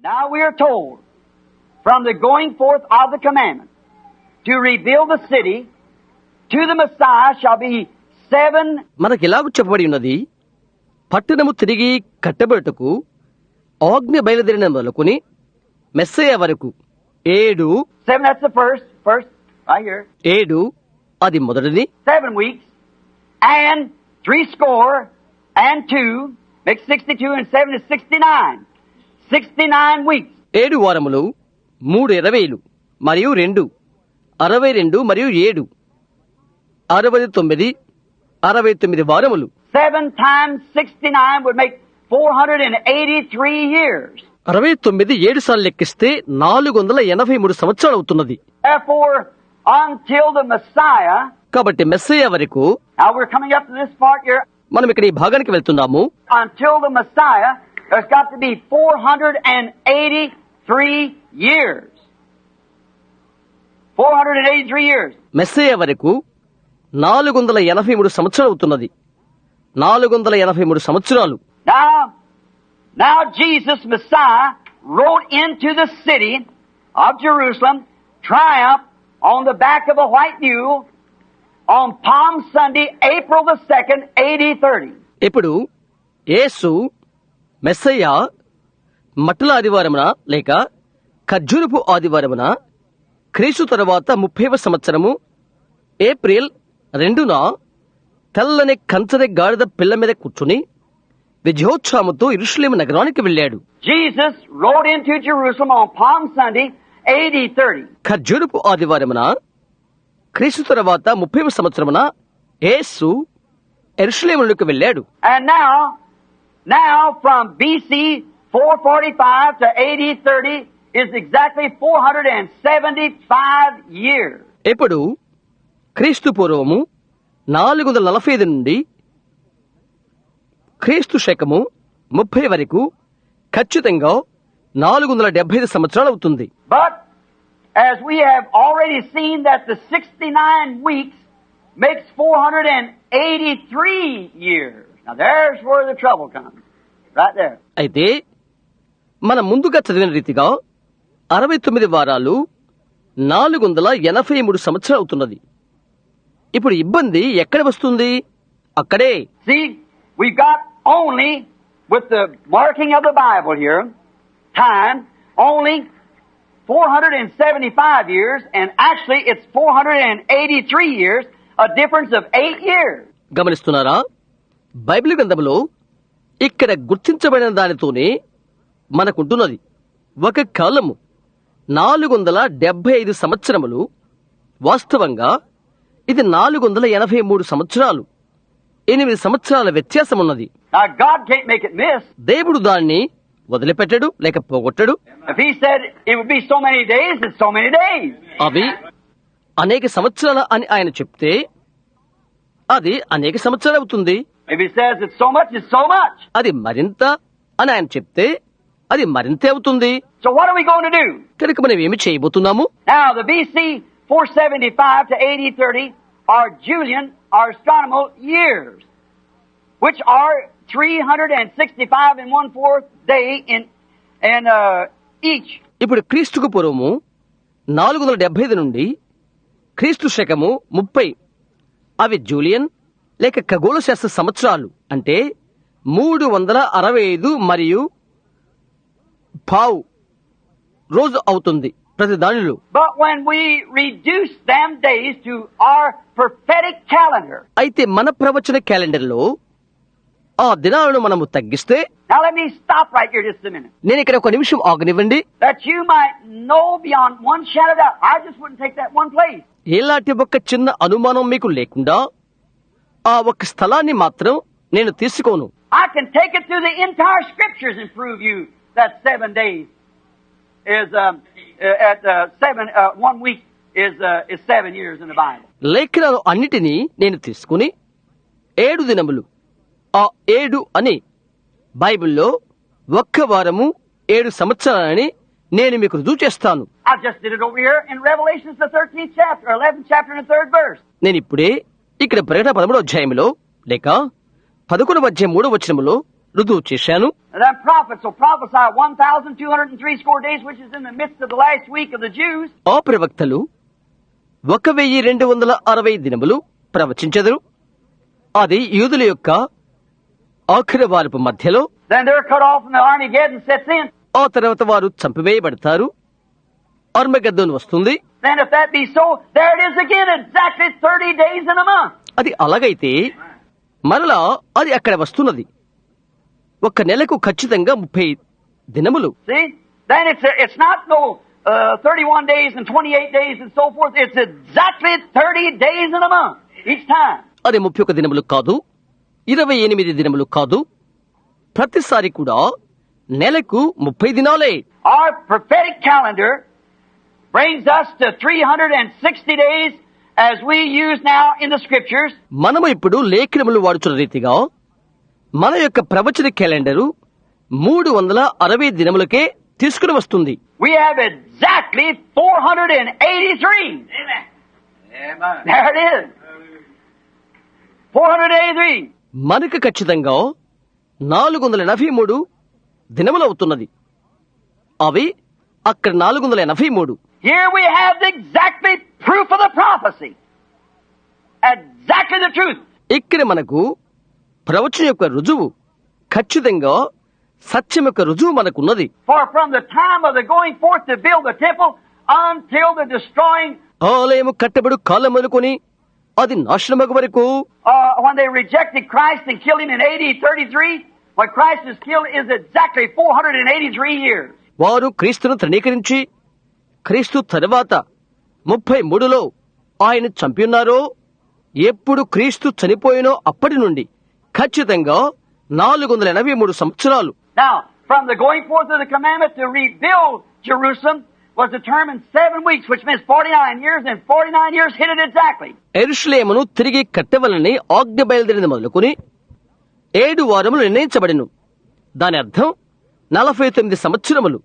Now we are told, from the going forth of the commandment, to rebuild the city, to the Messiah shall be 7. మనకిలాగూ చెప్పబడి ఉన్నది, పట్టణము తిరిగి కట్టబడుటకు ఆజ్ఞ బయలుదేరిన మొదలుకొని మెస్సయ్య వరకు 7. 7, that's the first, right here. 7 అది మొదటిది. 7 weeks, and 62 makes 62, and 7 is 69. 69 weeks. 7 వారములు, 3 20 మరియు 2 62 మరియు 7 69 69 వారములు. 7 times 69 would make 483 years. 69 7 సార్లు లెక్కిస్తే 483 సంవత్సరాలు అవుతున్నది. Therefore, until the Messiah, కాబట్టి మెస్సయ్య వరకు, now we're coming up to this part here, మనం ఇక్కడ ఈ భాగానికి వెళ్తున్నాము. until the Messiah, there's got to be 483 years. 483 years. Messiah వరకు 483 సంవత్సరాలు అవుతున్నది. 483 సంవత్సరాలు. Now Jesus, Messiah, rode into the city of Jerusalem, triumph on the back of a white mule on Palm Sunday, April the 2nd, AD 30. ఇప్పుడు యేసు మెస్సయ్య మట్టల ఆదివారమున లేక ఖర్జూరపు ఆదివారమున క్రీస్తు తరువాత 30వ సంవత్సరము April 2న తెల్లని కంచర గాడిద పిల్ల మీద కూర్చుని విజయోత్సాహముతో యెరూషలేము నగరానికి వెళ్ళాడు. Jesus rode into Jerusalem on Palm Sunday, AD 30. ఖర్జూరపు ఆదివారమున క్రీస్తు తరువాత 30వ సంవత్సరమున యేసు యెరూషలేమునకు వెళ్ళాడు. And now from BC 445 to AD 30 is exactly 475 years. ఇప్పుడు క్రీస్తు పూర్వము 445 నుండి క్రీస్తు శకము 30 వరకు ఖచ్చితంగా 475 సంవత్సరాలు అవుతుంది. But as we have already seen that the 69 weeks makes 483 years. Now there's where the trouble comes. Right there. అయితే మనం ముందుగా చదివిన రీతిగా 69 వారాలు 483 సంవత్సరాలు అవుతున్నది. ఇప్పుడు ఇబ్బంది ఎక్కడ వస్తుంది? అక్కడే. See, we've got only, with the marking of the Bible here, time, only 475 years, and actually it's 483 years, a difference of 8 years. గమనిస్తున్నారా? Bible గ్రంథంలో ఇక్కడ గుర్తించబడిన దానితోనే మనకుంటున్నది ఒక కాలము 475 సంవత్సరములు. వాస్తవంగా ఇది 483 సంవత్సరాలు. 8 సంవత్సరాల వ్యత్యాసమున్నది. Now God can't make it miss. దేవుడు దాన్ని వదిలిపెట్టడు లేక పోగొట్టడు. If He said it would be so many days, it's so many days. అవి అనేక సంవత్సరాల అని ఆయన చెప్తే అది అనేక సంవత్సరాలు అవుతుంది. If He says it's so much, it's so much. అది మరింత అని ఆయన చెప్తే అది మరింతే అవుతుంది. So what are we going to do? కనుక మనం ఏమి చేయబోతున్నాము? Now the BC 475 to AD 30 are Julian or astronomical years, which are 365 and 1/4 day in each. ఇప్పుడు క్రీస్తుకు పూర్వము 475 నుండి క్రీస్తు శకము 30 అవి జూలియన్ లేక ఖగోళ శాస్త్ర సంవత్సరాలు, అంటే 365 మరియు పావు రోజు అవుతుంది ప్రతి దానిలో. But when we reduce them days to our prophetic calendar. అయితే మన ప్రవచన క్యాలెండర్లో ఆ దినాలను మనము తగ్గిస్తే. Now let me stop right here just a minute. నేను ఇక్కడ ఒక నిమిషం ఆగనివ్వండి. That you might know beyond one shadow of doubt. I just wouldn't take that one place. ఎలాంటి ఒక చిన్న అనుమానం మీకు లేకుండా ఆ ఒక స్థలాన్ని మాత్రం నేను తీసుకోను. I can take it through the entire scriptures and prove you that 7 days is 1 week is 7 years in the Bible. లేఖనాలు అన్నిటినీ నేను తీసుకుని 7 దినములు, ఆ 7 అని బైబిల్లో ఒక్క వారము 7 సంవత్సరాలని నేను మీకు రుజువు చేస్తాను. I just did it over here in Revelation, the 13th chapter, 11th chapter and the 3rd verse. నేను ఇప్పుడే ఇక్కడ ప్రకటన 13వ అధ్యాయంలో లేక 11వ అధ్యాయం 3వ వచనములో రుజువు చేశాను. And that prophets will prophesy 1,203 days, which is in the midst of the last week of the Jews. ఆ ప్రవక్తలు 1260 దినములు ప్రవచించెదరు. అది యూదుల యొక్క ఆఖరి వారపు మధ్యలో. Then they're cut off and the Armageddon sets in. ఆ తర్వాత వారు చంపివేయబడతారు. అర్మగెద్దోను వస్తుంది. Then if that be so, there it is again, exactly 30 days in a month. అది అలాగైతే మరలా అది అక్కడ వస్తున్నది. ఒక నెలకు ఖచ్చితంగా 30 దినములు. See? Then it's not no 31 days and 28 days and so forth. It's exactly 30 days in a month each time. అది 31 దినములు కాదు, 28 దినములు కాదు. ప్రతిసారి కూడా నెలకు 30 దినాలే. Our prophetic calendar brings us to 360 days as we use now in the scriptures. మనము ఇప్పుడు లేఖనములు వాడుచున్న రీతిగా మన యొక్క ప్రవచన క్యాలెండరు 360 దినములకే తీసుకుని వస్తుంది. We have exactly 483. Amen. Amen. There it is. 483. మనకు ఖచ్చితంగా 483 దినములు అవుతున్నది. అవి అక్కడ 483. Here we have the exactly proof of the prophecy. Exactly the truth. ఇక్కడ మనకు ప్రవచన యొక్క రుజువు, ఖచ్చితంగా సత్యం యొక్క రుజువు మనకున్నది. For from the time of the going forth to build the temple until the destroying, ఆలయము కట్టబడు కాలం అనుకొని అది నాశనమగు వరకు, when they rejected Christ and killed him in AD 33, what Christ is killed is exactly 483 years. వారు క్రీస్తును తృణీకరించి క్రీస్తు తరువాత 33లో ఆయన చంపిన్నారో, ఎప్పుడు క్రీస్తు చనిపోయినో అప్పటి నుండి ఖచ్చితంగా 483 సంవత్సరాలు. Now, from the going forth of the commandment to rebuild Jerusalem was determined 7 weeks, which means 49 years, and 49 years hit it exactly. యెరూషలేమును తిరిగి కట్టవలని ఆజ్ఞ బయలుదేరింది మొదలుకొని 7 వారములు నిర్ణయించబడిను. దాని అర్థం 49 సంవత్సరములు.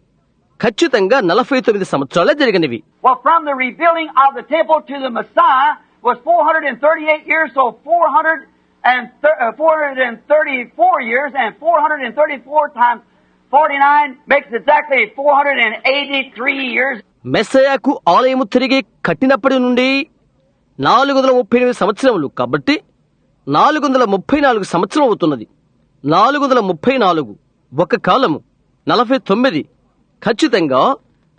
ఖచ్చితంగా 49 సంవత్సరాలే జరిగినవి. Well, from the rebuilding of the temple to the Messiah was 438 years, so 434 years, and 434 times 49 makes exactly 483 years. మెస్సయాకు ఆలయము తిరిగి కట్టినప్పటి నుండి 438 సంవత్సరములు. కాబట్టి 434 సంవత్సరం అవుతున్నది. 434 ఒక కాలము 49, ఖచ్చితంగా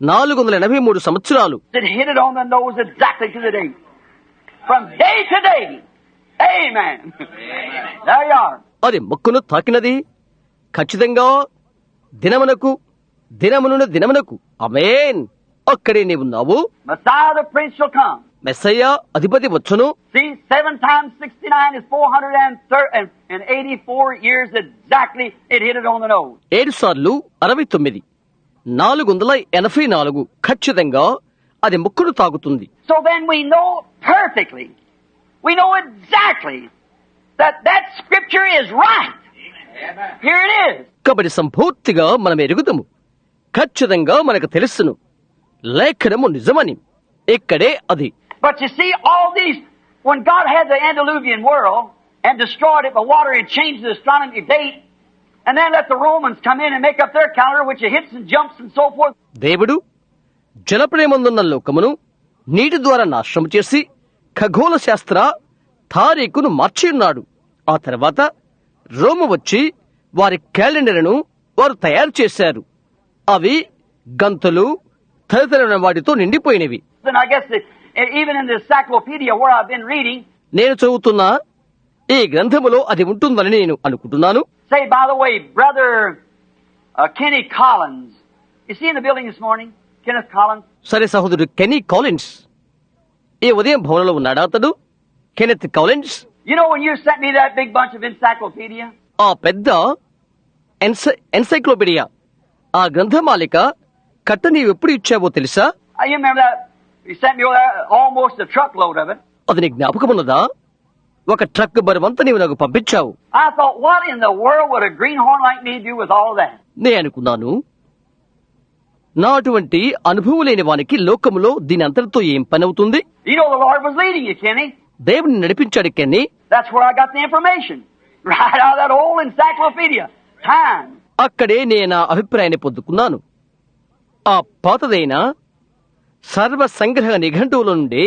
483 సంవత్సరాలు. It hit it on the nose exactly to the day. From day to day. Amen. There you are. అది మొక్కును తాకినది. ఖచ్చితంగా దినమునకు ఆమేన్. అక్కడే నీవున్నావు. Messiah the Prince shall come. Messiah అధిపతి వచ్చును. See, 7 times 69 is 484 years exactly. It hit it on the nose. 7 సార్లు 69, 484 ఖచ్చితంగా అది ముక్కును తాగుతుంది. So then we know perfectly, we know exactly that scripture is right. Amen. Here it is. కాబట్టి సంపూర్తిగా మనం ఎరుగుదము. ఖచ్చితంగా మనకు తెలుసును లేఖనము నిజమని. ఇక్కడే అది. But you see, all these, when God had the antediluvian world and destroyed it by water and changed the astronomy date, and then let the Romans come in and make up their calendar, which it hits and jumps and so forth. దేవుడు జలప్రయమందున్న లోకమును నీటి ద్వారా నాశనం చేసి ఖగోళ శాస్త్ర తారీఖును మార్చి ఉన్నాడు. ఆ తర్వాత రోము వచ్చి వారి క్యాలెండర్ను వారు తయారు చేశారు. అవి గంతులు తదితరమైన వాటితో నిండిపోయినవి. And I guess that even in this encyclopedia where I've been reading, నేను చదువుతున్న ఈ గ్రంథములో అది ఉంటుందని నేను అనుకుంటున్నాను. say, by the way, Brother Kenny Collins, you see in the building this morning, Kenneth Collins? సరే, సహోదరుడు కెనీ కాలిన్స్ ఈ ఉదయం భవనంలో ఉన్నాడా అతడు? Kenneth Collins. You know when you sent me that big bunch of encyclopedia? ఆ పెద్ద ఎన్సైక్లోపీడియా, ఆ గ్రంథమాలిక కట్ట నీవు ఎప్పుడు ఇచ్చావో తెలుసా? You remember that? You sent me over there, almost a truckload of it. అది నీ జ్ఞాపకమున్నదా? ఒక ట్రక్ బరువంతా నీవు నాకు పంపించావు. I thought, what in the world would a greenhorn like me do with all that? నే అనుకున్నాను, నా అటువంటి అనుభవం లేని వానికి లోకములో దీని అంతటితో ఏం పని అవుతుంది? You know the Lord was leading you, Kenny. దేవుని నడిపించాడు Kenny. That's where I got the information. Right out of that old encyclopedia. time. అక్కడే నేను నా అభిప్రాయాన్ని పొందుకున్నాను. ఆ పాతదైన సర్వ సంగ్రహ నిఘంటువుల నుండి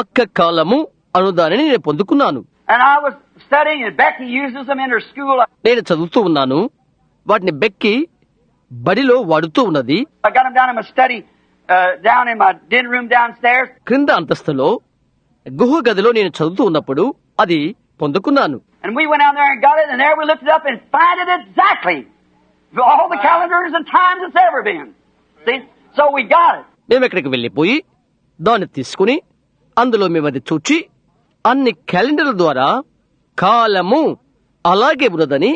ఒక్క కాలము అనుదానిని నేను పొందుకున్నాను. And I was studying, and Becky uses them in her school. నేను చదువుతూ ఉన్నాను. వాటిని బెక్కి బడిలో వాడుతూ ఉన్నది. I got them down in my study, down in my den room downstairs. క్రింద అంతస్తులో గుహ గదిలో నేను చదువుతూ ఉన్నప్పుడు అది పొందుకున్నాను. And we went down there and got it, and there we looked it up and found it exactly. All the calendars and times it's ever been. See? So we got it. మేము ఎక్కడికి వెళ్ళిపోయి దాన్ని తీసుకుని అందులో మేము అది చూచి అన్ని క్యాలెండర్ల ద్వారా కాలము అలాగే ఉన్నదని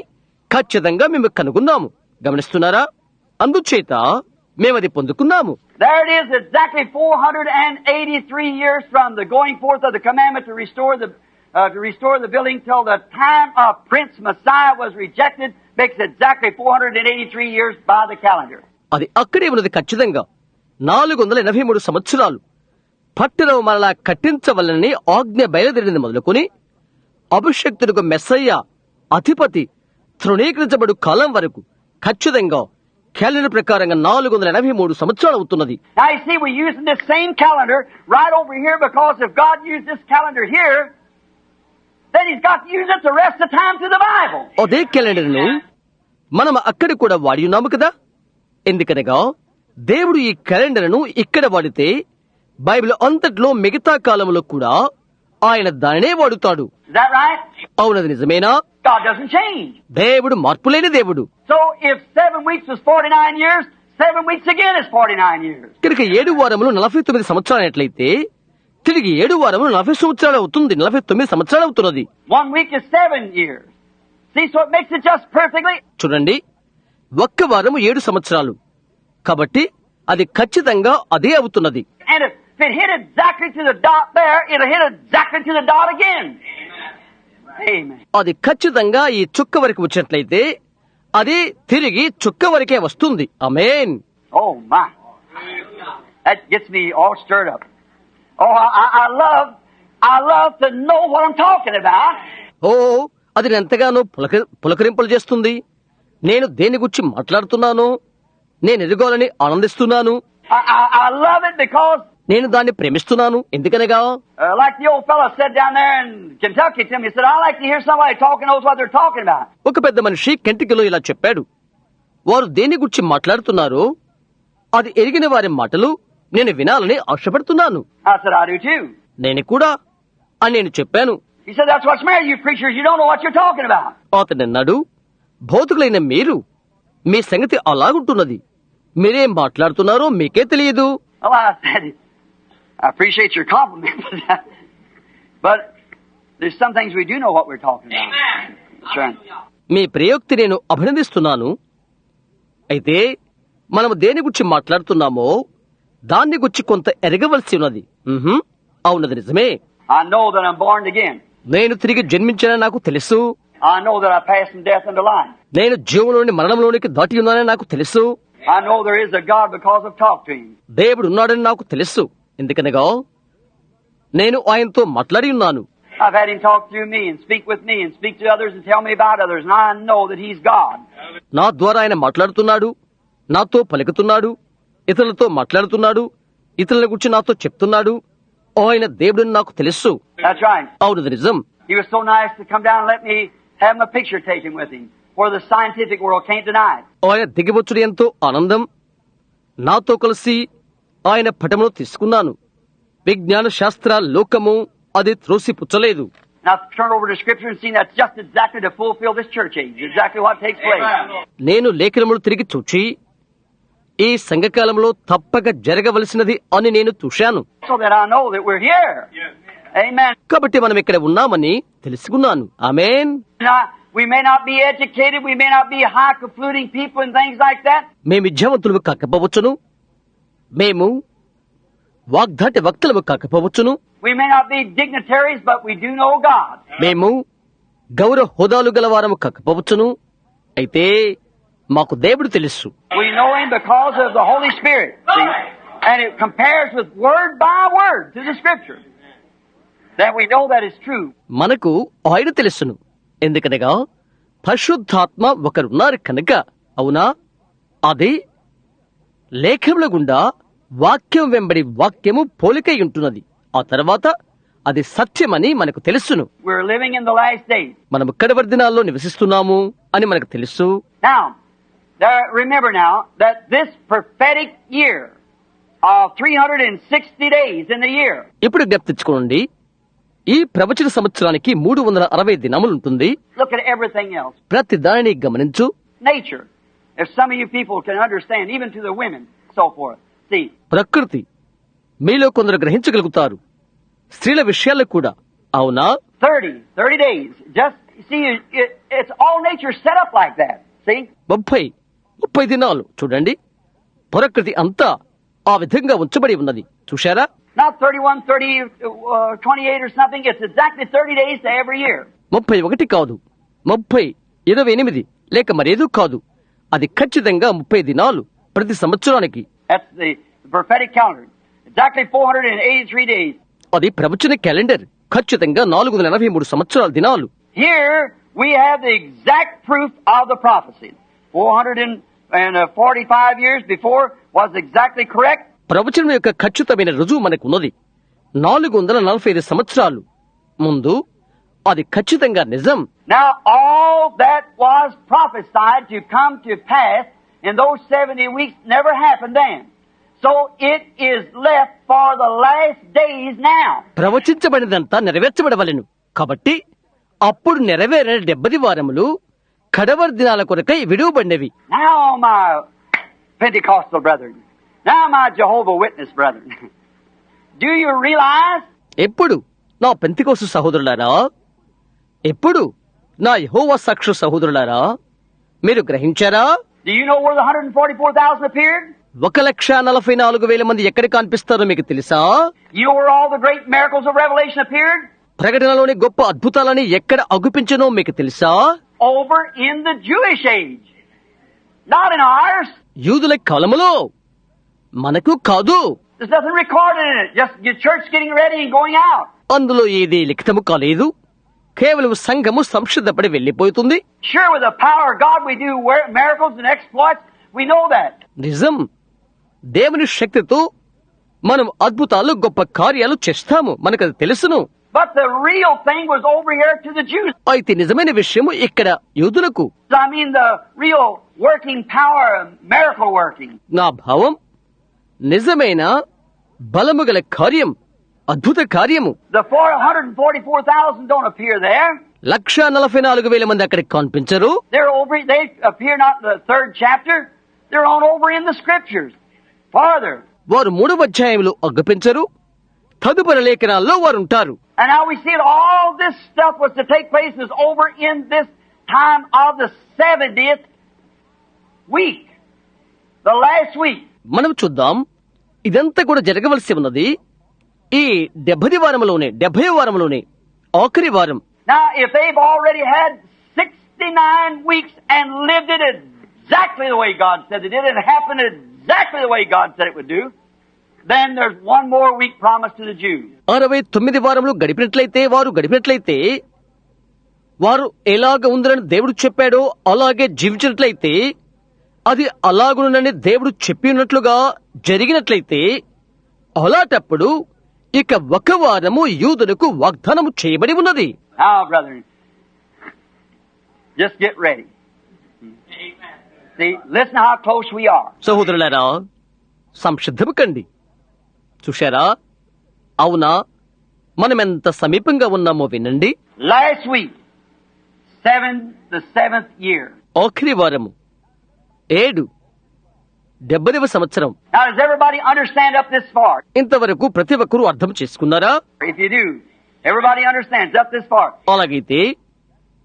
ఖచ్చితంగా మేము కనుగొన్నాము. గమనిస్తున్నారా? అందుచేత మేమది పొందుకున్నాము. There it is, exactly 483 years from the going forth of the commandment to restore the building till the time of Prince Messiah was rejected, makes exactly 483 years by the calendar. అది అక్కడే ఉన్నది. ఖచ్చితంగా 483 సంవత్సరాలు పట్టణం మరలా కట్టించవలనని ఆజ్ఞ బయలుదేరింది మొదలుకొని అభిషక్తుడికి మెస్సయ్య అధిపతి తృణీకరించబడు కాలం వరకు ఖచ్చితంగా క్యాలెండర్ ప్రకారంగా 483 సంవత్సరాలు అవుతున్నది. Now you see, we're using this same calendar right over here, because if God used this calendar here, then He's got to use it the rest of the time through the Bible. అదే క్యాలెండర్ను మనం అక్కడ కూడా వాడి ఉన్నాము కదా. ఎందుకనగా దేవుడు ఈ క్యాలెండర్ను ఇక్కడ వాడితే బైబిల్ అంతట్లో మిగతా కాలంలో కూడా ఆయన దానినే వాడుతాడు. Is that right? అవునది నిజమేనా? God doesn't change. దేవుడు మార్పులేని దేవుడు. So if 7 weeks was 49 years, 7 weeks again is 49 years. కనుక 7 వారములు 49 సంవత్సరాలు అయినట్లయితే తిరిగి 7 వారములు 40 సంవత్సరాలు అవుతుంది. 49 సంవత్సరాలు అవుతున్నది. 1 week is 7 years. See, so it makes it just perfectly. చూడండి, ఒక్క వారము 7 సంవత్సరాలు కాబట్టి అది ఖచ్చితంగా అదే అవుతున్నది. And if it hit exactly to the dot there, it'll hit exactly to the dot again. Amen. అది ఖచ్చితంగా ఈ చుక్క వరకు వచ్చినట్లయితే అది తిరిగి చుక్క వరకే వస్తుంది. ఆమేన్. Oh my. That gets me all stirred up. Oh, I love to know what I'm talking about. ఓ, అది ఎంతగానో పులకరింపులు చేస్తుంది. నేను దేని గురించి మాట్లాడుతున్నానో నేను ఎదుగోలని ఆనందిస్తున్నాను. I love it because నేను దాన్ని ప్రేమిస్తున్నాను. ఎందుకనగా like the old fellow said down there in Kentucky to me, he said, I like to hear somebody talking knows what they're talking about. ఒక పెద్ద మనిషి కెంటకీలో ఇలా చెప్పాడు, వారు దేని గురించి మాట్లాడుతున్నారో అది ఎరిగిన వారి మాటలు నేను వినాలని ఆశపడుతున్నాను. I said, I do too. నేను కూడా అని నేను చెప్పాను. He said, that's what's the matter, you preachers, you don't know what you're talking about. అతను అన్నాడు, భౌతికులైన మీరు మీ సంగతి అలాగుంటున్నది, మీరేం మాట్లాడుతున్నారో మీకే తెలియదు. Well, I said, I appreciate your compliment, but there's some things we do know what we're talking about. That's right. మీ ప్రయోక్తి నేను అభినందిస్తున్నాను. అయితే మనము దేని గురించి మాట్లాడుతున్నామో దాన్ని గురించి కొంత ఎరగవలసి ఉన్నది. అవునది నిజమే. I know that I'm born again. నేను తిరిగి జన్మించిన నాకు తెలుసు. I know that I passed from death into life. నేను జీవంలోని మరణంలోనికి దాటి ఉన్నానని నాకు తెలుసు. I know there is a God because I've talked to Him. దేవుడు ఉన్నాడని నాకు తెలుసు. ఎందుకనగా నేను ఆయనతో మాట్లాడి ఉన్నాను. I've had Him talk through me and speak with me and speak to others and tell me about others, and I know that He's God. నా ద్వారా ఆయన మాట్లాడుతున్నాడు, నాతో పలుకుతున్నాడు, ఇతరులతో మాట్లాడుతున్నాడు, ఇతరుల గురించి నాతో చెప్తున్నాడు. ఆయన దేవుడని నాకు తెలుసు. That's right. అవునది నిజం. He was so nice to come down and let me have my picture taken with Him, where the scientific world can't deny it. ఆయన దిగివచ్చుడు ఎంతో ఆనందం. నాతో కలిసి ఆయన పటమును తీసుకున్నాను. విజ్ఞాన శాస్త్ర లోకము అది త్రోసిపుచ్చలేదు. Now turn over to Scripture and see that's just exactly to fulfill this church age, exactly what takes place. నేను లేఖనములు తిరిగి చూచి ఈ సంఘకాలంలో తప్పక జరగవలసినది అని నేను చూశాను. So that I know that we're here. Amen. కాబట్టి మనం ఇక్కడ ఉన్నామని తెలుసుకున్నాను. ఆమేన్. Now, we may not be educated, we may not be high-fluting people and things like that. మేము విద్యావంతులు కాకపోవచ్చును, మేము వాగ్దాటి వక్తలము కాకపోవచ్చును, We may not be dignitaries, but we do know God. మేము గౌరవ హోదాలు గలవారము కాకపోవచ్చును, అయితే మాకు దేవుడు తెలుసు. We know Him because of the Holy Spirit. See? And it compares with word by word to the Scripture. That we know that is true. మనకు ఆయన తెలుసును. ఎందుకనగా పరిశుద్ధాత్మ ఒకరున్నారు కనుక, అవునా? అది లేఖముల గుండా వాక్యం వెంబడి వాక్యము పోలికై ఉంటున్నది. ఆ తర్వాత అది సత్యమని మనకు తెలుసును. We're living in the last days. మనం కడవరి దినాల్లో నివసిస్తున్నాము అని మనకు తెలుసు. Now, remember now that this prophetic year of 360 days in the year. ఇప్పుడు జ్ఞప్తించుకోండి, ఈ ప్రవచన సంవత్సరానికి 360 దినములు ఉంటుంది. Look at everything else. ప్రతి దానిని గమనించు. Nature. If some of you people can understand, even to the women, so forth. See. ప్రకృతి మీలో కొందరు గ్రహించగలుగుతారు, స్త్రీల విషయాలు కూడా. అవునా? 30 days. Just see, it's all nature set up like that. See? 30 దినాలు చూడండి, ప్రకృతి అంతా ఆ విధంగా ఉంచబడి ఉన్నది. చూశారా? Not 31, 30, 28 or something. It's exactly 30 days to every year. 31 కాదు, 30, 28 లేక మరేదో కాదు. అది ఖచ్చితంగా 30 దినాలు ప్రతి సంవత్సరానికి. That's the prophetic calendar. Exactly 483 days. అది ప్రవచన క్యాలెండర్. ఖచ్చితంగా 483 సంవత్సరాల దినాలు. Here we have the exact proof of the prophecy. 445 years before was exactly correct. ప్రవచనం యొక్క ఖచ్చితమైన రుజువు మనకు ఉన్నది. 445 సంవత్సరాలు ముందు అది ఖచ్చితంగా నిజం. Now all that was prophesied to come to pass in those 70 weeks never happened then. So it is left for the last days now. ప్రవచించబడినంతా నెరవేర్చబడవలెను. కాబట్టి అప్పుడు నెరవేరిన 70 వారములు కడవరి దినాల కొరకై విడువబడినవి. Now my Pentecostal brethren, now my Jehovah Witness brethren, do you realize? ఎప్పుడు నా Pentecost సహోదరులారా, ఎప్పుడు నా యెహోవా సాక్షి సహోదరులారా, మీరు గ్రహించారా? Do you know where the 144,000 appeared? 1,44,000 మంది ఎక్కడ కనిపిస్తారో మీకు తెలుసా? You know where all the great miracles of Revelation appeared? ప్రకటనలోని గొప్ప అద్భుతాలని ఎక్కడ అగుపించనో మీకు తెలుసా? Over in the Jewish age, not in ours. యూదుల కాలములో, మనకు కాదు. There's nothing recorded in it. Just your church getting ready and going out. అందులో ఏది లిఖితము కాలేదు. కేవలం సంఘము సంసిద్ధపడి వెళ్లిపోతుంది. Sure, with the power of God we do miracles and exploits. We know that. నిజం, దేవుని శక్తితో మనం అద్భుతాలు గొప్ప కార్యాలు చేస్తాము, మనకు అది తెలుసును. But the real thing was over here to the Jews. అయితే నిజమైన విషయము ఇక్కడ యూదులకు. I mean the real working power, miracle working. నా భావం నిజమైన బలము గల కార్యం, అద్భుత కార్యము. The 444,000 don't appear there. 144,000 మంది అక్కడికి కనిపించరు. They're over. They appear not in the 3rd chapter. They're on over in the scriptures. Farther. వారు 3వ అధ్యాయంలో అగ్గుపించరు, తదుపరి లేఖనాల్లో వారు ఉంటారు. And now we see that all this stuff was to take place is over in this time of the 70th week, the last week. మనం చూద్దాం, ఇదంతా కూడా జరగవలసి ఉన్నది ఈ 70 వారంలోనే ఆఖరి వారం. Now, if they've already had 69 weeks and lived it exactly the way God said they did, and it happened exactly the way God said it would do, then there's one more week promised to the Jews. 69 వారములు గడిపినట్లయితే వారు ఎలాగ ఉందని దేవుడు చెప్పాడో అలాగే జీవించినట్లయితే, అది అలాగునని దేవుడు చెప్పినట్లుగా జరిగినట్లయితే, అలాంటప్పుడు ఇక ఒక వారము యూదులకు వాగ్దానము చేయబడి ఉన్నది. Now, brethren, just get ready. See, listen how close we are. సహోదరులారా, సంసిద్ధము కండి. చూశారా? అవునా, మనమెంత సమీపంగా ఉన్నామో వినండి. Last week, the 7th year. ఆఖరి వారము 70వ సంవత్సరం. Now, does everybody understand up this far? ఇంతవరకు ప్రతి ఒక్కరూ అర్థం చేసుకున్నారా? If you do, everybody understands up this far. అలాగైతే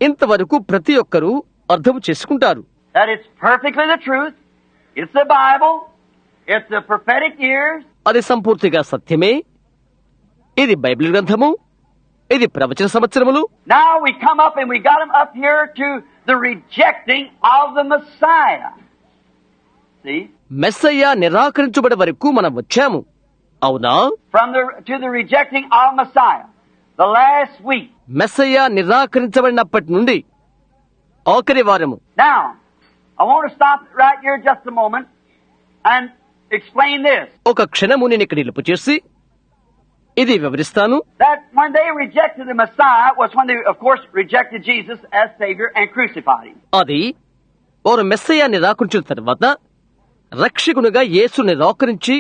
ఇంతవరకు ప్రతి ఒక్కరూ అర్థం చేసుకుంటారు. That it's perfectly the truth. It's the Bible. It's the prophetic years. అది సంపూర్తిగా సత్యమే. ఇది బైబిల్ గ్రంథము, ఇది ప్రవచన సంవత్సరములు. Now we come up and we got them up here to the rejecting of the Messiah. See? Messiah నిరాకరించబడే వరకు మనం వచ్చాము. అవునా? To the rejecting of Messiah. The last week. Messiah నిరాకరించబడినప్పటి నుండి ఆఖరి వారము. Now, I want to stop right here just a moment and explain this. ఒక క్షణము నేను ఇక్కడ నిలుపు చేసి ఇది వివరిస్తాను. That when they rejected the Messiah was when they, of course, rejected Jesus as Savior and crucified Him. అది వారు మెస్సయ్య నిరాకరించిన తర్వాత రక్షకునిగా యేసుని నిరాకరించి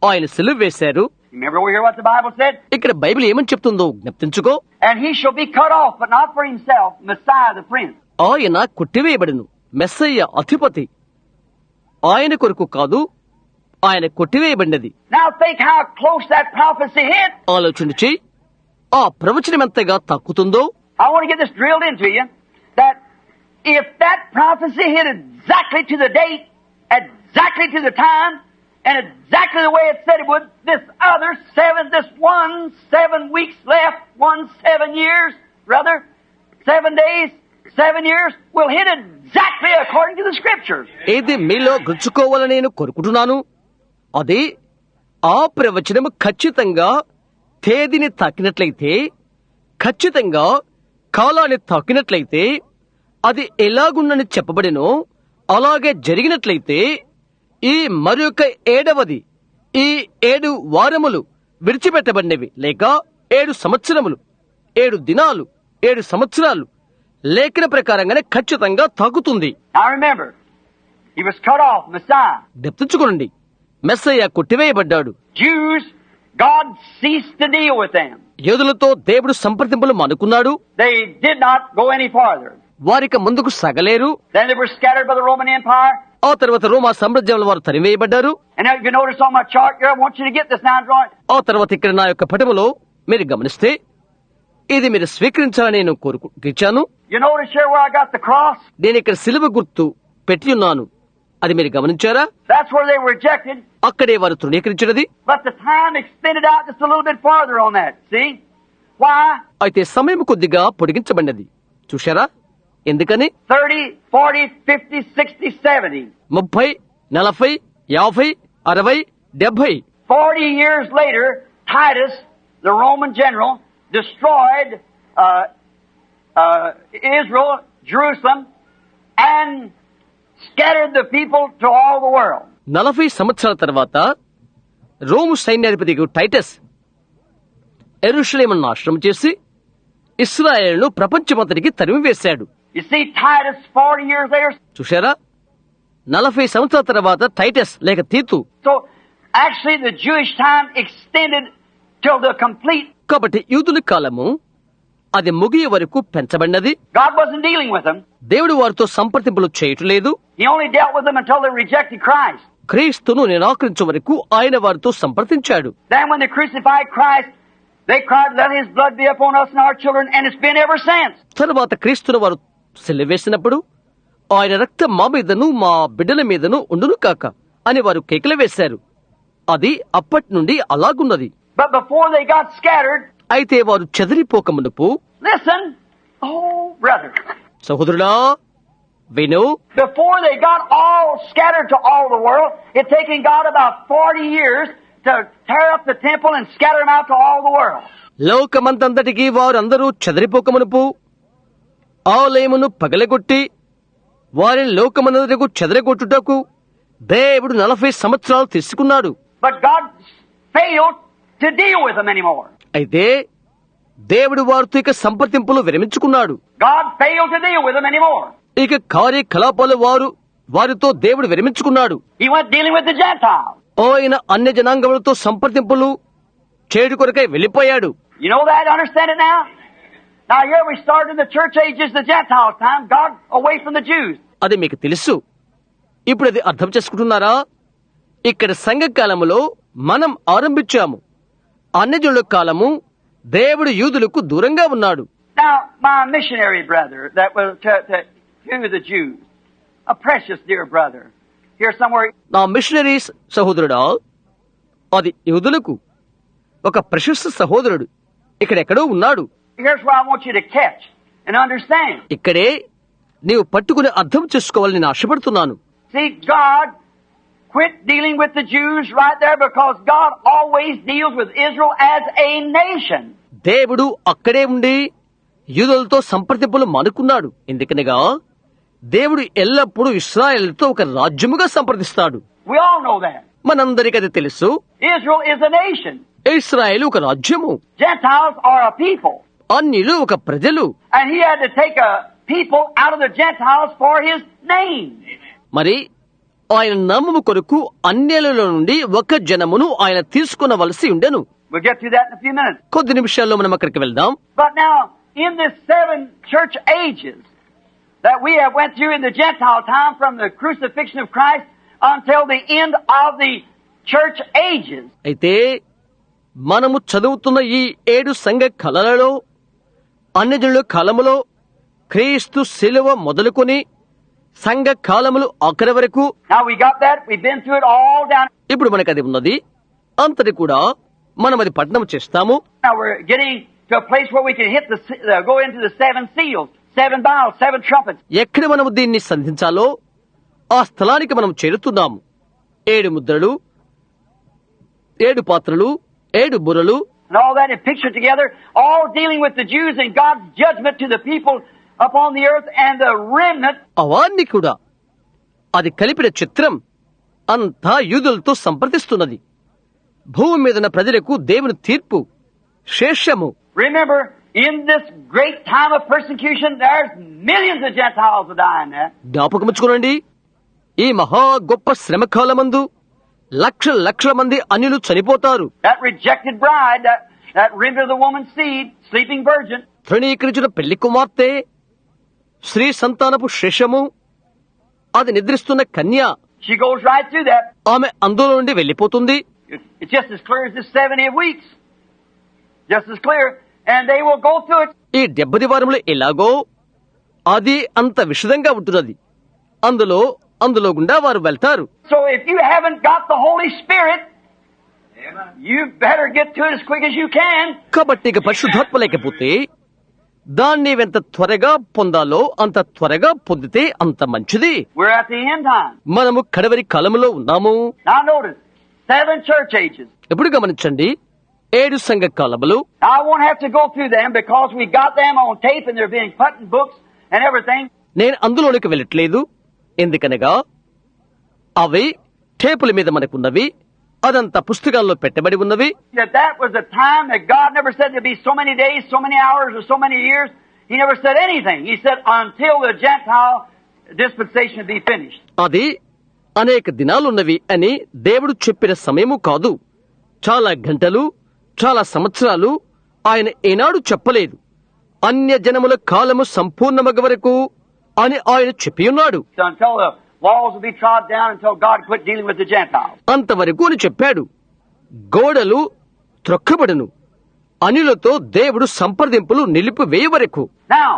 ఆయన సిలువ వేశారు. Remember over here what the Bible said? ఇక్కడ బైబిల్ ఏమని చెప్తుందో జ్ఞప్తించుకో. And He shall be cut off, but not for Himself, Messiah the Prince. ఆయన కొట్టివేయబడును, మెస్సయ్య అధిపతి. ఆయన కొరకు కాదు, ఆయన కొట్టివేయబడినది. Now think how close that prophecy hit. ఆలోచించి ఆ ప్రవచనం ఎంతగా తక్కుతుందో. I want to get this drilled into you, that if that prophecy hit exactly to the date, exactly to the time, and exactly the way it said it would, this 7 weeks left, 7 years, rather, 7 days, 7 years, will hit exactly according to the Scriptures. ఏది మీలో గుచ్చుకోవాలని నేను కోరుకుంటున్నాను. అది ఆ ప్రవచనం ఖచ్చితంగా తేదీని తాకినట్లయితే, ఖచ్చితంగా కాలాన్ని తాకినట్లయితే, అది ఎలాగుండని చెప్పబడినో అలాగే జరిగినట్లయితే, ఈ మరొక 7వది, ఈ 7 వారములు విడిచిపెట్టబడినవి, లేక 7 సంవత్సరములు, 7 దినాలు, 7 సంవత్సరాలు లేఖన ప్రకారంగానే ఖచ్చితంగా తాకుతుంది. Now remember, He was cut off, Messiah. గుర్తుంచుకోండి, Messiah కొట్టివేయబడ్డాడు. Jews, God ceased to deal with them. యూదులతో దేవుడు సంప్రదింపులు మానుకున్నాడు. They did not go any farther. వారికి ముందుకు సగలేరు. Then they were scattered by the Roman Empire. ఆ తర్వాత రోమా సామ్రాజ్యంలో వారు తరివేయబడ్డారు. And now if you notice on my chart here, I want you to get this now and draw it. ఆ తర్వాత ఇక్కడ నా యొక్క పటములో మీరు గమనిస్తే ఇది మీరు స్వీకరించాలని నేను కోరుకుంటున్నాను. You notice here where I got the cross? నేను ఇక్కడ సిలువ గుర్తు పెట్టి ఉన్నాను. అది మీరు గమనించారా? That's where they were rejected. అక్కడే వారు తృణీకరించినది. But the time extended out just a little bit farther on that. See? Why? అయితే సమయం కొద్దిగా పొడిగించబడినది. చూశారా? ఎందుకని? 30, 40, 50, 60, 70. 30, 40, 50, 60, 70. 40 years later, Titus, the Roman general, destroyed Israel, Jerusalem, and scattered the people to all the world. 40 సంవత్సరాల తర్వాత Rome సైన్యాధిపతి Titus యెరూషలేమును నాశనం చేసి ఇశ్రాయేలును ప్రపంచమంతటికి తరిమివేశాడు. You see, Titus 40 years later. చూశారా? 40 సంవత్సరాల తర్వాత టైటస్ లేక తీతు. So actually the Jewish time extended till the complete. కాబట్టి యూదుల కాలము అది ముగియ వరకు పెంచబడినది. God wasn't dealing with them. దేవుడు వారితో సంప్రదింపులు చేయట్లేదు. He only dealt with them until they rejected Christ. క్రీస్తును నిరాకరించే వరకు ఆయన వారితో సంప్రదించాడు. Then when they crucified Christ, they cried, "Let His blood be upon us and our children," and it's been ever since. తర్వాత క్రీస్తును వారు సిలువేసినప్పుడు ఆయన రక్తం మా మీదను మా బిడ్డల మీదను ఉండును కాక అని వారు కేకలు వేశారు. అది అప్పటి నుండి అలాగున్నది. But before they got scattered, అయితే వారు చెదిరిపోకమునుపు, listen, oh brother, సహోదరుడా విను, before they got all scattered to all the world, it taken God about 40 years to tear up the temple and scatter them out to all the world. లోకమంతంతటికి వారందరూ చెదిరిపోకమునుపు ఆలయమును పగలగొట్టి వారిని లోకమంతటికి చెదరగొట్టుటకు దేవుడు 40 సంవత్సరాలు తీసుకున్నాడు. But God failed to deal with them anymore. అయితే దేవుడు వారితో ఇక సంప్రదింపులు విరమించుకున్నాడు. God failed to deal with them anymore. ఇక కార్యకలాపాలు వారితో దేవుడు విరమించుకున్నాడు. He went dealing with the Gentiles. ఆయన అన్య జనాంగములతో సంప్రదింపులు చేడు కొరకై వెళ్లిపోయాడు. You know that? Understand it now? Now here we started in the church ages, the Gentiles time, God away from the Jews. అది మీకు తెలుసు. ఇప్పుడు అది అర్థం చేసుకుంటున్నారా? ఇక్కడ సంఘకాలములో మనం ఆరంభించాము. అన్యజనుల కాలము దేవుడు యూదులకు దూరంగా ఉన్నాడు. Now my missionary brother that was to the Jews, a precious dear brother, here somewhere. నా మిషనరీస్ సహోదరుడా, అది యూదులకు ఒక ప్రశస్త సహోదరుడు ఇక్కడెక్కడో ఉన్నాడు. Here's where I want you to catch and understand. ఇక్కడే నీవు పట్టుకుని అర్థం చేసుకోవాలని నేను ఆశపడుతున్నాను. See, God quit dealing with the Jews right there because God always deals with Israel as a nation. దేవుడు అక్కడే ఉండి యూదులతో సంప్రదింపులు మానుకున్నాడు. ఎందుకనగా దేవుడు ఎల్లప్పుడూ ఇశ్రాయేలుతో ఒక రాజ్యముగా సంప్రదిస్తాడు. We all know that. మనందరికీ అది తెలుసు. Israel is a nation. ఇశ్రాయేలు ఒక రాజ్యము, Gentiles are a people. అన్యులు ఒక ప్రజలు. And he had to take a people out of the Gentiles for his name. మరి ఆయన నామము కొరకు అన్యులలో నుండి ఒక జనమును ఆయన తీసుకునవలసి ఉండెను. We'll get to that in a few minutes. కొద్ది నిమిషాల్లో మనం అక్కడికి వెళ్దాం. But now, in this 7 church ages that we have went through in the Gentile time from the crucifixion of Christ until the end of the church ages, అయితే మనము చదువుతున్న ఈ 7 సంఘ కళలలో అన్యజనుల కాలములో క్రీస్తు శిలువ మొదలుకొని సంఘ కాలములు ఆఖరి వరకు, now we got that, we've been through it all down. ఇప్పుడు మనకు అది ఉన్నది. అంతటి కూడా మనం అది పఠనం చేస్తాము. Now we're getting to a place where we can hit go into the 7 seals, 7 vials, 7 trumpets. ఎక్కడ మనము దీన్ని సంధించాలో ఆ స్థలానికి మనం చేరుతున్నాము. 7 ముద్రలు, 7 పాత్రలు, 7 బుర్రలు, And all that is pictured together, all dealing with the Jews and God's judgment to the people upon the earth and the remnant. అవన్నీ కూడా అది కలిపిన చిత్రం అంతా యూదులతో సంప్రదిస్తున్నది. భూమి మీదన ప్రజలకు దేవుని తీర్పు శేషము. Remember, in this great time of persecution, there's millions of Gentiles will die in that. జ్ఞాపకముచ్చుకోనండి, ఈ మహా గొప్ప శ్రమకాలమందు లక్షల లక్షల మంది అన్యులు చనిపోతారు. That rejected bride, that remnant of the woman's seed, sleeping virgin. తృణీకరించిన పెళ్లి కుమార్తె, స్త్రీ సంతానపు శేషము, అది నిద్రిస్తున్న కన్య, She goes right through that. ఆమె అందులో నుండి వెళ్లిపోతుంది. It's just as clear as this 70 weeks. Just as clear. And they will go through it. ఈ 70 వారములు ఎలాగో అది అంత విషదంగా ఉంటున్నది. అందులో గుండా వారు వెళ్తారు. So if you haven't got the Holy Spirit, you better get to it as quick as you can. కాబట్టి ఇక పరిశుద్ధాత్మ లేకపోతే దాన్ని ఎంత త్వరగా పొందాలో అంత త్వరగా పొందితే అంత మంచిది. We're at the end time. మనము కడవరి కాలములో ఉన్నాము. Now notice, 7 church ages. ఎప్పుడు గమనించండి, 7 సంఘ కాలములు. I won't have to go through them because we got them on tape and they're being put in books and everything. నేను అందులోనికి వెళ్ళట్లేదు, ఎందుకనగా అవి టేపుల మీద మనకున్నవి, అదంతా పుస్తకాల్లో పెట్టబడి ఉన్నవి. That was a time that God never said there'd be so many days, so many hours, or so many years. He never said anything. He said until the Gentile dispensation be finished. అది అనేక దినాలున్నవి అని దేవుడు చెప్పిన సమయము కాదు. చాలా గంటలు, చాలా సంవత్సరాలు ఆయన ఏనాడు చెప్పలేదు. అన్య జనముల కాలము సంపూర్ణమగ వరకు అని ఆయన చెప్పియున్నాడు. Until the walls will be trod down, until God quit dealing with the Gentiles. అంతవరకు అని చెప్పాడు. గోడలు త్రొక్కబడును, అన్యులతో దేవుడు సంప్రదింపులు నిలిపివేయ వరకు. Now,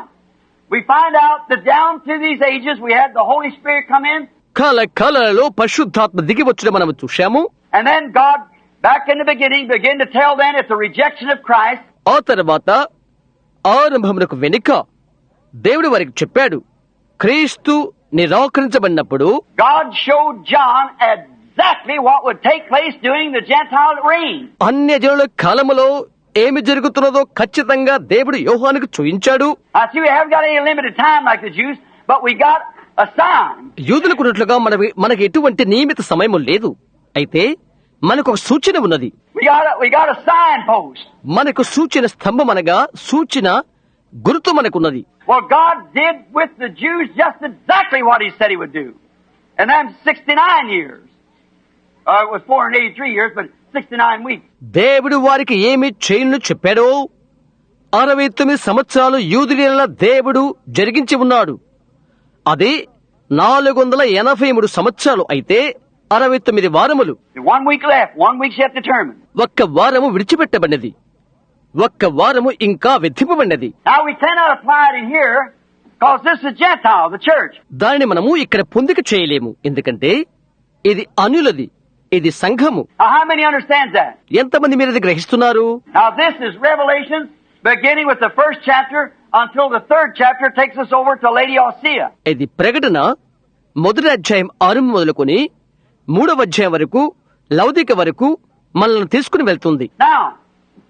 we find out that down through these ages we had the Holy Spirit come in. కాలలో పరిశుద్ధాత్మ దిగి వచ్చడం మనం చూశాము. And then God, back in the beginning, began to tell them it's the rejection of Christ. ఆ తర్వాత ఆరంభమునకు వెనుక దేవుడు వారికి చెప్పాడు, క్రీస్తు నిరాకరించబడినప్పుడు God showed John exactly what would take place during the Gentile reign. అన్యజనుల కాలములో ఏమి జరుగుతున్నదో ఖచ్చితంగా దేవుడు యోహానుకు చూయించాడు. I see we haven't got any limited time like the Jews, but we got a sign. యూదులకు ఉన్నట్లుగా మనకి ఎటువంటి నియమిత సమయము లేదు. అయితే మనకు ఒక సూచన ఉన్నది. We got a signpost. మనకు సూచన స్తంభం అనగా సూచన గుర్తు మనకున్నది. Well, God did with the Jews just exactly what He said He would do. And then 69 years. It was 483 years, but 69 weeks. దేవుడు వారికి ఏమి చేయను చెప్పాడో 69 సంవత్సరాలు యూదుల దేవుడు జరిగించి ఉన్నాడు. అది 483 సంవత్సరాలు అయితే 69 వారములు. 1 week left. 1 week's yet determined. ఒక్క వారము విడిచిపెట్టబడినది, ఒక్క వారము ఇంకా విధింపబడినది. Now we cannot apply it in here because this is Gentile, the church. దానిని మనము ఇక్కడ పొందిక చేయలేము, ఎందుకంటే ఇది అన్యులది, ఇది సంఘము. Now how many understands that? ఎంతమంది మీరు ఇది గ్రహిస్తున్నారు? Now this is Revelation, beginning with the 1st chapter until the 3rd chapter takes us over to Laodicea. ఇది ప్రకటన 1వ అధ్యాయం ఆరంభం మొదలుకొని 3వ అధ్యాయం వరకు లౌదిక వరకు మనల్ని తీసుకుని వెళ్తుంది. Now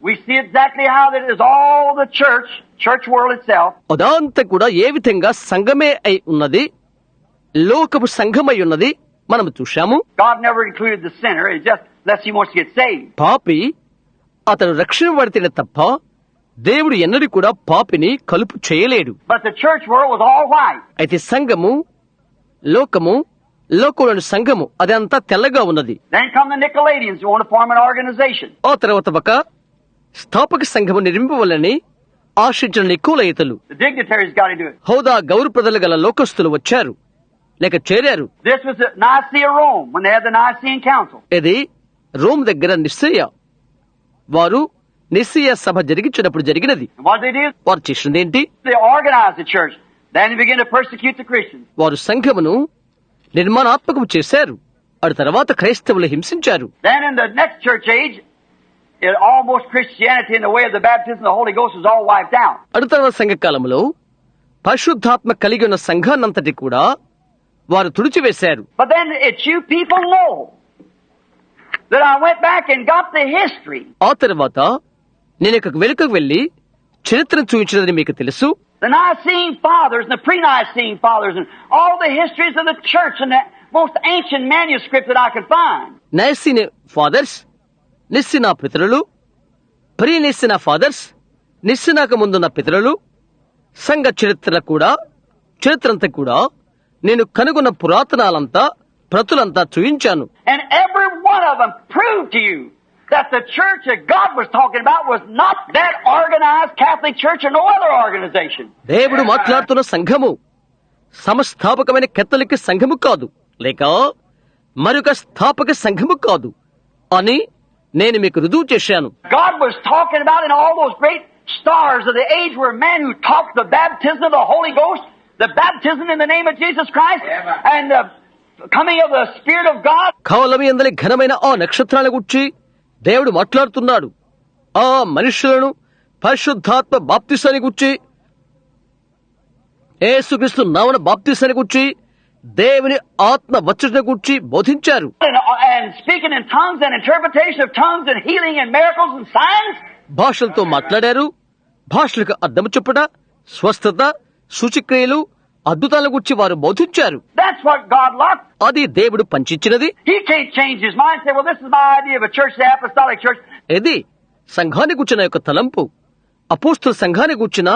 We see exactly how that is all the church world itself. అదంతా కూడా ఏ విధంగా సంఘమే అయి ఉన్నది, లోకపు సంఘమై ఉన్నది మనం చూశాము. God never included the sinner, it just unless he wants to get saved. పాపి అతను రక్షణ పడితేనే తప్ప దేవుడు ఎన్నడూ కూడా పాపిని కలుపు చేయలేడు. But the church world was all white. అయితే సంఘము, లోకంలోని సంఘము అదంతా తెల్లగా ఉన్నది. Then come the Nicolaitans who want to form an organization. ఆ తర్వాత ఒక స్థాపక సంఘము నిర్మింపవలని ఆశించిన నికోలయితలు, The dignitaries got into it. హోదా గౌరవప్రదలు గల లోకస్తులు వచ్చారు లేక చేరారు. This was at Nicaea, Rome, when they had the Nicene Council. ఇది రోమ్ దగ్గర వారు నిస్సియా సభ జరిగించినప్పుడు జరిగినది. And what did they do? వారు చేసినది ఏంటి? They organized the church. Then they began to persecute the Christians. వారు సంఘమును నిర్మాణాత్మకం చేశారు. ఆ తర్వాత క్రైస్తవులు హింసించారు. Then in the next church age, almost Christianity in the way of the baptism of the Holy Ghost was all wiped out. ఆ తర్వాత సంఘకాలంలో పరిశుద్ధాత్మ కలిగి ఉన్న సంఘాన్నంతటి కూడా వారు తుడిచివేశారు. But then you people know that I went back and got the history. ఆ తర్వాత నేను ఇక్కడికి వెనుకకు వెళ్లి చరిత్రను చూపించినది మీకు తెలుసు. The Nicene Fathers and the pre-Nicene Fathers and all the histories of the church and the most ancient manuscript that I could find. Nicene fathers, Nicene పితరులు, ప్రీ నిస్సినా ఫాదర్స్, నిస్సినాక ముందున్న పితరులు, సంఘ చరిత్రంతా కూడా నేను కనుగొన్న పురాతనాలంతా ప్రతులంతా చూయించాను. And every one of them proved to you that the church that God was talking about was not that organized Catholic church or no other organization. దేవుడు మాట్లాడుతున్న సంఘము సమస్థాపకమైన కథలిక్ సంఘము కాదు, లేక మరొక స్థాపక సంఘము కాదు అని నేను మీకు రుజువు చేశాను. God was talking about in all those great stars of the age were men who taught the baptism of the Holy Ghost, the baptism in the name of Jesus Christ, and the coming of the Spirit of God. కాలమి అందలి ఘనమైన ఆ నక్షత్రాల గురించి దేవుడు మాట్లాడుతున్నాడు. ఆ మనుషులను పరిశుద్ధాత్మ బాప్తిసాన్ని గురించి, యేసుక్రీస్తు నామమున బాప్తిసాన్ని గురించి, దేవుని ఆత్మ వచ్చుట గురించి బోధించారు. And speaking in tongues and interpretation of tongues and healing and miracles and signs. భాషలతో మాట్లాడారు. భాషలకు అర్థము చెప్పుట, స్వస్థత, సూచక్రియలు, అద్భుతాల గురించి వారు బోధించారు. That's what God loved. అది దేవుడు పంచిచ్చినది. He can't change his mind and say, well, this is my idea of a church, the apostolic church. ఇది సంఘాన్ని గుర్చిన యొక్క తలంపు, అపోస్తుల సంఘాన్ని గుర్చిన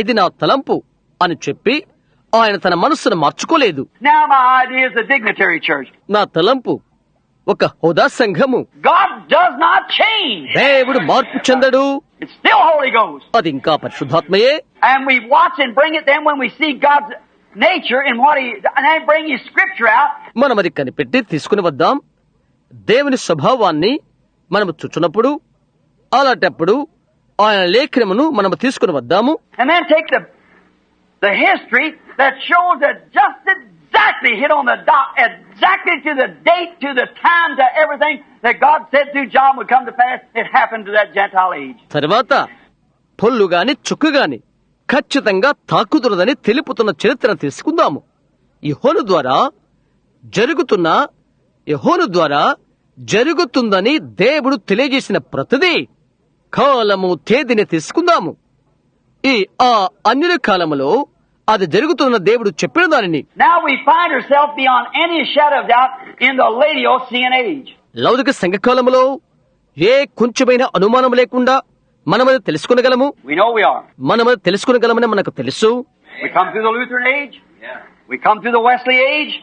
ఇది నా తలంపు అని చెప్పి ఆయన తన మనస్సును మార్చుకోలేదు. Now my idea is a dignitary church. నా తలంపు ఒక హోదా సంఘము. God does not change. దేవుడు మార్పు చెందడు. It's still Holy Ghost. అది ఇంకా పరిశుద్ధాత్మయే. And we watch and bring it then when we see God's nature and what He, and then bring His scripture out. మనం అది కనిపెట్టి తీసుకుని వద్దాం. దేవుని స్వభావాన్ని మనము చూచున్నప్పుడు అలాంటప్పుడు ఆయన లేఖనమును మనము తీసుకుని వద్దాము. And then take the history that shows that just exactly hit on the dot, exactly to the date, to the time, to everything that God said through John would come to pass. It happened to that Gentile age. తర్వాత పొల్లు గాని చుక్కు గాని ఖచ్చితంగా తాకుతున్నదని తెలుపుతున్న చరిత్రను తీసుకుందాము. యెహోను ద్వారా జరుగుతుందని దేవుడు తెలియజేసిన ప్రతిదీ కాలము తేదీని తీసుకుందాము. ఆ అన్యుల కాలములో అది జరుగుతున్న దేవుడు చెప్పిన దానిని. Now we find ourselves beyond any shadow of doubt in the Laodicean age. లౌకిక సంఘకాలములో ఏ కొంచెమైన అనుమానం లేకుండా మనమది తెలుసుకొనగలము. We know we are. మనమది తెలుసుకొనగలమని మనకు తెలుసు. We come through the Lutheran age. We come through the Wesley age.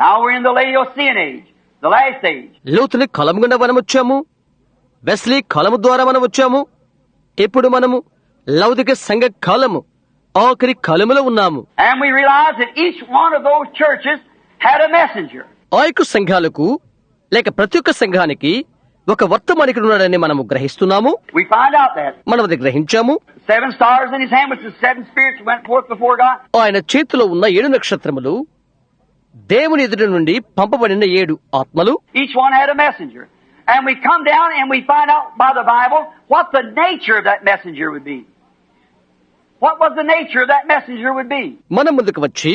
Now we're in the Laodicean age, the last age. లూతుని కాలం గుండా మనం వచ్చాము. Wesley కాలము ద్వారా మనం వచ్చాము. ఇప్పుడు మనము లౌకిక సంఘ కాలము ఆఖరి కాలములో ఉన్నాము. And we realize that each one of those churches had a messenger. ఆ యొక్క సంఘాలకు లేక ప్రతి ఒక్క సంఘానికి ఒక వర్తమానికుడు ఉన్నాడని మనము గ్రహిస్తున్నాము. We find out that. మనం అది గ్రహించాము. 7 stars in his hand, which is 7 spirits went forth before God. ఆయన చేతిలో ఉన్న 7 నక్షత్రములు దేవుని ఎదుటి నుండి పంపబడిన 7 ఆత్మలు. Each one had a messenger. And we come down and we find out by the Bible what the nature of that messenger would be. What was the nature of that messenger would be? మన ముందుకు వచ్చి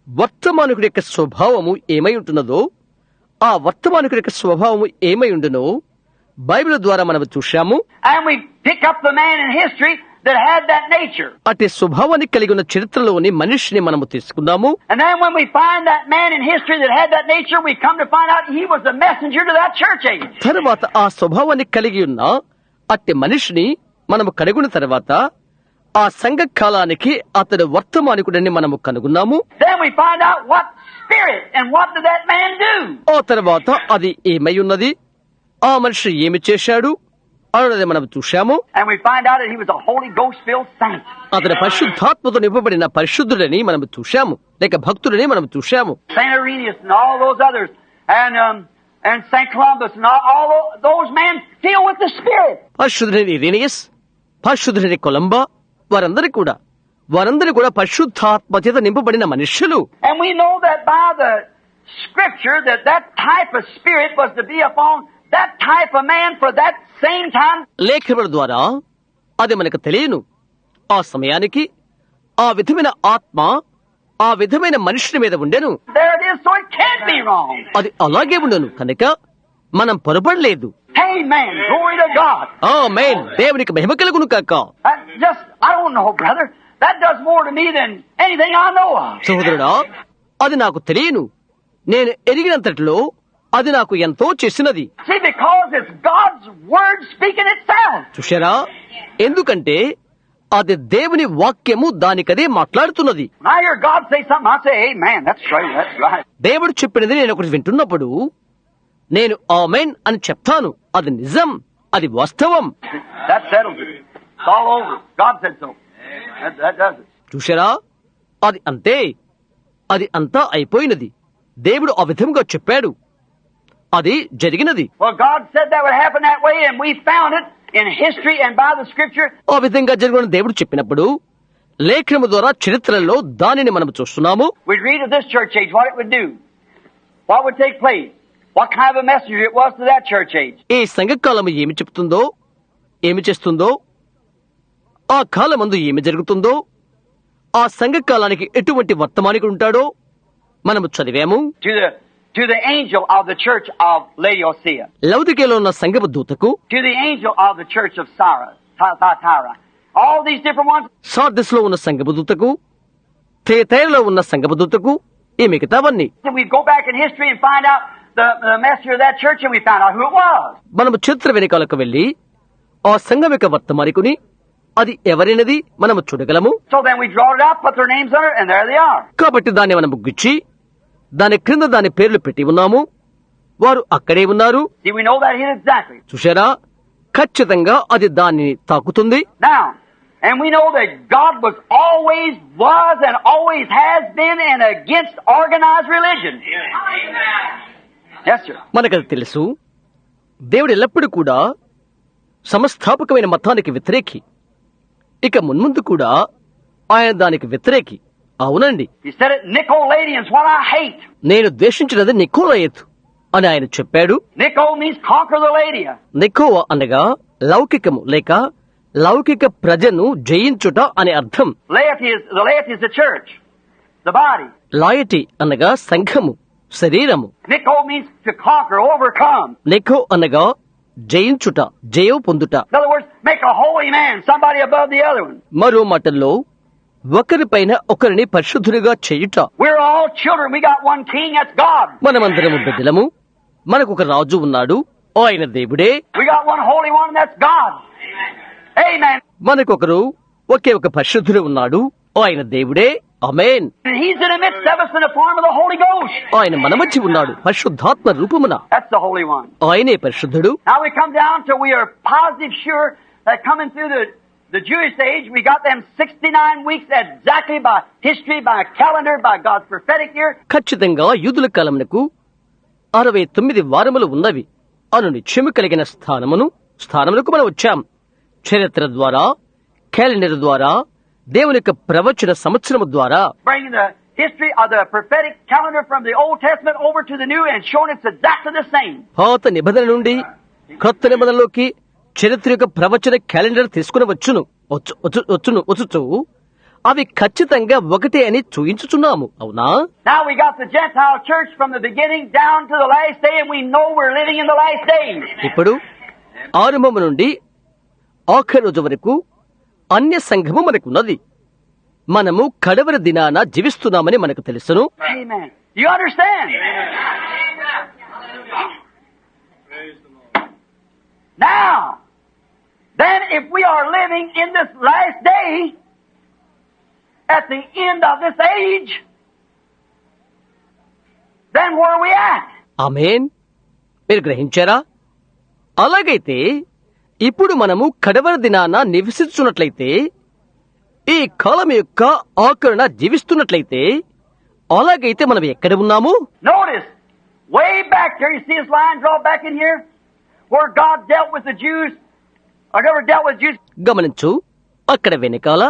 వర్తమానికుడి యొక్క స్వభావము ఏమై ఉంటున్నదో, ఆ వర్తమానికుడి యొక్క స్వభావము ఏమై ఉండునో బైబిల్ ద్వారా మనం చూశాము. And we pick up the man in history that had that nature. అట్టి స్వభావాన్ని కలిగి ఉన్న చరిత్రలోని మనిషిని మనము తీసుకున్నాము. And then when we find that man in history that had that nature, we come to find out he was the messenger to that church age. తర్వాత ఆ స్వభావాన్ని కలిగి ఉన్న అట్టి మనిషిని మనము కనుగొన్న తర్వాత ఆ సంఘ కాలానికి అతడు వర్తమానికుడని మనము కనుగొన్నాము. Then we find out what spirit and what did that man do. ఆ తర్వాత అది ఏమై ఉన్నది, ఆ మనిషి ఏమి చేశాడు అన్నది మనం చూశాము. And we find out that he was a Holy Ghost filled saint. అతడు పరిశుద్ధాత్మతో నింపబడిన పరిశుద్ధుడని మనం చూశాము, లేక భక్తుడని మనం చూశాము. Saint Irenaeus and all those others, and Saint Columbus and all those men filled with the Spirit. పరిశుద్ధుడైన ఇరేనియస్, పరిశుద్ధుడైన కొలంబా, వారందరూ కూడా పరిశుద్ధాత్మ చేత నింపబడిన మనుష్యులు. And we know that by the Scripture that type of spirit was to be upon that type of man for that same time. లేఖనముల ద్వారా అది మనకు తెలియను. ఆ సమయానికి ఆ విధమైన ఆత్మ ఆ విధమైన మనుషుని మీద ఉండెను. There it is, so it can't be wrong. అది అలాగే ఉండను కనుక మనం పొరపడలేదు. Amen. Glory to God. ఆమేన్. దేవునికి మహిమ కలుగును కాక. I don't know, brother. That does more to me than anything I know of. సహోదరుడా, అది నాకు తెలియను. నేను ఎరిగినంతట్లో అది నాకు ఎంతో చేసినది. See, because it's God's word speaking itself. చూశారా, ఎందుకంటే అది దేవుని వాక్యము దానికదే మాట్లాడుతున్నది. When I hear God say something, I say, Amen. That's right. That's right. దేవుడు చెప్పినది నేను ఒకటి వింటున్నప్పుడు నేను ఆమేన్ అని చెప్తాను. అది నిజం, అది వాస్తవం. That settles it. It's all over. God said so. That does it. చూశారా, అది అంతే, అది అంతా అయిపోయినది. దేవుడు ఆ విధంగా చెప్పాడు, అది జరిగినది. Well, God said that would happen that way, and we found it in history and by the Scripture. ఆ విధంగా జరిగిన దేవుడు చెప్పినప్పుడు లేఖనము ద్వారా చరిత్రలో దానిని మనం చూస్తున్నాము. We'd read of this church age, what it would do, what would take place, what kind of a messenger it was to that church age. ఈ సంఘకాలము ఏమి చెప్తుందో, ఏమి చేస్తుందో, ఆ కాలమందు ఏమి జరుగుతుందో, ఆ సంఘకాలానికి ఎటువంటి వర్తమానికుడు ఉంటాడో మనము చదివాము. To the angel of the church of Laodicea. లౌదికేలో ఉన్న సంఘపు దూతకు, To the angel of the church of Thyatira. All these different ones. Sardis లో ఉన్న సంఘపు దూతకు, థియతైరలో ఉన్న సంఘపు దూతకు, ఈ మిగతావన్నీ And we go back in history and find out the messenger of that church, and we found out who it was. మనము చరిత్ర వెనుకాలకు వెళ్లి ఆ సంఘం యొక్క వర్తమానికుని, అది ఎవరైనది మనము చూడగలము. So then we draw it out, put their names under, and there they are. కాబట్టి దాన్ని మనం గుచ్చి దాని క్రింద దాని పేర్లు పెట్టి ఉన్నాము. వారు అక్కడే ఉన్నారు. See, we know that here exactly. చూశారా, ఖచ్చితంగా అది దానిని తాకుతుంది. Now, and we know that God was, and always has been, and against organized religion. Yes, sir. మనకది తెలుసు. దేవుడు ఎల్లప్పుడూ కూడా సంస్థాపకమైన మతానికి వ్యతిరేకి, ఇక మున్ముందు కూడా ఆయన దానికి వ్యతిరేకి. అవునండి, He said it, Nicolaitans, what I hate. నేను ద్వేషించినది నికోలయతు అని ఆయన చెప్పాడు. Nico means conquer the Ladia. నికోవ అనగా లౌకికము లేక లౌకిక ప్రజను జయించుట అనే అర్థం. Laity is the church, the body. లాయటి అనగా సంఘము, శరీరము. Nico means to conquer, overcome. Nicco అనగా జయించుట, జయం పొందుట. In other words, make a holy man, somebody above the other one. మరో మాటల్లో ఒకరిపైన ఒకరిని పరిశుద్ధునిగా చేయుట. We're all children. We got one king, that's God. మనమందరము బిడ్డలము, మనకు ఒక రాజు ఉన్నాడు, ఆయన దేవుడే. We got one holy one, that's God. Amen. మనకొకరు ఒకే ఒక పరిశుద్ధుడు ఉన్నాడు, ఆయన దేవుడే. ఆమేన్. And He's in the midst of us in the form of the Holy Ghost. ఆయన మన మధ్య ఉన్నాడు పరిశుద్ధాత్మ రూపమున. That's the Holy One. ఆయనే పరిశుద్ధుడు. Now we come down to we are positive sure that coming through the Jewish age, we got them 69 weeks exactly by history, by calendar, by God's prophetic year. ఖచ్చితంగా యూదుల కాలమునకు 69 వారములు ఉన్నవి అను నిశ్చయము కలిగిన స్థానములకు మనం వచ్చాం. చరిత్ర ద్వారా, క్యాలెండర్ ద్వారా, దేవుని యొక్క ప్రవచన సంవత్సరము ద్వారా. Bringing the history of the prophetic calendar from the Old Testament over to the New and showing it's exactly the same. పాత నిబంధన నుండి కొత్త నిబంధనలోకి చరిత్ర యొక్క ప్రవచన క్యాలెండర్ తీసుకుని వచ్చుచు అవి ఖచ్చితంగా ఒకటే అని చూయించుచున్నాము. అవునా? Now we got the Gentile church from the beginning down to the last day, and we know we're living in the last days. ఇప్పుడు ఆరంభము నుండి ఆఖరి రోజు వరకు అన్య సంఘము మనకున్నది. మనము కడవరి దినాన జీవిస్తున్నామని మనకు తెలుసును. Amen. You understand? Now, then if we are living in this last day, at the end of this age, then where are we at? ఆమేన్. మీరు గ్రహించారా? అలాగైతే ఇప్పుడు మనము కడవరి దినాన నివసిస్తున్నట్లయితే, ఈ కాలం యొక్క ఆఖరణ జీవిస్తున్నట్లయితే, అలాగైతే మనం ఎక్కడ ఉన్నాము? Notice, way back there, you see this line draw back in here, where God dealt with the Jews, or never dealt with Jews. గమనించు, అక్కడ వెనకాల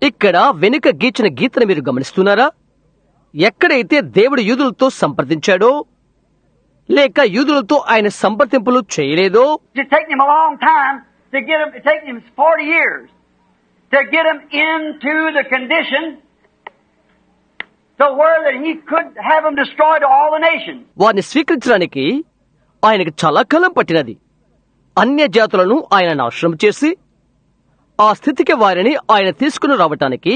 ఇక్కడ వెనుక గీచిన గీతను మీరు గమనిస్తున్నారా? ఎక్కడైతే దేవుడు యూదులతో సంప్రదించాడో లేక యూదులతో ఆయన సంప్రదింపులు చేయలేదో, It taken him a long time to get him, it taken him 40 years to get him into the condition to where that he could have them destroyed to all the nations. వారిని స్వీకరించడానికి ఆయనకు చాలా కాలం పట్టినది. అన్య జాతులను ఆయన నాశనం చేసి ఆ స్థితికి వారిని ఆయన తీసుకుని రావటానికి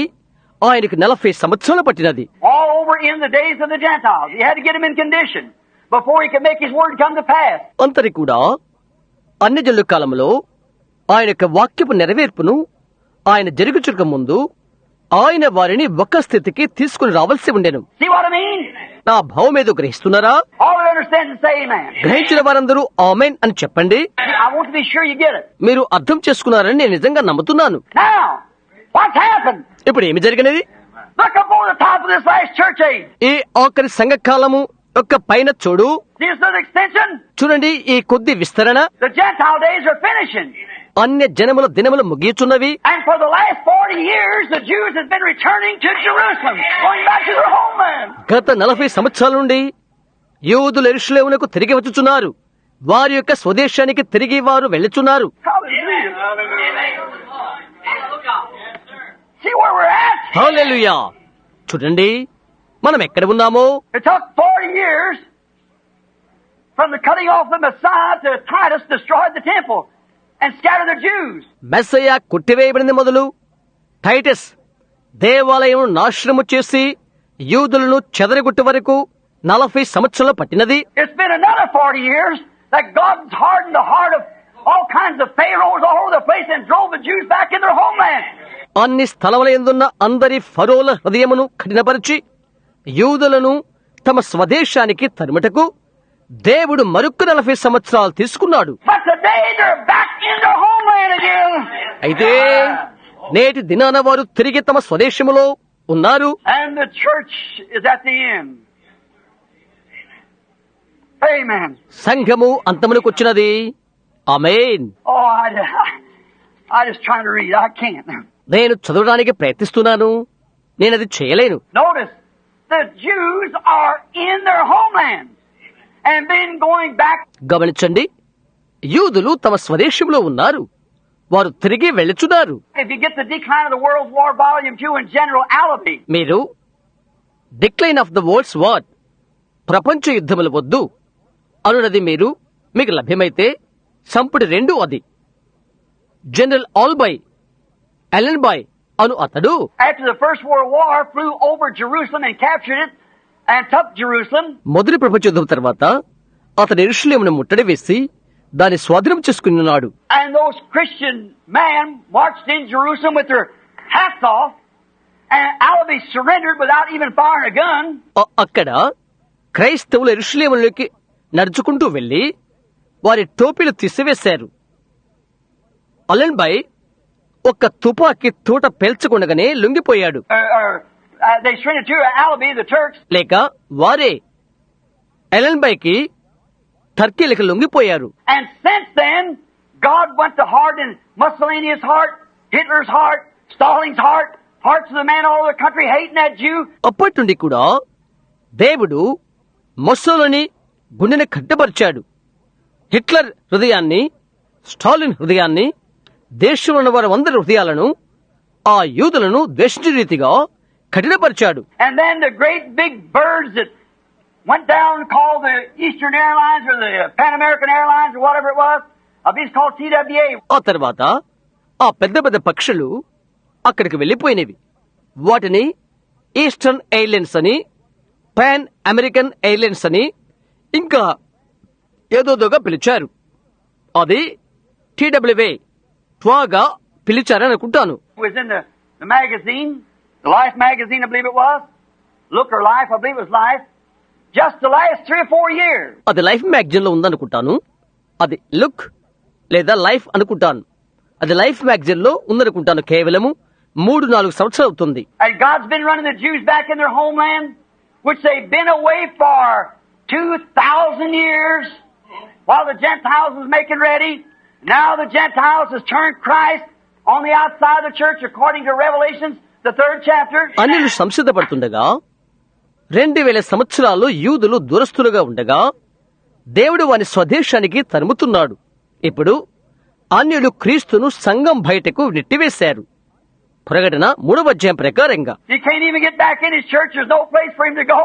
ఆయనకు 40 సంవత్సరాలు పట్టినది. All over in the days of the Gentiles. He had to get them in condition before he could make his word come to pass. అంతరి కూడా అన్యజనుల కాలంలో ఆయన యొక్క వాక్యపు నెరవేర్పును ఆయన జరుగుచుక ముందు ఆయన వారిని ఒక స్థితికి తీసుకుని రావాల్సి ఉండెను. See what I mean? నా భావం ఏదో గ్రహిస్తున్నారా? All that understand and say amen. గ్రహించిన వారందరూ ఆమేన్ అని చెప్పండి. I want to be sure you get it. మీరు అర్థం చేసుకున్నారని నేను నిజంగా నమ్ముతున్నాను. Now, what's happened? ఇప్పుడు ఏమి జరిగినది? Look up over the top of this last church age. ఈ ఆఖరి సంఘకాలము యొక్క పైన చూడు. See this little extension? చూడండి, ఈ కొద్ది విస్తరణ. The Gentile days are finishing. అన్య జనముల దినములు ముగియుచున్నవి. And for the last 40 years, the Jews have been returning to Jerusalem, going back to their homeland. గత 40 సంవత్సరాల నుండి యూదులు యెరూషలేమునకు తిరిగి వచ్చుచున్నారు. వారి యొక్క స్వదేశానికి తిరిగి వారు వెళ్ళుచున్నారు. See where we're at? హల్లెలూయా. చూడండి, మనం ఎక్కడ ఉన్నామో. It took 40 years from the cutting off the Messiah to Titus destroyed the temple and scattered the Jews. Messiah కొట్టివేయబడింది మొదలు టైటస్ దేవాలయం నాశనము చేసి యూదులను చెదరగొట్టే వరకు 40 సంవత్సరాలు పట్టినది. It's been another 40 years that God's hardened the heart of all kinds of pharaohs all over the place and drove the Jews back in their homeland. అన్ని స్థలముల యందున్న అందరి ఫరోల హృదయమును కఠినపరిచి యూదులను తమ స్వదేశానికి తరుముటకు దేవుడు మరొక 40 సంవత్సరాలు తీసుకున్నాడు. But today they're back in their homeland again. అయితే నేటి దినాన వారు తిరిగి తమ స్వదేశములో ఉన్నారు. And the church is at the end. Amen. సంఘము అంతమునకొచ్చినది. ఆమేన్. Oh, I just trying to read. I can't. నేను చదవడానికి ప్రయత్నిస్తున్నాను, నేను అది చేయలేను. Notice, the Jews are in their homeland and been going back. గమనించండి, యూదులు తమ స్వదేశంలో ఉన్నారు, వారు తిరిగి వెళ్ళుచున్నారు. If you get the Decline of the World War Volume 2 in General Ality, మీరు decline of the world's war ప్రపంచ యుద్ధముల వద్దు అనున్నది మీకు లభ్యమైతే సంపుటి 2 అది. జనరల్ ఆల్బై ఎలెన్ బాయ్ అను అతడు after the First World War, flew over Jerusalem and captured it and took Jerusalem. మొదటి ప్రపంచ యుద్ధం తర్వాత అతడు యెరూషలేమును ముట్టడి వేసి దాన్ని స్వాధీనం చేసుకున్నాడు. And those Christian men marched in Jerusalem with their hats off, and Ality surrendered without even firing a gun. అక్కడ క్రైస్తవులు యెరూషలేములోకి నడుచుకుంటూ వెళ్లి వారి టోపీలు తీసివేశారు. అలెన్ బాయ్ ఒక తుపాకీ తూట పేల్చకుండగానే లొంగిపోయాడు. They surrendered to Ality, the Turks. లేక వారే అలెన్ బాయ్ కి టర్కీలకు లొంగిపోయారు. And since then, God went to harden Mussolini's heart, Hitler's heart, Stalin's heart, hearts of the men all over the country hating that Jew. అప్పటి నుండి కూడా దేవుడు మొస్సోలిని గుండెని కట్టబరిచాడు. Hitler హృదయాన్ని, స్టాలిన్ హృదయాన్ని, దేశంలో ఉన్న వారందరి హృదయాలను, ఆ యూదులను ద్వేషించే రీతిగా కఠినపరిచాడు. And then the great big birds that went down called the Eastern Airlines or the Pan American Airlines or whatever it was, A beast called TWA. ఆ తర్వాత ఆ పెద్ద పెద్ద పక్షులు అక్కడికి వెళ్లిపోయినవి. వాటిని ఈస్టర్న్ ఎయిర్లైన్స్ అని, పాన్ అమెరికన్ ఎయిర్లైన్స్ అని, ఇంకా ఏదోదోగా పిలిచారు. అది TWA త్వాగా పిలిచారని అనుకుంటాను. It was in the magazine, the Life magazine, I believe it was. Look or Life, I believe it was Life. Just the last 3 or 4 years. అది life magazine లో ఉందనుకుంటాను. అది look లేదా life అనుకుంటాను. అది లైఫ్ మ్యాగజైన్ లో ఉందనుకుంటాను. కేవలము 3-4 సంవత్సరాలు అవుతుంది. And God's been running the Jews back in their homeland, which they've been away for 2,000 years, while the Gentiles was making ready. Now the Gentiles has turned Christ on the outside of the church, according to Revelations, the 3rd chapter. అన్యులు సంసిద్ధపడుతుండగా 2000 సంవత్సరాలు యూదులు దూరస్తులుగా ఉండగా దేవుడు వాని స్వదేశానికి తరుముతున్నాడు. ఇప్పుడు అన్యులు క్రీస్తును సంఘం బయటకు నెట్టివేశారు. ప్రకటన 3వ అధ్యాయం ప్రకారంగా He can't even get back in his church. There's no place for him to go.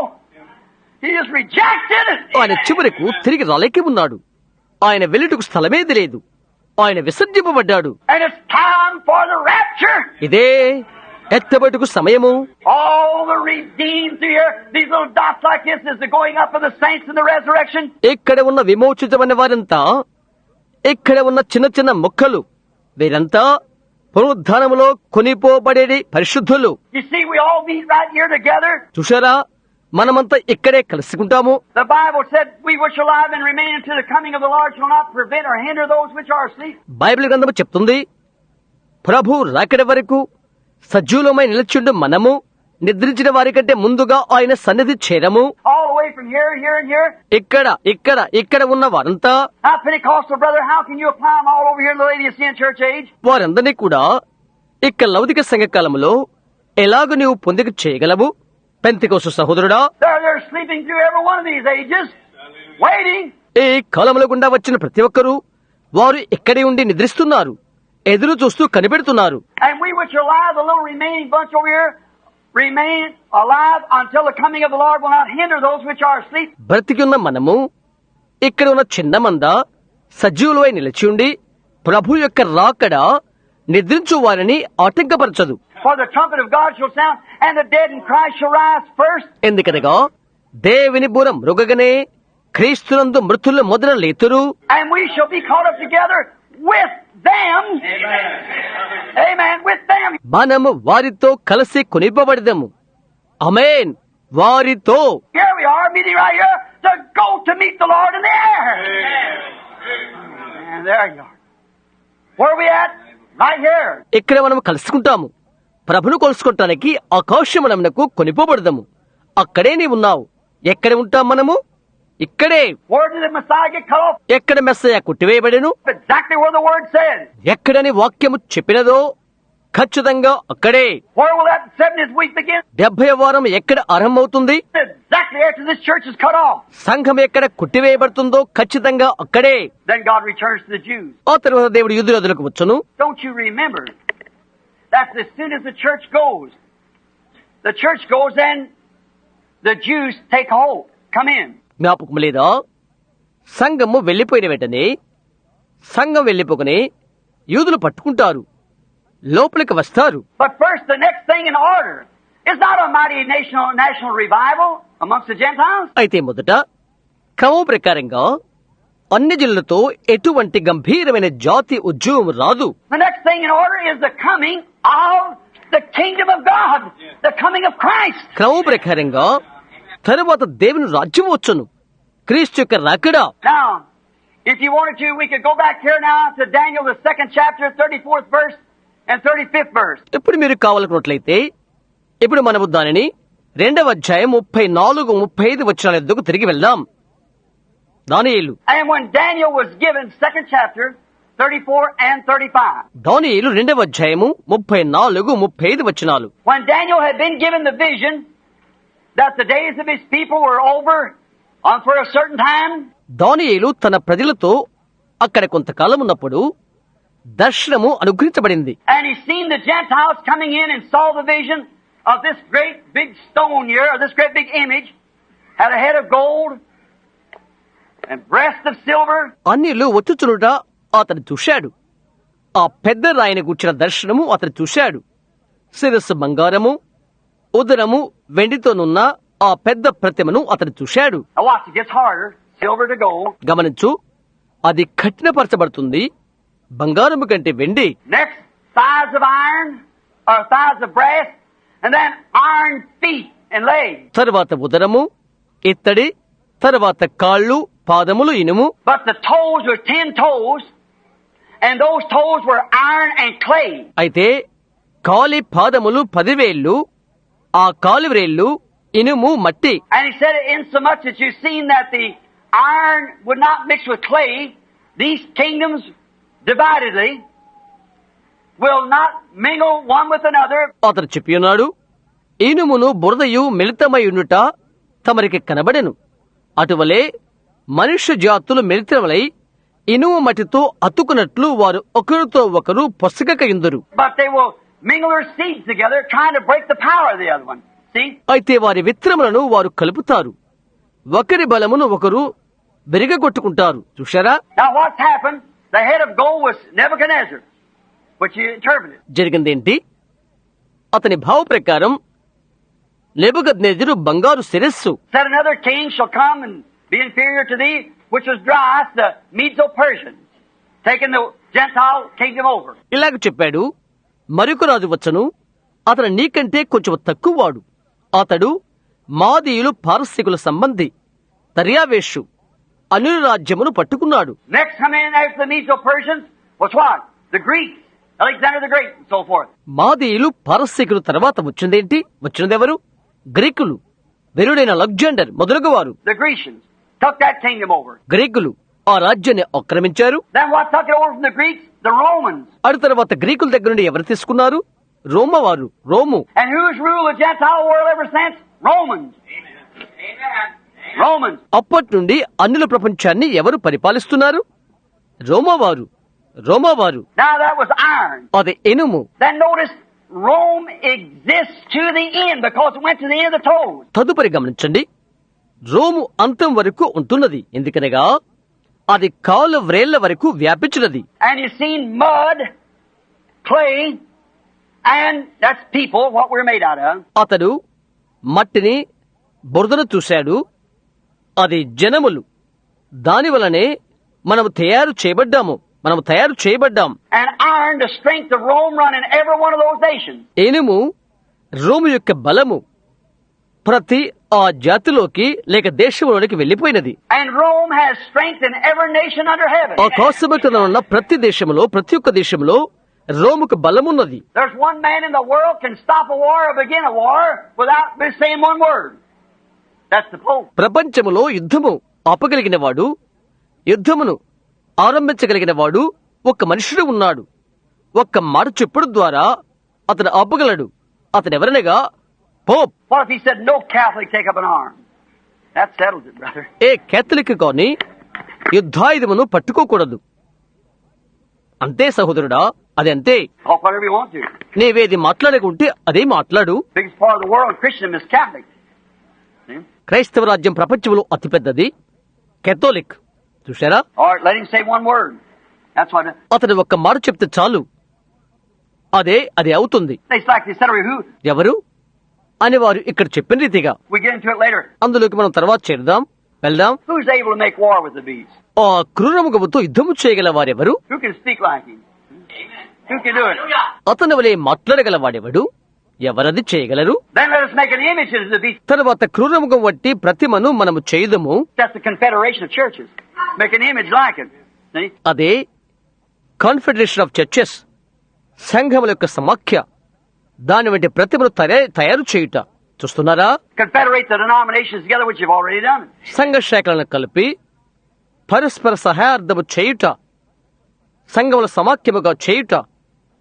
He is rejected. ఆయన చివరకు తిరిగి రాలేకి ఉన్నాడు. ఆయన వెళ్ళుటకు స్థలమేది లేదు. ఆయన విసర్జింపబడ్డాడు. And it's time for the rapture. ఇదే ఎత్తబడుకు సమయము. All the redeemed here, these little dots like this, is the going up of the saints in the resurrection. ఇక్కడ ఉన్న విమోచితమైన వారంతా, ఇక్కడ ఉన్న చిన్న చిన్న మొక్కలు, వీరంతా పునరుద్ధానములో కొనిపోబడేది పరిశుద్ధులు. You see, we all meet right here together. చూశారా, మనమంతా ఇక్కడే కలుసుకుంటాము. The Bible said, we which are alive and remain until the coming of the Lord shall not prevent or hinder those which are asleep. Bible గ్రంథము చెప్తుంది, ప్రభు రాకడ వరకు సజీవులమై నిలిచిండు మనము నిద్రించిన వారి కంటే ముందుగా ఆయన సన్నిధి చేరము. All the way from here, here, and here. ఇక్కడ ఇక్కడ ఇక్కడ ఉన్న వారంతా, Now, Pentecostal brother, how can you apply them all over here in the Laodicean church age? వారందరినీ కూడా ఇక్కడ లౌకిక సంఘకాలములో ఎలాగ నీవు పొందిక చేయగలవు? పెంతెకోస్తు సహోదరుడా, They're sleeping through every one of these ages, waiting. ఈ కాలముల గుండా వచ్చిన ప్రతి ఒక్కరూ వారు ఇక్కడే ఉండి నిద్రిస్తున్నారు, ఎదురు చూస్తూ కనిపెడుతున్నారు. And we which are alive, the little remaining bunch over here, remain alive until the coming of the Lord will not hinder those which are asleep. బ్రతికి ఉన్న మనము ఇక్కడ ఉన్న చిన్న మంద సజీవులై నిలిచి ఉండి ప్రభు యొక్క రాకడ నిద్రించు వారిని ఆటంకపరచదు. For the trumpet of God shall sound, and the dead in Christ shall rise first. ఎందుకనగా దేవుని బూర మృగగనే క్రీస్తునందు మృతుల మొదల లేతురు. And we shall be caught up together with them. Amen. With them. మనము వారితో కలిసి కొనిపబడదము. ఆమేన్. వారితో. Here we are meeting right here to go to meet the Lord in the air. And there you are. Where are we at? Right here. ఇక్కడ మనం కలుసుకుంటాము. ప్రభును కొలుసుకుంటానికి ఆకాశమునకు కొనిపోబడదాము. అక్కడే నీ ఉన్నావు. ఎక్కడ ఉంటాం మనము? ఇక్కడే. Where did the Messiah get cut off? ఎక్కడ Messiah కొట్టివేయబడెను? Exactly where the word said. ఎక్కడని వాక్యము చెప్పినదో ఖచ్చితంగా అక్కడే. Where will that 70th week begin? 70వ వారం ఎక్కడ ఆరంభమవుతుంది? Exactly after this church is cut off. సంఘం ఎక్కడ కొట్టివేయబడుతుందో ఖచ్చితంగా అక్కడే. Then God returns to the Jews. ఆ తర్వాత దేవుడు యూదులకు వచ్చును. Don't you remember that as soon as the church goes and the Jews take hold, come in. జ్ఞాపకం లేదా? సంఘము వెళ్లిపోయిన వెంటనే సంఘం వెళ్లిపోకనే యూదులు పట్టుకుంటారు, లోపలికి వస్తారు. But first, the next thing in order is not a mighty national revival amongst the Gentiles. అయితే మొదట క్రమం ప్రకారంగా అన్ని జిల్లులతో ఎటువంటి గంభీరమైన జాతి ఉద్యమం రాదు. The next thing in order is the coming of the kingdom of God, the coming of Christ. క్రమం ప్రకారంగా తరువాత దేవుని రాజ్యం వచ్చును, క్రీస్తు యొక్క రాకడ. Now, if you wanted to, we could go back here now to Daniel, the 2nd chapter, 34th verse and 35th verse. ఇప్పుడు మీరు కావాలనుకున్నట్లయితే ఇప్పుడు మనము దానిని 2వ అధ్యాయం 34-35 వచనాల యొద్దకు తిరిగి వెళ్దాం. దానియేలు. And when Daniel was given 2nd chapter, 34 and 35. దానియేలు 2వ అధ్యాయము 34-35 వచనాలు. When Daniel had been given the vision that the days of his people were over for a certain time. దానియేలు తన ప్రజలతో అక్కడ కొంతకాలం ఉన్నప్పుడు దర్శనము అనుగ్రహించబడింది. And he seen the Gentiles coming in and saw the vision of this great big stone here, or this great big image, had a head of gold and breast of silver. అన్యులు వచ్చుచునుట అతను చూశాడు. ఆ పెద్ద రాయిని గూర్చిన దర్శనము అతను చూశాడు. శిరస్సు బంగారము, ఉదరము వెండితోనున్న ఆ పెద్ద ప్రతిమను అతను చూశాడు. Now watch, it gets harder. Silver to gold. గమనించు, అది కఠినపరచబడుతుంది, బంగారము కంటే వెండి. Next, thighs of iron, or thighs of brass, and then iron feet and legs. తరువాత ఉదరము, ఇత్తడి, తరువాత కాళ్ళు, పాదములు ఇనుము. But the toes were 10 toes, and those toes were iron and clay. అయితే కాలి పాదములు 10 వేళ్ళు, ఆ కాలి వ్రేళ్ళు ఇనుము, మట్టి. And he said, insomuch that you've seen that the iron would not mix with clay, these kingdoms dividedly will not mingle one with another. అతను చెప్పియున్నాడు, ఇనుమును బురదయు మిళితమై ఉండుట తమరికి కనబడెను. అటువలే మనుష్య జాతులు మిళితమై ఇనుము మట్టితో అతుకున్నట్లు వారు ఒకరితో ఒకరు పొసగకయుందురు. But they will mingle their seeds together, trying to break the power of the other one. See? అయితే వారి విత్తనములను వారు కలుపుతారు, ఒకరి బలమును ఒకరు బెరిగగొట్టుకుంటారు. చూశారా? Now what's happened? The head of gold was Nebuchadnezzar, which you interpreted. జరిగిందేంటి? అతని భావ ప్రకారం నెబుకద్నెజరు బంగారు శిరస్సు. Said another king shall come and be inferior to thee, which was Darius, the Medo-Persians, taking the Gentile kingdom over. ఇలాగ చెప్పాడు, మరొక రాజు వచ్చను, అతను నీకంటే కొంచెం తక్కువవాడు. అతడు మాదీయులు పారసీకుల సంబంధి, దర్యావేషు అనుల రాజ్యమును పట్టుకున్నాడు. Next come in after the Medo-Persians was what? The Greeks, Alexander the Great and so forth. మాదీయులు పారసీకులు తర్వాత వచ్చినదెవరు? గ్రీకులు, వీరుడైన Alexander మొదలగువారు. The Grecians took that kingdom over. గ్రీకులు ఆ రాజ్యాన్ని ఆక్రమించారు. Then what took it over from the Greeks? The Romans. అటు తర్వాత గ్రీకుల దగ్గర నుండి ఎవరు తీసుకున్నారు? రోమవారు, Rome. And who's ruled the Gentile world ever since? Romans. Romans. అప్పటి నుండి అన్యుల ప్రపంచాన్ని ఎవరు పరిపాలిస్తున్నారు? రోమవారు. Now that was iron. అది ఇనుము. Then notice Rome exists to the end because it went to the end of the toes. తదుపరి గమనించండి, Rome అంతం వరకు ఉంటున్నది, ఎందుకనగా అది కాలు వ్రేళ్ల వరకు వ్యాపించినది. And you've seen mud, clay, and that's people, what we're made out of. అతడు మట్టిని, బురదను చూశాడు, అది జనములు, దాని వలనే మనము తయారు చేయబడ్డాం. And iron, the strength of Rome run in every one of those nations. ఇనుము రోము యొక్క బలము ప్రతి ఆ జాతిలోకి లేక దేశంలోనికి వెళ్లిపోయినది. And Rome has strength in every nation under heaven. ఆకాశమున ఉన్న ప్రతి ఒక్క దేశంలో రోముకు బలమున్నది. There's one man in the world can stop a war or begin a war without saying one word. That's the Pope. ప్రపంచములో యుద్ధము ఆపగలిగిన వాడు, యుద్ధమును ఆరంభించగలిగిన వాడు ఒక్క మనుషుడు ఉన్నాడు. ఒక్క మాట చెప్పుడు ద్వారా అతను ఆపగలడు. అతనెవరనగా Pope. What if he said no Catholic take up an arm? That settles it, brother. A Catholic గాని యుద్ధాయుధమును పట్టుకోకూడదు. అంతే సహోదరుడా, అది అంతే. Talk whatever you want to. నీవేది మాట్లాడకుంటే అదే మాట్లాడు. Biggest part of the world, Christendom is Catholic. See? క్రైస్తవ రాజ్యం ప్రపంచంలో అతిపెద్దది కేథలిక్. చూశారా? All right, let him say one word. That's what. అతను ఒక్క మాట చెప్తే చాలు, అది అవుతుంది. It's like they said, who? ఎవరు అని వారు ఇక్కడ చెప్పిన రీతిగా. We get into it later. అందులోకి మనం తర్వాత వెళ్దాం. Who's able to make war with the beast? ఆ క్రూరముఖముతో యుద్ధము చేయగల వారెవరు? Who can speak like him? Who can do it? అతని వలె మాట్లాడగల వాడెవడు? ఎవరది చేయగలరు? Then let us make an image of the beast. తర్వాత క్రూరముఖం వంటి ప్రతిమను మనము చేయుదము. That's the confederation of churches. Make an image like it. See? అదే కాన్ఫెడరేషన్ ఆఫ్ చర్చెస్, సంఘముల యొక్క సమాఖ్య. దాని వంటి ప్రతిమను తయారు చేయుట. చూస్తున్నారా? Confederate the denominations together, which you've already done. సంఘ శాఖలను కలిపి పరస్పర సహాయార్థము చేయుట, సంఘముల సమాఖ్యముగా చేయుట,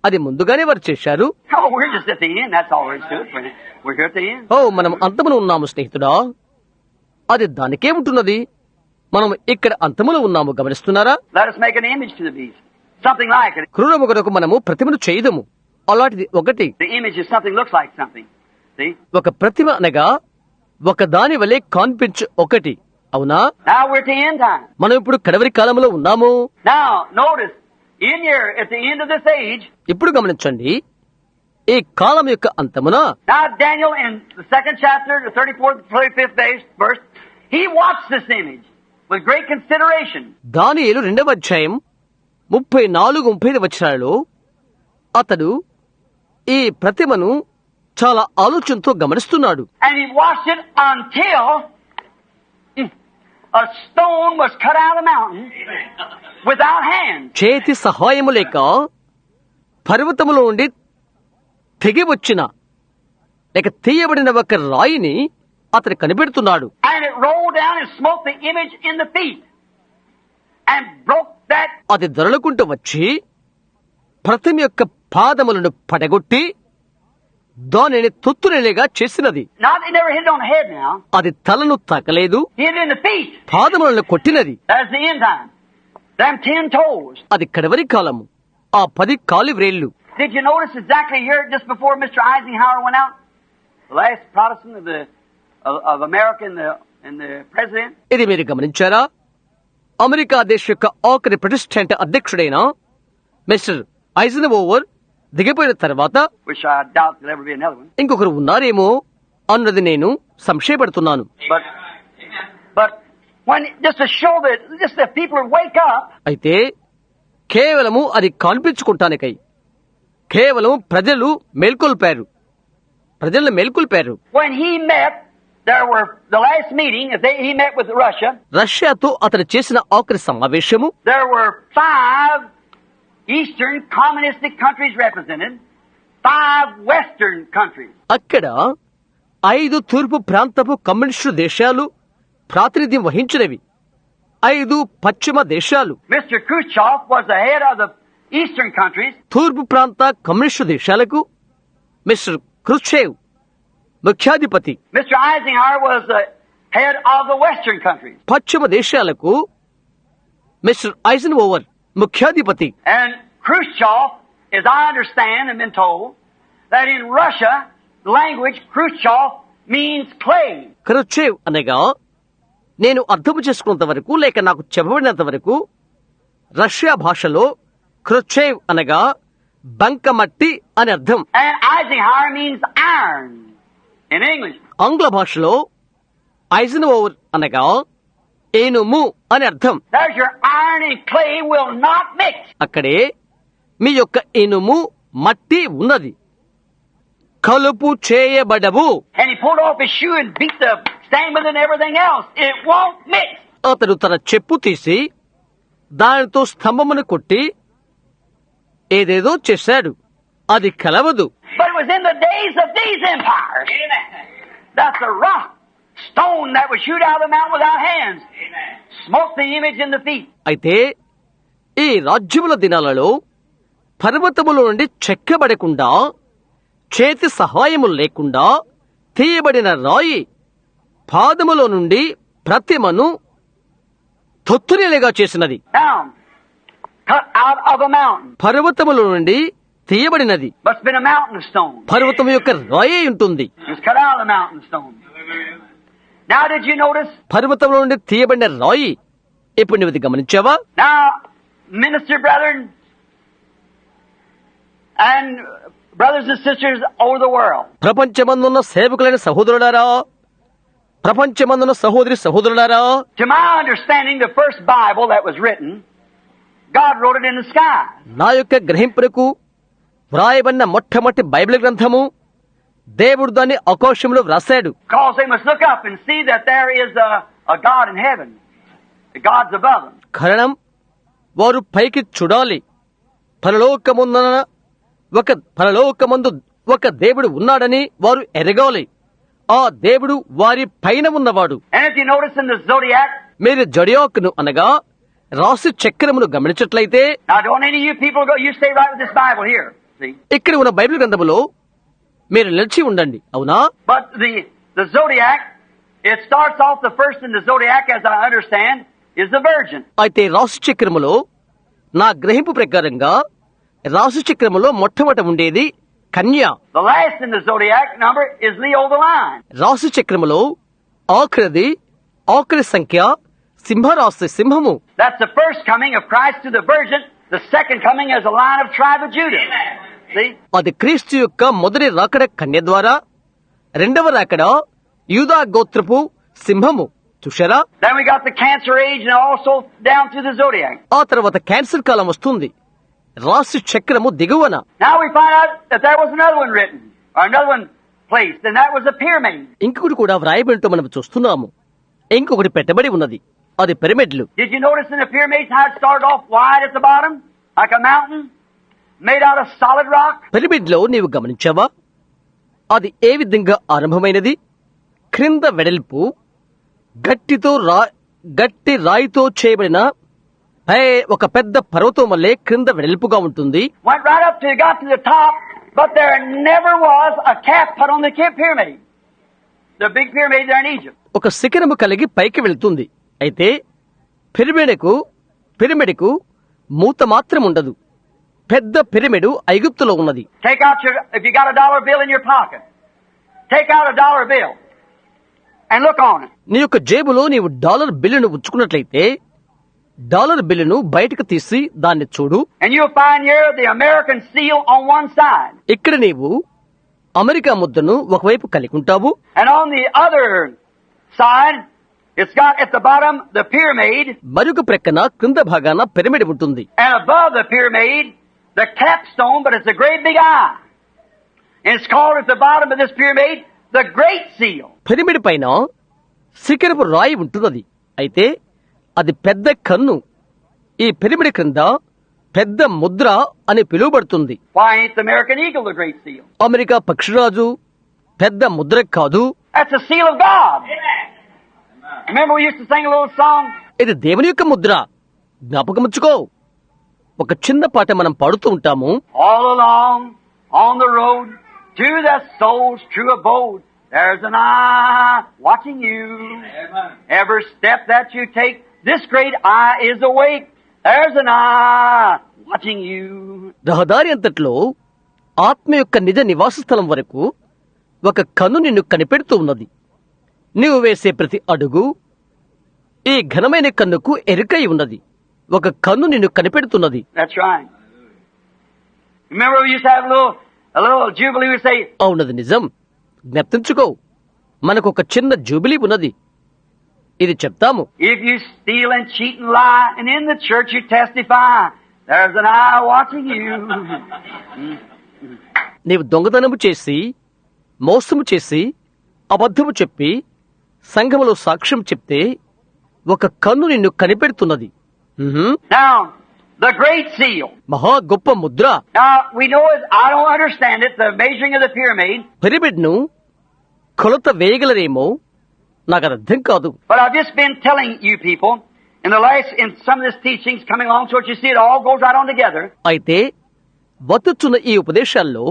అది ముందుగానే వారు చేశారు. Oh, we're just at the end. That's all there is to it. We're here at the end. మనం అంతములో ఉన్నాము స్నేహితుడా. అది దానికే ఉంటున్నది. మనం ఇక్కడ అంతములో ఉన్నాము. గమనిస్తున్నారా? Let us make an image to the beast. Something like it. క్రూరముఖకు మనము ప్రతిమను చేయదము. అలాంటిది ఒకటి. The image is something looks like something. See? ఒక ప్రతిమ అనగా ఒక దాని వలె కాన్పించు ఒకటి. అవునా? Now we're at the end time. మనం ఇప్పుడు కడవరి కాలంలో ఉన్నాము. Now, notice, In here, at the end of this age, ఇప్పుడు గమనించండి, ఈ కాలం యొక్క అంతమున now Daniel in the 2nd chapter, the 34th, 35th verse, he watched this image with great consideration. దానియేలు 2వ అధ్యాయం 34-35 వచనాలలో అతడు ఈ ప్రతిమను చాలా ఆలోచనతో గమనిస్తున్నాడు. And he watched it until a stone was cut out of the mountain without hands. చేతి సహాయము లేక పర్వతములో నుండి తెగి వచ్చిన లేక తీయబడిన ఒక రాయిని అతడు కనిపెడుతున్నాడు. And it rolled down and smote the image in the feet and broke that. అది దొరలుకుంటూ వచ్చి ప్రతిమ యొక్క పాదములను పడగొట్టి దానిని తొత్తునేగా చేసినది. Not, it never hit it on the head now. అది తలను తాకలేదు, Hit it in the feet. పాదములను కొట్టినది. That's the end time. Them 10 toes. అది కడవరి కాలము, ఆ 10 కాలివ్రేళ్లు. Did you notice exactly here just before Mr. Eisenhower went out? The last Protestant of America and the president? ఇది మీరు గమనించారా? అమెరికా దేశ యొక్క ఆఖరి ప్రొటెస్టెంట్ అధ్యక్షుడైన మిస్టర్ ఐజెన్హోవర్ దిగిపోయిన తర్వాత Which I doubt there'll ever be another one. ఇంకొకరు ఉన్నారేమో అన్నది నేను సంశయపడుతున్నాను. But when, just to show that, just that people would wake up. అయితే కేవలము అది కనిపించుకుంటానికై కేవలం ప్రజలను మేల్కొల్పారు. When he met, there were the last meeting, he met with Russia. రష్యాతో అతను చేసిన ఆఖరి సమావేశము, There were 5 Eastern communistic countries represented, 5 Western countries. అక్కడ 5 తూర్పు ప్రాంతపు కమ్యూనిస్టు దేశాలు ప్రాతినిధ్యం వహించినవి, 5 పశ్చిమ దేశాలు. Mr. Khrushchev was the head of the Eastern countries. తూర్పు ప్రాంత కమ్యూనిస్టు దేశాలకు mister క్రుష్చేవ్ ముఖ్యాధిపతి. Mr. Eisenhower was the head of the Western countries. పశ్చిమ దేశాలకు mister ఐజెన్హోవర్ ముఖ్యాధిపతి. And Khrushchev, as I understand and been told, that in Russia, language Khrushchev means clay. క్రుష్చేవ్ అనగా నేను అర్థం చేసుకున్నంత వరకు లేక నాకు చెప్పబడినంత వరకు రష్యా భాషలో క్రుష్చేవ్ అనగా బంకమట్టి అని అర్థం. And Eisenhower means iron in English. ఆంగ్ల భాషలో ఐజెన్హోవర్ అనగా ఏనుము అని అర్థం. There's your iron and clay will not mix. అక్కడే మీ యొక్క ఇనుము మట్టి ఉన్నది, కలుపు చేయబడవు. And he pulled off his shoe and beat the stain with it and everything else. It won't mix. అతడు తన చెప్పు తీసి దానితో స్తంభమును కొట్టి ఏదేదో చేశాడు, అది కలవదు. But it was in the days of these empires. That's a rock stone that would shoot out of the mountain without hands. Smote the image in the feet. అయితే ఈ రాజ్యముల దినాలలో పర్వతముల నుండి చెక్కబడకుండా చేతి సహాయము లేకుండా తీయబడిన రాయి పాదములో నుండి ప్రతిమను తొత్తునిలుగా చేసినది. Down. Cut out of a mountain. పర్వతముల నుండి తీయబడినది. Must have been a mountain stone. పర్వతము యొక్క రాయి ఉంటుంది. It was cut out of the mountain stone. Now did you notice? పర్వతముల నుండి తీయబడిన రాయి. ఇప్పుడు నువ్వు ఇది గమనించావా? Now, minister brethren and brothers and sisters over the world. ప్రపంచమందున్న సేవకులైన సహోదరులారా, ప్రపంచమందున్న సహోదరి సహోదరులారా, To my understanding, the first Bible that was written, God wrote it in the sky. నా యొక్క గ్రహింపునకు వ్రాయబడిన మొట్టమొదటి బైబిల్ గ్రంథము దేవుడు దాన్ని ఆకాశంలో వ్రాసాడు. Because they must look up and see that there is a God in heaven. The God's above them. కారణం వారు పైకి చూడాలి, పరలోకమందు ఒక దేవుడు ఉన్నాడని వారు ఎరగాలి. ఆ దేవుడు వారి పైన ఉన్నవాడు. And if you notice in the zodiac, మీరు జొడియాక్ను అనగా రాశి చక్రమును గమనించట్లయితే, now don't any of you people go, you stay right with this Bible here. See? ఇక్కడ ఉన్న బైబిల్ గ్రంథములో మీరు నిలిచి ఉండండి, అవునా? But the zodiac, it starts off the first in the zodiac, as I understand, is the Virgin. అయితే రాశి చక్రములో నా గ్రహింపు ప్రకారంగా రాశి చక్రములో మొట్టమొదట ఉండేది కన్య. The last in the zodiac number is Leo the Lion. రాశి చక్రములో ఆఖరి సంఖ్య సింహరాశి, సింహము. That's the first coming of Christ to the Virgin the second coming as a line of tribe of Judah. See? అది క్రీస్తు యొక్క మొదటి రాకడ కన్య ద్వారా, రెండవ రాకడ యూదా గోత్రపు సింహము. చూశారా? Then we got the cancer age and also down through the zodiac. ఆ తర్వాత క్యాన్సర్ కాలం వస్తుంది, రాశి చక్రము దిగువన. Now we find out that there was another one written, or another one placed, and that was the pyramid. ఇంకొకటి కూడా వ్రాయబడితో మనం చూస్తున్నాము. ఇంకొకటి పెట్టబడి ఉన్నది, అది పిరమిడ్లు. Did you notice in the pyramids how it started off wide at the bottom, like a mountain, made out of solid rock? పిరమిడ్లో నీవు గమనించావా? అది ఏ విధంగా ఆరంభమైనది? క్రింద వెడల్పు గట్టి రాయితో చేయబడిన ఒక పెద్ద పర్వతం వల్లే క్రింద వెడల్పుగా ఉంటుంది. Went right up till it got to the top, but there never was a cap put on the pyramid. The big pyramid there in Egypt. ఒక శిఖరము కలిగి పైకి వెళ్తుంది. అయితే పిరమిడ్కు మూత మాత్రం ఉండదు. పెద్ద పిరమిడ్ ఐగుప్తులో ఉన్నది. Take out if you got $1 bill in your pocket, take out $1 bill and look on it. నీ యొక్క జేబులో నీవు డాలర్ బిల్లును ఉంచుకున్నట్లయితే డాలర్ బిల్లును బయటకు తీసి దాన్ని చూడు. And you'll find here the American seal on one side. ఇక్కడ నీవు అమెరికా ముద్దను ఒకవైపు కలిగి ఉంటావు. And on the other side, it's got at the bottom the pyramid. మరొక ప్రక్కన క్రింద భాగాన పిరమిడ్ ఉంటుంది. And above the pyramid, the capstone, but it's a great big eye. And it's called at the bottom of this pyramid, the Great Seal. Pyramid పైన శిఖరపు రాయి ఉంటున్నది. అయితే అది పెద్ద కన్ను. ఈ పిరమిడ్ క్రింద పెద్ద ముద్ర అని పిలువబడుతుంది. Why ain't the American eagle the Great Seal? America పక్షిరాజు పెద్ద ముద్ర కాదు. That's the seal of God. Remember we used to sing a little song? ఇది దేవుని యొక్క ముద్ర. జ్ఞాపకముచ్చుకో, ఒక చిన్న పాట మనం పాడుతూ ఉంటాము. All along on the road to the soul's true abode, there's an eye watching you. Every step that you take, this great eye is awake. There's an eye watching you. రహదారి అంతట్లో ఆత్మ యొక్క నిజ నివాస స్థలం వరకు ఒక కన్ను నిన్ను కనిపెడుతూ ఉన్నది. నీవు వేసే ప్రతి అడుగు ఈ ఘనమైన కన్నుకు ఎరుకై ఉన్నది. ఒక కన్ను నిన్ను కనిపెడుతున్నది. That's right. Remember we used to have a little jubilee, we say, అవునది నిజం. జ్ఞప్తించుకో, మనకు ఒక చిన్న జూబిలీ ఉన్నది. ఇది చెప్తాము. if you steal and cheat and lie, and in the church you testify, there's an eye watching you. నీవు దొంగతనము చేసి, మోసము చేసి, అబద్ధము చెప్పి సంఘములో సాక్ష్యం చెప్తే ఒక కన్ను నిన్ను కనిపెడుతున్నది. Now, the Great Seal. మహా గొప్ప Mudra. Now, we know it, I don't understand it, the measuring of the pyramid. Pyramid ను కొలత వేయగలరేమో, నాకు అది అర్థం కాదు. But I've just been telling you people, in some of this teachings coming along, so you see it all goes right on together. అయితే వత్తుచున్న ఈ ఉపదేశాల్లో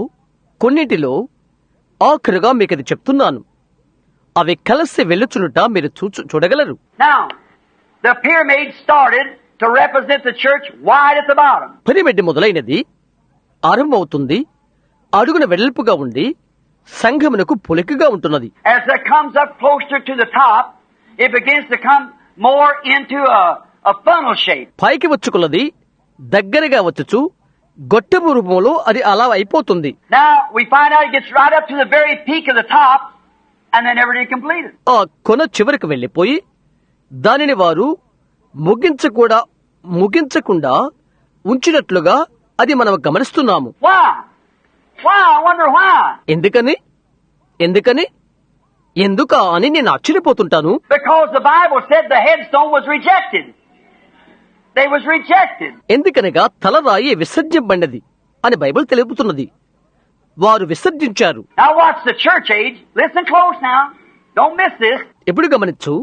కొన్నింటిలో ఆఖరుగా మీకు అది చెప్తున్నాను. అవి కలిసి వెళ్ళుచునుట మీరు చూడగలరు. Now, the pyramid started to represent the church wide at the bottom. Pyramid మొదలైనది ఆరంభమవుతుంది అడుగున వెడల్పుగా ఉండి సంఘమునకు పొలికగా ఉంటున్నది. As it comes up closer to the top, it begins to come more into a funnel shape. పైకి వచ్చుకున్నది దగ్గరగా వచ్చుచు గొట్టపు రూపంలో అది అలా అయిపోతుంది. Now we find out it gets right up to the very peak of the top, and then never did complete it. ఆ కొన చివరికి వెళ్లిపోయి దానిని వారు ముగించకుండా ఉంచినట్లుగా అది మనం గమనిస్తున్నాము. Why? I wonder why. ఎందుకని అని నేను ఆశ్చర్యపోతుంటాను. Because the Bible said the headstone was rejected. They was rejected. ఎందుకనగా తలరాయి విసర్జింపబడినది అని బైబిల్ తెలుపుతున్నది. వారు విసర్జించారు. Now watch the church age. Listen close now. Don't miss this. ఎప్పుడు గమనించు,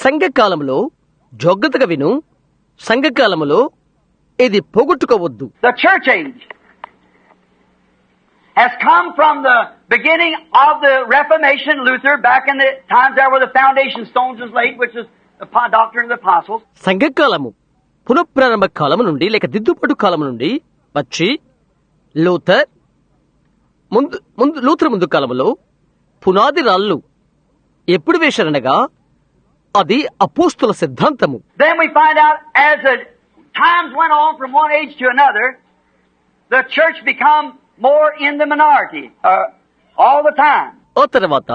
సంఘకాలంలో జాగ్రత్తగా విను. సంఘకాలంలో ఇది పోగొట్టుకోవద్దు. The church age has come from the beginning of the Reformation, Luther, back in the times there where the foundation stones was laid, which is the doctrine of the apostles. సంఘకాలము పునఃప్రారంభ కాలము నుండి లేక దిద్దుబాటు కాలము నుండి వచ్చి లూథర్ ముందు కాలంలో పునాది రాళ్ళు ఎప్పుడు వేశారనగా అది అపోస్తుల సిద్ధాంతము. Then we find out as times went on from one age to another, the church become more in the minority all the time. ఆ తర్వాత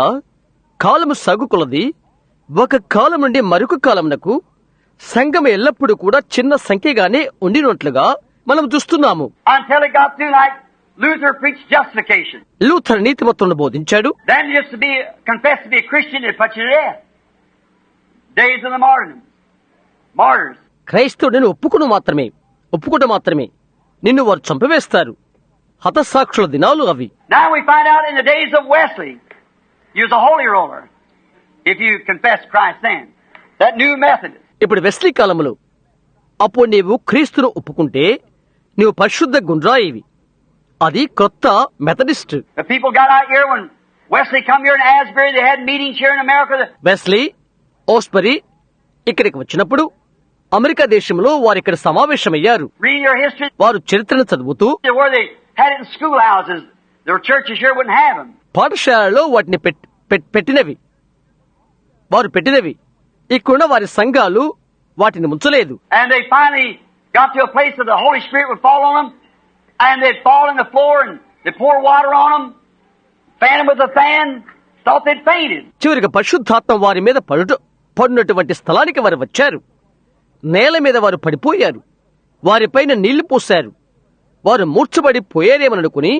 కాలము సాగుకొలది ఒక కాలం నుండి మరొక కాలమునకు సంఘం ఎల్లప్పుడూ కూడా చిన్న సంఖ్యగానే ఉండినట్లుగా మనం చూస్తున్నాము. Until it got through like Luther preached justification. Luther నీతిమత్తులను బోధించాడు. Then just to be confessed to be a Christian, it put you to death. Days of the martyrs. క్రైస్తవుడిని ఒప్పుకుంటూ మాత్రమే నిన్ను వారు చంపివేస్తారు. హతసాక్షుల దినాలు అవి. Now we find out in the days of Wesley, he was a holy roller. If you confess Christ then, that new Methodist. ఇప్పుడు Wesley కాలములో అప్పుడు నీవు క్రీస్తును ఒప్పుకుంటే నీవు పరిశుద్ధ గుండ్రాయివి. అది కొత్త Methodist. The people got out here when Wesley come here in Asbury. They had meetings here in America. Wesley Asbury ఇక్కడికి వచ్చినప్పుడు అమెరికా దేశంలో వారు ఇక్కడ సమావేశమయ్యారు. Read your history. వారు చరిత్రను చదువుతూ Where they had it in schoolhouses. Their churches here wouldn't have them. పాఠశాలలో వాటిని వారు పెట్టినవి. ఇక్కడున్న వారి సంఘాలు వాటిని ముంచలేదు. And they finally got to a place that the Holy Spirit would fall on them, and they'd fall in the floor and they'd pour water on them, fan them with a fan, thought they'd fainted. చివరికి పరిశుద్ధాత్మ వారి మీద పడినటువంటి స్థలానికి వారు వచ్చారు. నేల మీద వారు పడిపోయారు. వారిపైన నీళ్లు పోశారు. వారు మూర్ఛపడి పోయారేమనుకుని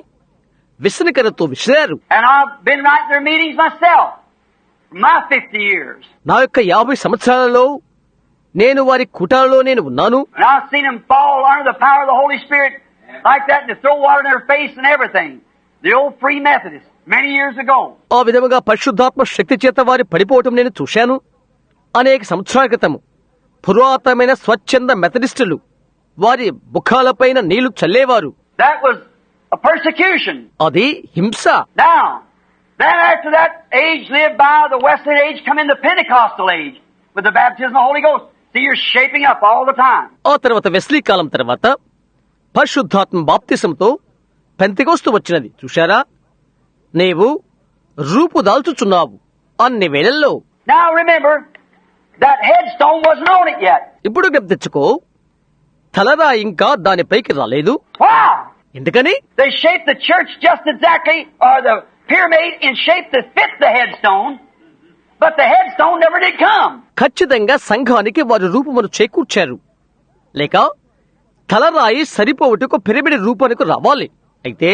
విసనకరతో విసిరారు. And I've been right in their meetings myself, my 50 years. నా యొక్క 50 సంవత్సరాలలో నేను వారి కూటాలలో ఉన్నాను. And I've seen them fall under the power of the Holy Spirit like that, and to throw water in their face and everything. The old Free Methodists, many years ago. ఆ విధముగా పరిశుద్ధాత్మ శక్తి చేత వారి పడిపోవటం నేను చూశాను. అనేక సంవత్సరాల క్రితం పురాతనమైన స్వచ్ఛంద మెథడిస్టులు వారి ముఖాలపైన నీళ్లు చల్లేవారు. That was a persecution. అది హింస. Now, then after that age lived by, the Wesleyan age, come in the Pentecostal age with the baptism of the Holy Ghost. See, you're shaping up all the time. ఆ తర్వాత Wesley కాలం తర్వాత పరిశుద్ధాత్మ బాప్తిసంతో Pentecost వచ్చినది. చూశారా, నీవు రూపుదాల్చుచున్నావు అన్ని వేళల్లో. Now remember, that headstone wasn't on it yet. ఇప్పుడు జ్ఞప్తి తెచ్చుకో, తలరా ఇంకా దానిపైకి రాలేదు. Wow! ఎందుకని? They shaped the church just exactly, or the pyramid in shape that fit the headstone, but the headstone never did come. ఖచ్చితంగా సంఘానికి వారు రూపమును చేకూర్చారు. లేక తలరాయి సరిపోవటకు పిరమిడ్ రూపానికి రావాలి. అయితే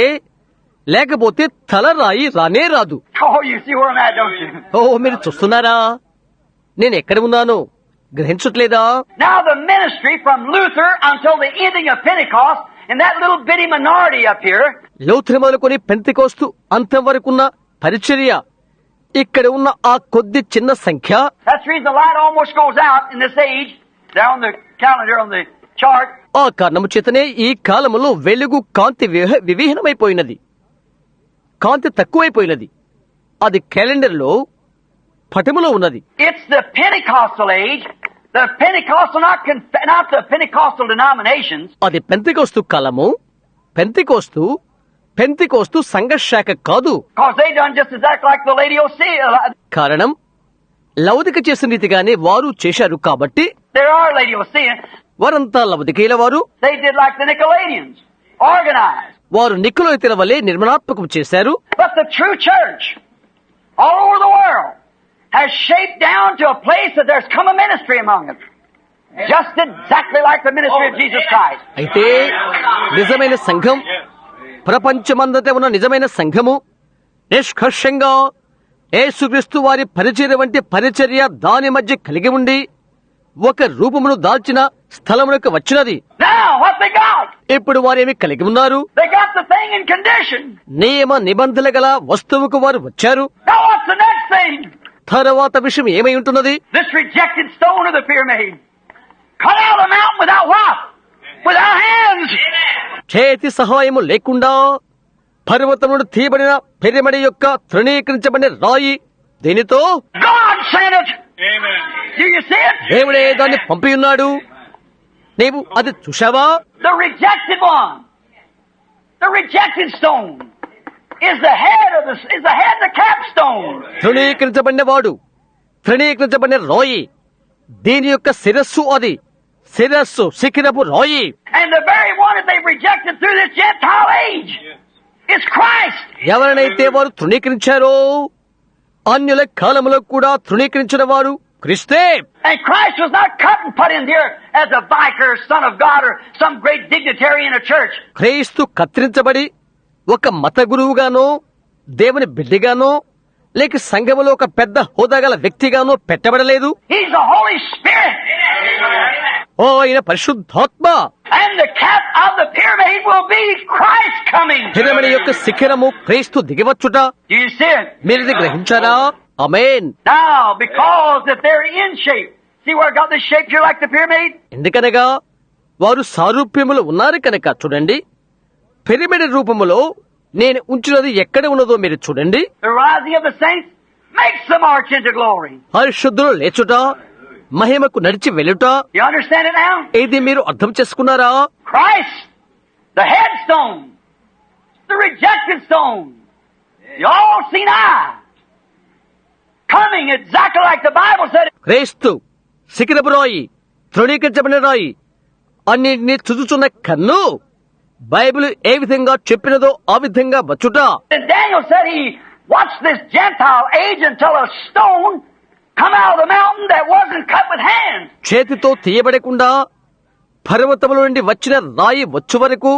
లేకపోతే తలరాయి రానే రాదు. Oh, you see where I'm at, don't you? ఓ, మీరు చూస్తున్నారా నేను ఎక్కడ ఉన్నానో గ్రహించట్లేదా? Now the ministry from Luther until the ending of Pentecost, in that little bitty minority up here, Luther మొదలుకొని పెంతెకోస్తు అంతం వరకున్న పరిచర్య ఇక్కడ ఉన్న ఆ కొద్ది చిన్న సంఖ్య. that's the reason the light almost goes out in this age, down the calendar on the chart. ఆ కారణము చేతనే ఈ కాలములో వెలుగు కాంతి వివిహీనమైపోయినది, కాంతి తక్కువైపోయినది. అది క్యాలెండర్ లో పటములో ఉన్నది. It's the Pentecostal age. The Pentecostal, not the Pentecostal denominations. అది పెంతెకోస్తు కాలము. పెంతెకోస్తు సంఘశాఖ కాదు. Because they done just exactly like the Laodicea. కారణం లౌదిక చేసిన రీతిగానే వారు చేశారు కాబట్టి. There are Laodiceans. వారంతా లౌదికీల వారు. They did like the Nicolaitans, organized. వారు నికోలైతుల వలె నిర్మాణాత్మకం చేశారు. But the true church, all over the world, has shaped down to a place that there's come a ministry among them. Just exactly like the ministry of Jesus Christ. అయితే నిజమైన సంఘం, ప్రపంచమంతటా ఉన్న నిజమైన సంఘము నిష్కర్షంగా యేసుక్రీస్తు వారి పరిచర్య వంటి పరిచర్య దాని మధ్య కలిగి ఉండి ఒక రూపమును దాల్చిన స్థలములకు వచ్చినది. Now, what they got? ఇప్పుడు వారేమి కలిగి ఉన్నారు? They got the thing in condition. నియమ నిబంధనలు గల వస్తువుకు వారు వచ్చారు. Now, what's the next thing? తర్వాత విషయం ఏమై ఉంటున్నది? This rejected stone of the pyramid, cut out of the mountain without what? Without hands. చేతి సహాయము లేకుండా పర్వతమును తీయబడిన పిరమిడ్ యొక్క తృణీకరించబడిన రాయి, దీనితో God sent it. Amen. Do you see it? దేవుడే దాన్ని పంపి ఉన్నాడు. నీవు అది చూశావా? The rejected one, the rejected stone, is the head of the capstone. తృణీకరించబడిన వాడు, తృణీకరించబడిన రాయి, దీని యొక్క శిరస్సు అది, శిరస్సు శిఖిరపు రాయి. And the very one that they've rejected through this Gentile age is Christ. ఎవరినైతే వారు తృణీకరించారో అన్యుల కాలంలో కూడా తృణీకరించిన వారు క్రీస్తే. And Christ was not cut and put in here as a vicar, son of God, or some great dignitary in a church. క్రీస్తు కత్తిరించబడి ఒక మత గురువుగానో దేవుని బిడ్డగానో లేక సంఘములో ఒక పెద్ద హోదాగల వ్యక్తిగానో పెట్టబడలేదు. He's the Holy Spirit. ఓ ఆయన పరిశుద్ధాత్మ. And the cap of the pyramid will be Christ coming. Pyramid యొక్క శిఖరము క్రీస్తు దిగివచ్చుట. Do you see it? మీరిది గ్రహించారా? Amen. Now, because that they're in shape. See where it got this shape here like the pyramid? ఎందుకనగా వారు సారూప్యములు ఉన్నారు కనుక చూడండి. Pyramid రూపములో నేను ఉంచినది ఎక్కడ ఉన్నదో మీరు చూడండి. The rising of the saints makes them march into glory. పరిశుద్ధులు లేచుట, మహిమకు నడిచి వెళ్ళుట. You understand it now? ఇది మీరు అర్థం చేసుకున్నారా? Christ, the headstone, the rejected stone, the all seen eye, coming exactly like the Bible said. క్రీస్తు శిఖరపు రాయి, తృణీకరించబడిన రాయి, అన్నింటినీ చూచుచున్న కన్ను బైబిల్ ఏ విధంగా చెప్పినదో ఆ విధంగా వచ్చుట. And Daniel said he watched this Gentile age until a stone come out of the mountain that wasn't cut with hands. చేతితో తీయబడకుండా పర్వతముల నుండి వచ్చిన రాయి వచ్చు వరకు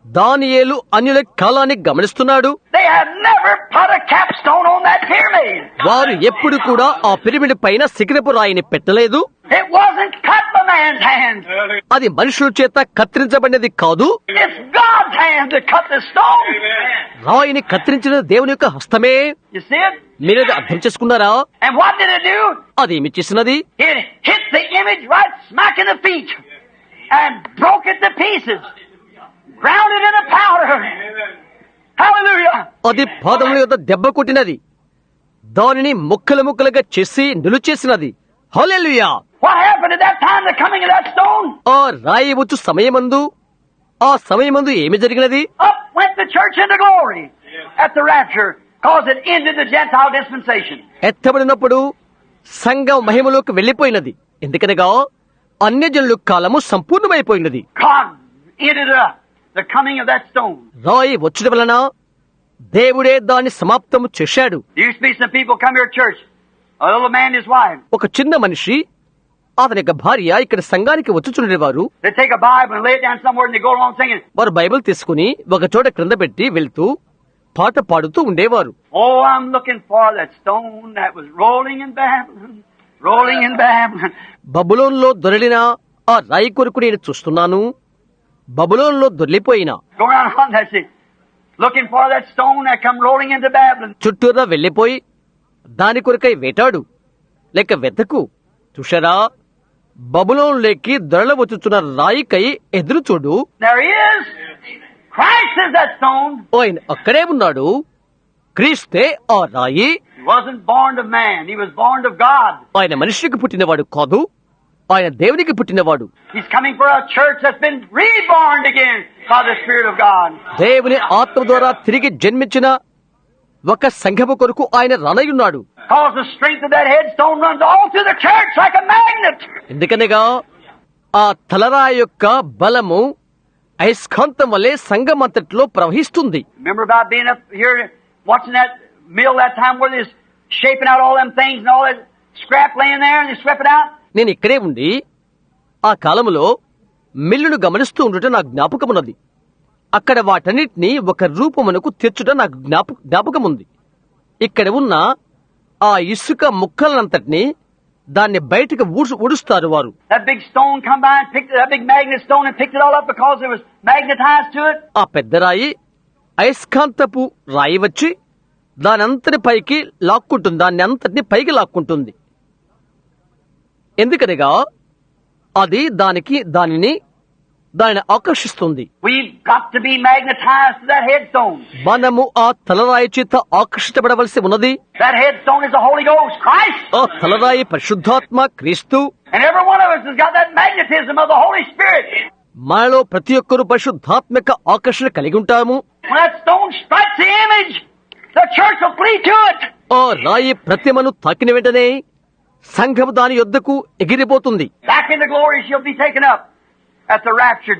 దానియేలు అన్యుల కాలాన్ని గమనిస్తున్నాడు. They had never put a capstone on that pyramid. వారు ఎప్పుడు కూడా ఆ పిరమిడ్ పైన శిఖరపు రాయిని పెట్టలేదు. It wasn't cut by man's hand. అది మనుషుల చేత కత్తిరించబడినది కాదు. It's God's hand that cut the stone. రాయిని కత్తిరించిన దేవుని యొక్క హస్తమే. You see it? మీరేది అర్థం చేసుకున్నారా? And what did it do? అదేమి చేసినది? It hit the image right smack in the feet and broke it to pieces. Ground it in a powder. Hallelujah. అది పాదముల యొక్క దెబ్బ కొట్టినది, దానిని ముక్కలు ముక్కలుగా చేసి నిలుచేసినది. హల్లెలూయా. What happened at that time, the coming of that stone? ఆ రాయి వచ్చు సమయమందు ఆ సమయమందు ఏమి జరిగినది? Up went the church into glory at the rapture, cause it ended the Gentile dispensation. ఎత్తబడినప్పుడు సంఘం మహిమలోకి వెళ్లిపోయినది. ఎందుకనగా అన్యజనుల కాలము సంపూర్ణమైపోయినది. God ended the coming of that stone. రాయి వచ్చుట వలన దేవుడే దాన్ని సమాప్తము చేశాడు. There used to be some people come here to church. A little man and his wife. ఒక చిన్న మనిషి అతని యొక్క భార్య ఇక్కడ సంఘానికి వచ్చుచుండేవారు. They take a Bible and lay it down somewhere and they go along singing. వారు బైబిల్ తీసుకుని ఒక చోట క్రింద పెట్టి వెళ్తూ పాట పాడుతూ ఉండేవారు. Oh, I'm looking for that stone that was rolling in Babylon, rolling in Babylon. బబులోన్లో దొరిలిన ఆ రాయి కొరకు నేను చూస్తున్నాను, బబులోన్లో దొర్లిపోయిన. Go around on that thing. Looking for that stone that come rolling into Babylon. చుట్టూరా వెళ్లిపోయి దాని కొరకై వేటాడు లేక వెతకు. చూశారా, బబులోన్లోకి దొరలవచ్చుచున్న రాయికై ఎదురు చూడు. There he is. Christ is that stone. ఆయన అక్కడే ఉన్నాడు. క్రీస్తే ఆ రాయి. He wasn't born of man. He was born of God. ఆయన మనిషికి పుట్టినవాడు కాదు, ఆయన దేవునికి పుట్టినవాడు. He's coming for a church that's been reborn again by the Spirit of God. దేవుని ఆత్మ ద్వారా తిరిగి జన్మించిన ఒక సంఘము కొరకు ఆయన రానయ్యున్నాడు. Cause the strength of that headstone runs all through the church like a magnet. ఎందుకనగా ఆ తలరాయి యొక్క బలము అయస్కాంతం వలె సంఘమంతట్లో ప్రవహిస్తుంది. Remember about being up here watching that mill that time where they're shaping out all them things and all that scrap laying there and they swept it out? నేను ఇక్కడే ఉండి ఆ కాలములో మిల్లును గమనిస్తూ ఉండుట నాకు జ్ఞాపకమున్నది. అక్కడ వాటన్నిటినీ ఒక రూపమునకు తెచ్చుట నాకు జ్ఞాపకముంది. ఇక్కడ ఉన్న ఆ ఇసుక ముక్కలంతటినీ దాన్ని బయటకు ఊడుస్తారు వారు. That big stone come by and picked that big magnet stone and picked it all up because it was magnetized to it. ఆ పెద్ద రాయి అయస్కాంతపు రాయి వచ్చి దానంతటి పైకి లాక్కుంటుంది, దాన్ని అంతటిని పైకి లాక్కుంటుంది. ఎందుకనగా అది దానిని ఆకర్షిస్తుంది. We've got to be magnetized to that headstone. మనము ఆ తలరాయి చేత ఆకర్షించబడవలసి ఉన్నది. That headstone is the Holy Ghost, Christ. ఆ తలరాయి పరిశుద్ధాత్మ క్రీస్తు. And every one of us has got that magnetism of the Holy Spirit. మనలో ప్రతి ఒక్కరూ పరిశుద్ధాత్మక ఆకర్షణ కలిగి ఉంటాము. When that stone strikes the image, the church will flee to it. ఆ రాయి ప్రతిమను తాకిన వెంటనే సంఘము దాని యొద్దకు ఎగిరిపోతుంది. Back into glory she'll be taken up at the rapture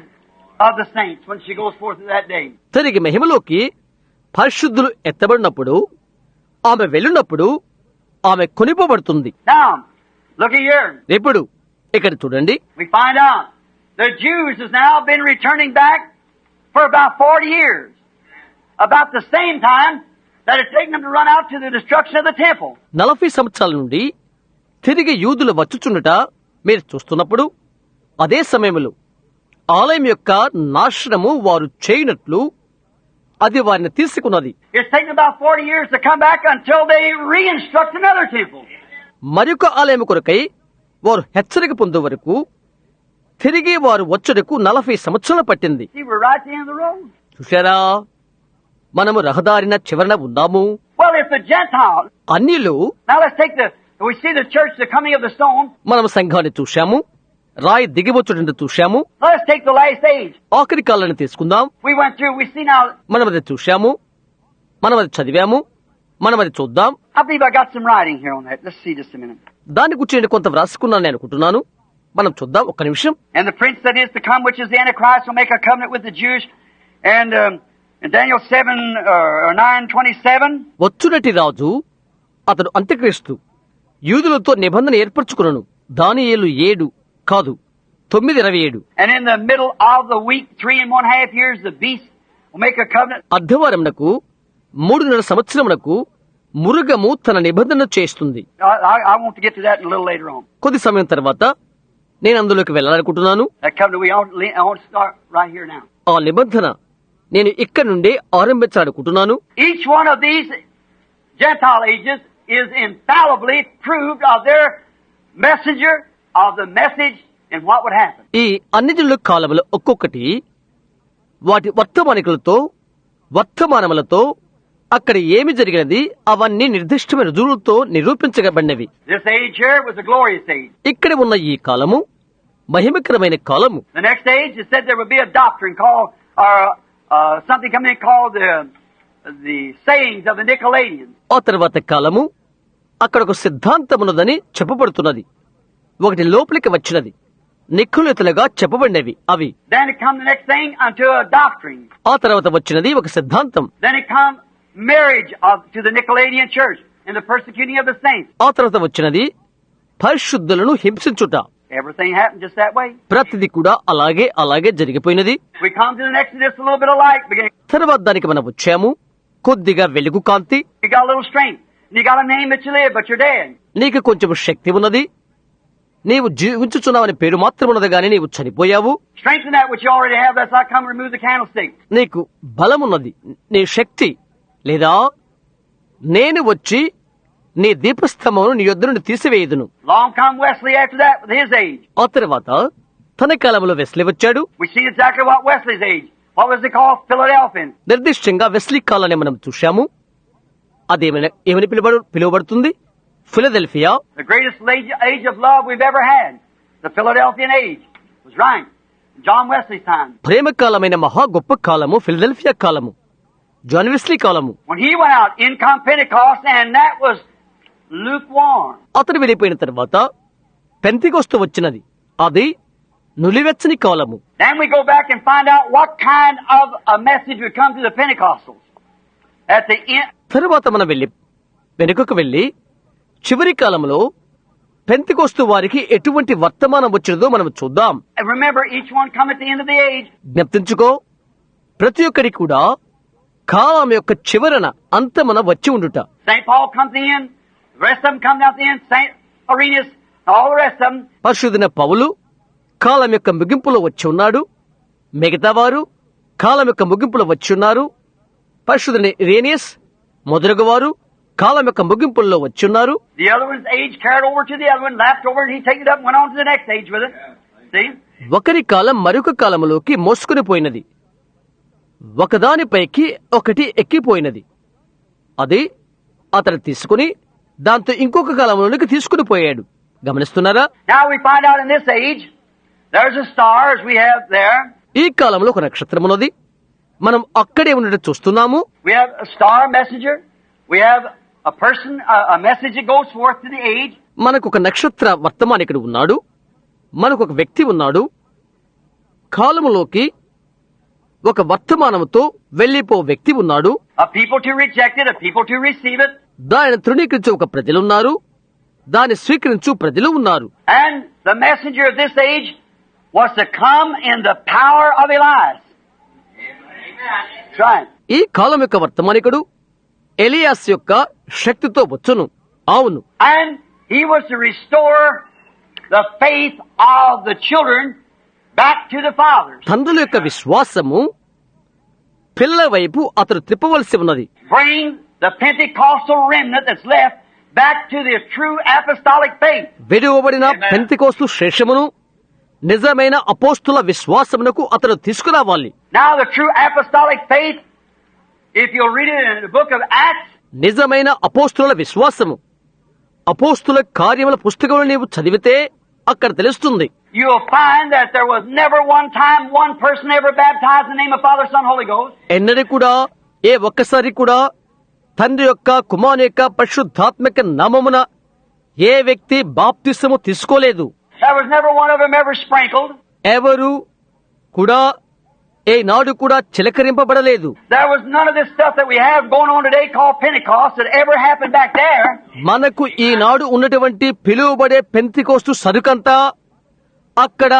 of the saints when she goes forth that day. తిరిగి మహిమలోకి పరిశుద్ధులు ఎత్తబడినప్పుడు, ఆమె వెళ్ళినప్పుడు ఆమె కొనిపోబడుతుంది. Now, look here. ఇప్పుడు ఇక్కడ చూడండి, We find out the Jews has now been returning back for about 40 years. About the same time that it's taken them to run out to the destruction of the temple. 40 సంవత్సరాల నుండి తిరిగి యూదులు వచ్చుచుండట మీరు చూస్తున్నప్పుడు, అదే సమయంలో ఆలయం యొక్క నాశనము వారు చేయనట్లు అది వారిని తీసుకున్నది. It's taken about 40 years to come back until they re-instruct another temple. మరొక ఆలయం కొరకై వారు హెచ్చరిక పొందే వరకు తిరిగి వారు వచ్చుటకు 40 సంవత్సరాలు పట్టింది. See, we're right at the end of the road. చూశారా, మనము రహదారిన చివరన ఉన్నాము. Well, if the Gentiles, అన్యులు, now let's take we see the church, the coming of the stone. మనము సంఘాన్ని చూశాము, రాయి దిగివచ్చుటను చూశాము. Let's take the last age. ఆఖరి కాలాన్ని తీసుకుందాం. We went through, we see now. మనం అది చూశాము, మనం అది చదివాము, మనం అది చూద్దాం. I believe I got some writing here on that. Let's see just a minute. దాని గురించి నేను కొంత వ్రాసుకున్నాను నేను అనుకుంటున్నాను. మనం చూద్దాం ఒక్క నిమిషం. And the prince that is to come, which is the Antichrist, will make a covenant with the Jews. And in Daniel 7 or 9:27. వచ్చునటి రాజు అతడు అంత్యక్రీస్తు యూదులతో నిబంధన ఏర్పరచుకున్నాను. దానియేలు 7 కాదు 9:27. And in the middle of the week, 3.5 years, the beast will make a covenant. అర్ధవారమునకు 3.5 సంవత్సరమునకు మృగము తన నిబంధన చేస్తుంది. I want to get to that a little later on. కొద్ది సమయం తర్వాత నేను అందులోకి వెళ్ళాలనుకుంటున్నాను. That covenant, I want to start right here now. ఆ నిబంధన నేను ఇక్కడ నుండే ఆరంభించాలనుకుంటున్నాను. Each one of these Gentile ages is infallibly proved of their messenger, of the message, and what would happen. ఈ అన్ని జనుల కాలములో ఒక్కొక్కటి వాటి వర్తమానములతో అక్కడ ఏమి జరిగినది అవన్నీ నిర్దిష్టమైన రుజువులతో నిరూపించబడినవి. This age here was a glorious age. ఇక్కడ ఉన్న ఈ కాలము మహిమకరమైన కాలము. The next age, it said there would be a doctrine called, something coming in called the sayings of the Nicolaitans. ఆ తర్వాత కాలము అక్కడ ఒక సిద్ధాంతమున్నదని చెప్పబడుతున్నది. ఒకటి లోపలికి వచ్చినది, నిక్కులెతులుగా చెప్పబడినవి అవి. Then it come the next thing unto a doctrine. ఆ తర్వాత వచ్చినది ఒక సిద్ధాంతం. Then it come marriage to the Nicolaitan church and the persecuting of the saints. ఆ తర్వాత వచ్చినది పరిశుద్ధులను హింసించుట. Everything happened just that way. ప్రతిది కూడా అలాగే జరిగిపోయినది. We come to the next, just a little bit of light beginning. తర్వాత దానికి మనం వచ్చాము, కొద్దిగా వెలుగు కాంతి. You got a little strength. You got a name that you live, but you're dead. నీకు కొంచెం శక్తి ఉన్నది, నీవు జీవించుచున్నావని పేరు మాత్రం ఉన్నది గాని నీవు చనిపోయావు. Strengthen that which you already have. That's not come to remove the candlestick. నీకు బలమున్నది, నీ శక్తి లేదా నేను వచ్చి నీ దీపస్తంభమును నీ యొద్ద నుండి తీసివేయుదును. Long come Wesley after that with his age. ఆ తర్వాత తన కాలంలో వెస్లీ వచ్చాడు. We see exactly what Wesley's age. What was it called? Philadelphia. నిర్దిష్టంగా వెస్లీ కాలాన్ని మనం చూశాము. అదేమని పిలువబడుతుంది? Philadelphia. The greatest age of love we've ever had. The Philadelphian age was right. John Wesley's time. ప్రేమ కాలమైన మహా గొప్ప కాలము ఫిలదెల్ఫియా కాలము, జాన్ వెస్లీ కాలము. When he went out, in come Pentecost, and that was lukewarm. అతను వెళ్ళిపోయిన తర్వాత పెంతెకొస్తు వచ్చినది, అది నులివెచ్చని కాలము. Then we go back and find out what kind of a message would come to the Pentecostals at the end. తరువాత మనం వెనుకకు వెళ్లి చివరి కాలంలో పెంతెకొస్తు వారికి ఎటువంటి వర్తమానం వచ్చినదో మనం చూద్దాం. And remember, each one come at the end of the age. జ్ఞప్తించుకో, ప్రతి ఒక్కరికి కూడా కాలం యొక్క చివరన అంతమన వచ్చి ఉండుట. St. Paul comes in, the rest of them come out the end, St. Irenaeus, all the rest of them. పరిశుద్ధుడైన పౌలు కాలం యొక్క ముగింపులో వచ్చి ఉన్నాడు, మిగతా వారు కాలం యొక్క ముగింపులో వచ్చి ఉన్నారు. పరిశుద్ధుడైన ఇరేనియస్ మొదలగు వారు కాలం యొక్క ముగింపుల్లో వచ్చి ఉన్నారు. The other one's age carried over to the other one, lapped over, and he took it up and went on to the next age with it. See? ఒకరి కాలం మరొక కాలంలోకి మోసుకుని పోయినది, ఒకదానిపైకి ఒకటి ఎక్కిపోయినది. అది అతను తీసుకుని దాంతో ఇంకొక కాలంలోనికి తీసుకుని పోయాడు. గమనిస్తున్నారా? Now we find out in this age, there's a star as we have there. ఈ కాలంలో ఒక నక్షత్రం ఉన్నది, మనం అక్కడే ఉండడం చూస్తున్నాము. We have a star messenger. We have a person, a message that goes forth to the age. మనకు ఒక నక్షత్ర వర్తమానికుడు ఉన్నాడు, మనకు ఒక వ్యక్తి ఉన్నాడు. కాలములోకి ఒక వర్తమానముతో వెళ్లిపో వ్యక్తి ఉన్నాడు. A people to reject it, a people to receive it. దానిని తృణీకరించు ఒక ప్రజలున్నారు, దాన్ని స్వీకరించు ప్రజలు ఉన్నారు. And the messenger of this age was to come in the power of Elias. That's right. ఈ కాలం యొక్క వర్తమానికుడు ఎలియాస్ యొక్క శక్తితో వచ్చును. అవును. And he was to restore the faith of the children back to the fathers. తండ్రుల యొక్క విశ్వాసము పిల్లల వైపు అతడు త్రిప్పవలసి ఉన్నది. Bring the Pentecostal remnant that's left back to the true apostolic faith. విడువబడిన పెంతెకోస్తు శేషమును నిజమైన అపోస్తుల విశ్వాసమునకు అతడు తీసుకురావాలి. Now the true apostolic faith, if you'll read it in the book of Acts, నిజమైన అపోస్తుల విశ్వాసము అపోస్తుల కార్యముల పుస్తకంలో నీవు చదివితే అక్కడ తెలుస్తుంది. you'll find that there was never one time one person ever baptized in the name of Father, Son, Holy Ghost. ఎన్నడూ కూడా ఏ ఒక్కసారి కూడా తండ్రి యొక్క కుమారుని యొక్క పరిశుద్ధాత్మక నామమున ఏ వ్యక్తి బాప్తిసము తీసుకోలేదు. There was never one of them ever sprinkled. ఎవరు కూడా ఏ నాడు కూడా చిలకరింపబడలేదు. There was none of this stuff that we have going on today called Pentecost that ever happened back there. మనకు ఈనాడు ఉన్నటువంటి పిలువబడే పెంతెకోస్తు సరుకంతా అక్కడ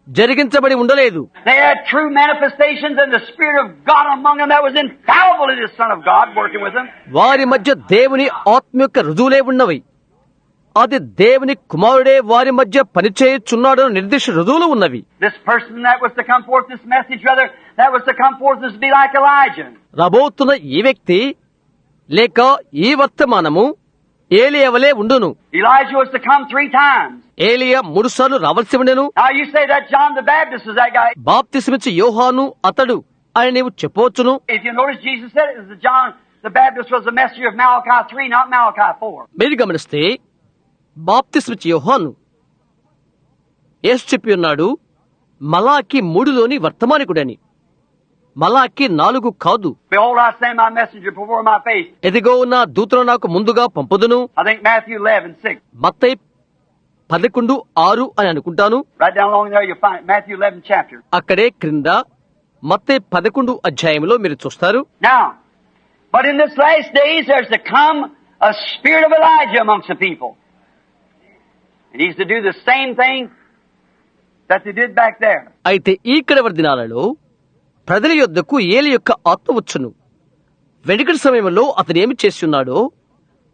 జరిగించబడి ఉండలేదు. They had true manifestations and the Spirit of God among them that was infallible in the Son of God working with them. వారి మధ్య దేవుని ఆత్మ యొక్క రుజువులే ఉన్నవి. అది దేవుని కుమారుడే వారి మధ్య పనిచేయుచున్నాడు నిర్దిష్ట రుజువులు ఉన్నవి. This person that was to come forth, this message rather, that was to come forth is to be like Elijah. రాబోతున్న ఈ వ్యక్తి లేక ఈ వర్తమానము ఏలియా వలె ఉండును. Elijah was to come 3 times. ఏలియా 3 సార్లు రావలసి ఉండెను. Now you say that John the Baptist is that guy. బాప్తిసమిచ్చే యోహాను అతడు అని నీవు చెప్పవచ్చును. If you notice, Jesus said it was that John the Baptist was the messenger of Malachi 3, not Malachi 4. మీరు గమనిస్తే బాప్తిసమిచ్చే యోహాను యేసు చెప్పి ఉన్నాడు మలాకి 3లోని వర్తమానికుడని. మలాకి 4 కాదు. Behold, I send my messenger before my face. ఎదిగో నా దూతను నాకు ముందుగా పంపుదును. I think Matthew 11:6. మత్తయి 11:6 అని అనుకుంటాను. Right down along there you'll find it. Matthew 11 chapter. అక్కడే క్రింద మత్తయి 11 అధ్యాయంలో మీరు చూస్తారు. Now, but in this last days there's to come a spirit of Elijah amongst the people. And he's to do the same thing that they did back there. అయితే ఈ కడవరి దినాలలో ప్రజల యొద్దకు ఏలి యొక్క ఆత్మ వచ్చును. వెనుకటి సమయంలో అతను ఏమి చేస్తున్నాడో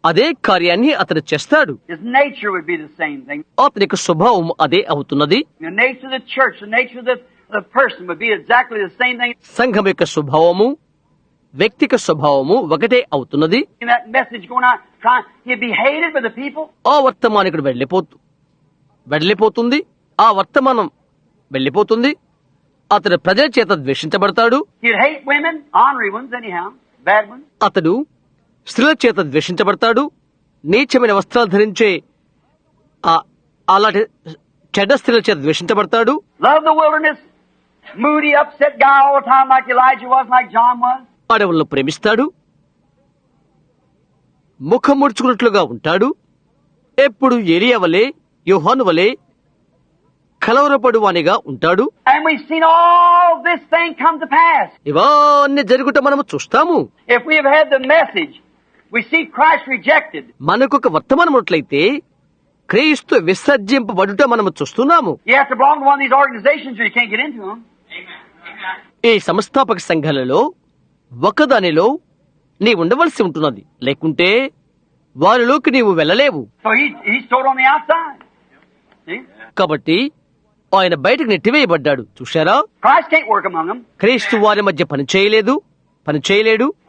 అదే కార్యాన్ని అతను చేస్తాడు. His nature would be the same thing. అతని యొక్క స్వభావం అదే అవుతున్నది. The nature of the church, the nature of the person would be exactly the same thing. సంఘం యొక్క స్వభావము వ్యక్తిక స్వభావము ఒకటే అవుతున్నది. In that message going out, he'd be hated by the people. ఆ వర్తమానికుడు వెళ్ళిపోతుంది. ఆ వర్తమానం వెళ్ళిపోతుంది. అతడు ప్రజల చేత ద్వేషించబడతాడు. He'd hate women, honorary ones anyhow, bad ones. అతడు స్త్రీల చేత ద్వేషించబడతాడు. నీచమైన వస్త్రాలు ధరించే అలాంటి చెడ్డ స్త్రీల చేత ద్వేషించబడతాడు. Love the wilderness, moody, upset guy all the time like Elijah was, like John was. అడవులను ప్రేమిస్తాడు. ముఖం ముడుచుకున్నట్లుగా ఉంటాడు. ఎప్పుడు ఏలియా వలె యోహాను వలె కలవరపడువానిగా ఉంటాడు. And we've seen all this thing come to pass. ఇవన్నీ జరుగుట మనము చూస్తాము. If we have had the message, we see Christ rejected. మనకొక వర్తమానం ఉన్నట్లయితే క్రీస్తు విసర్జింపబడుట మనము చూస్తున్నాము. You have to belong to one of these organizations or you can't get into them. ఈ సంస్థాపక సంఘాలలో ఒకదానిలో నీ ఉండవలసి ఉంటున్నది. లేకుంటే వారిలోకి నీవు వెళ్ళలేవు. So he's thrown on the outside. See? కాబట్టి ఆయన బయటకు నెట్టివేయబడ్డాడు. చూశారా? Christ can't work among them. క్రీస్తు వారి మధ్య పని చేయలేడు.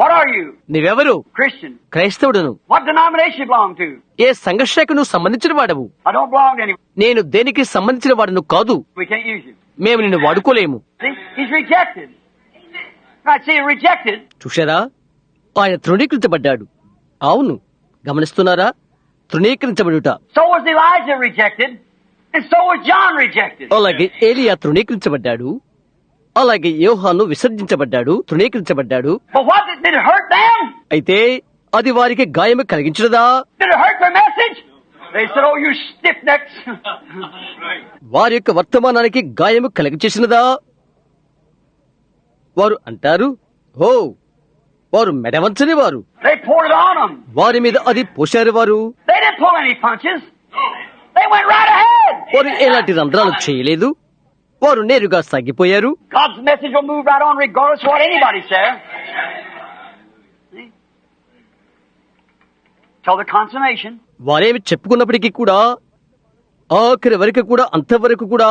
What are you? నీవెవరు? Christian. క్రైస్తవుడును. What denomination you belong to? ఏ సంఘర్షకు నువ్వు సంబంధించిన వాడవు? I don't belong to any. నేను దేనికి సంబంధించిన వాడును కాదు. We can't use you. మేము నిన్ను వాడుకోలేము. See? He's rejected. Right, see, rejected. చూశారా? ఆయన తృణీకరించబడ్డాడు. అవును, గమనిస్తున్నారా? తృణీకరించబడుట. So was Elijah rejected, and so was John rejected. అలాగే ఏలియా తృణీకరించబడ్డాడు. అలాగే యోహాను విసర్జించబడ్డాడు, తృణీకరించబడ్డాడు. But what did it hurt them? అయితే అది వారికి గాయము కలిగించదా? Did it hurt their message? They said, "Oh, you stiff-necks." వారి యొక్క వర్తమానానికి గాయము కలగచేసినదా? వారు అంటారు, ఓ వారు మెడవంచని వారు. They poured it on them. వారి మీద అది పోశారు. వారు They didn't pull any punches. They went right ahead. వారు ఎలాంటి రంధ్రాలు చేయలేదు. వారు నేరుగా సాగిపోయారు. God's message will move right on regardless of what anybody says. See? Till the consummation. వారేమి చెప్పుకున్నప్పటికీ కూడా ఆఖరి వరకు కూడా అంతవరకు కూడా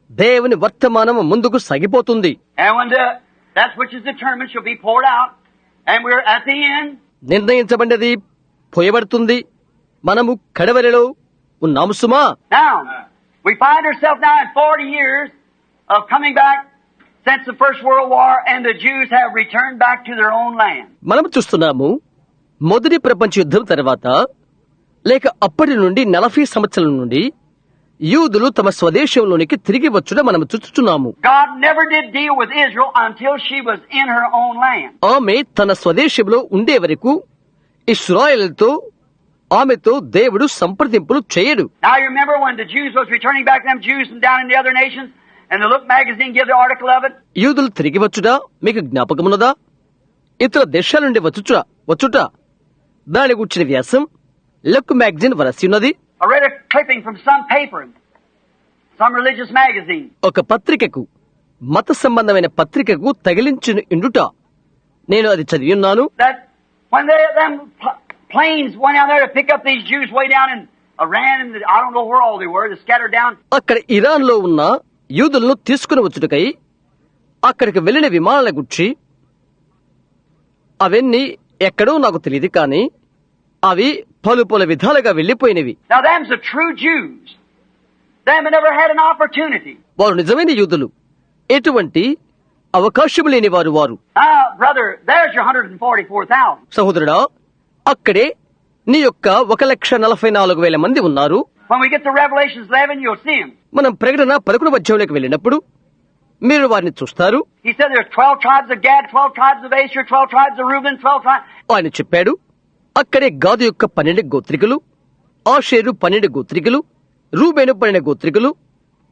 దేవుని వర్తమానం ముందుకు సాగిపోతుంది. And when that which is determined shall be poured out, and we're at the end. నిర్ణయించబడినది పోయబడుతుంది. మనము కడవరిలో ఉన్నాము సుమా. Now, we find ourselves now in 40 years of coming back since the First World War, and the Jews have returned back to their own land. మనం చూస్తున్నాము మొదటి ప్రపంచ యుద్ధం తర్వాత లేక అప్పటి నుండి 40 సంవత్సరాల నుండి యూదులు తమ స్వదేశంలోనికి తిరిగి వచ్చుట మనం చూస్తున్నాము. God never did deal with Israel until she was in her own land. ఆమె తన స్వదేశంలో ఉండే వరకు ఇశ్రాయేలుతో ఆమెతో దేవుడు సంప్రదింపులు చేయడు. Now you remember when the Jews was returning back, them Jews from down in the other nations, and the Look magazine gave the article of it. యూదులు తిరిగి వచ్చుట మీకు జ్ఞాపకమున్నదా? ఇతర దేశాల నుండి వచ్చుట దాని గురించిన వ్యాసం లుక్ మ్యాగజైన్ వరసి ఉన్నది. I read a clipping from some paper, some religious magazine. ఒక పత్రికకు, మత సంబంధమైన పత్రికకు తగిలించిన ఇండుట నేను అది చదివి ఉన్నాను. That when them planes went out there to pick up these Jews way down in Iran, and I don't know where all they were, they scattered down. అక్కడ ఇరాన్ లో ఉన్న యూదులను తీసుకుని వచ్చుటకై అక్కడికి వెళ్లిన విమానాల గురించి అవన్నీ ఎక్కడో నాకు తెలియదు, కానీ అవి పలు విధాలుగా వెళ్లిపోయినవి. Now them's the true Jews. Them never had an opportunity. వారు నిజమైన యూదులు, ఎటువంటి అవకాశం లేని వారు. Brother, there's your 144,000. సహోదరుడా, అక్కడే నీ యొక్క 1,44,000 మంది ఉన్నారు. When we get to Revelations 11, you'll see them. మనం ప్రకటన 11వ అధ్యాయంలోకి వెళ్ళినప్పుడు మీరు వారిని చూస్తారు. He said there's 12 tribes of Gad, 12 tribes of Asher, 12 tribes of Reuben, 12 tribes. ఆయన చెప్పాడు, అక్కడే గాదు యొక్క 12 గోత్రికులు, Asher 12 గోత్రికులు, Reuben 12 గోత్రికులు,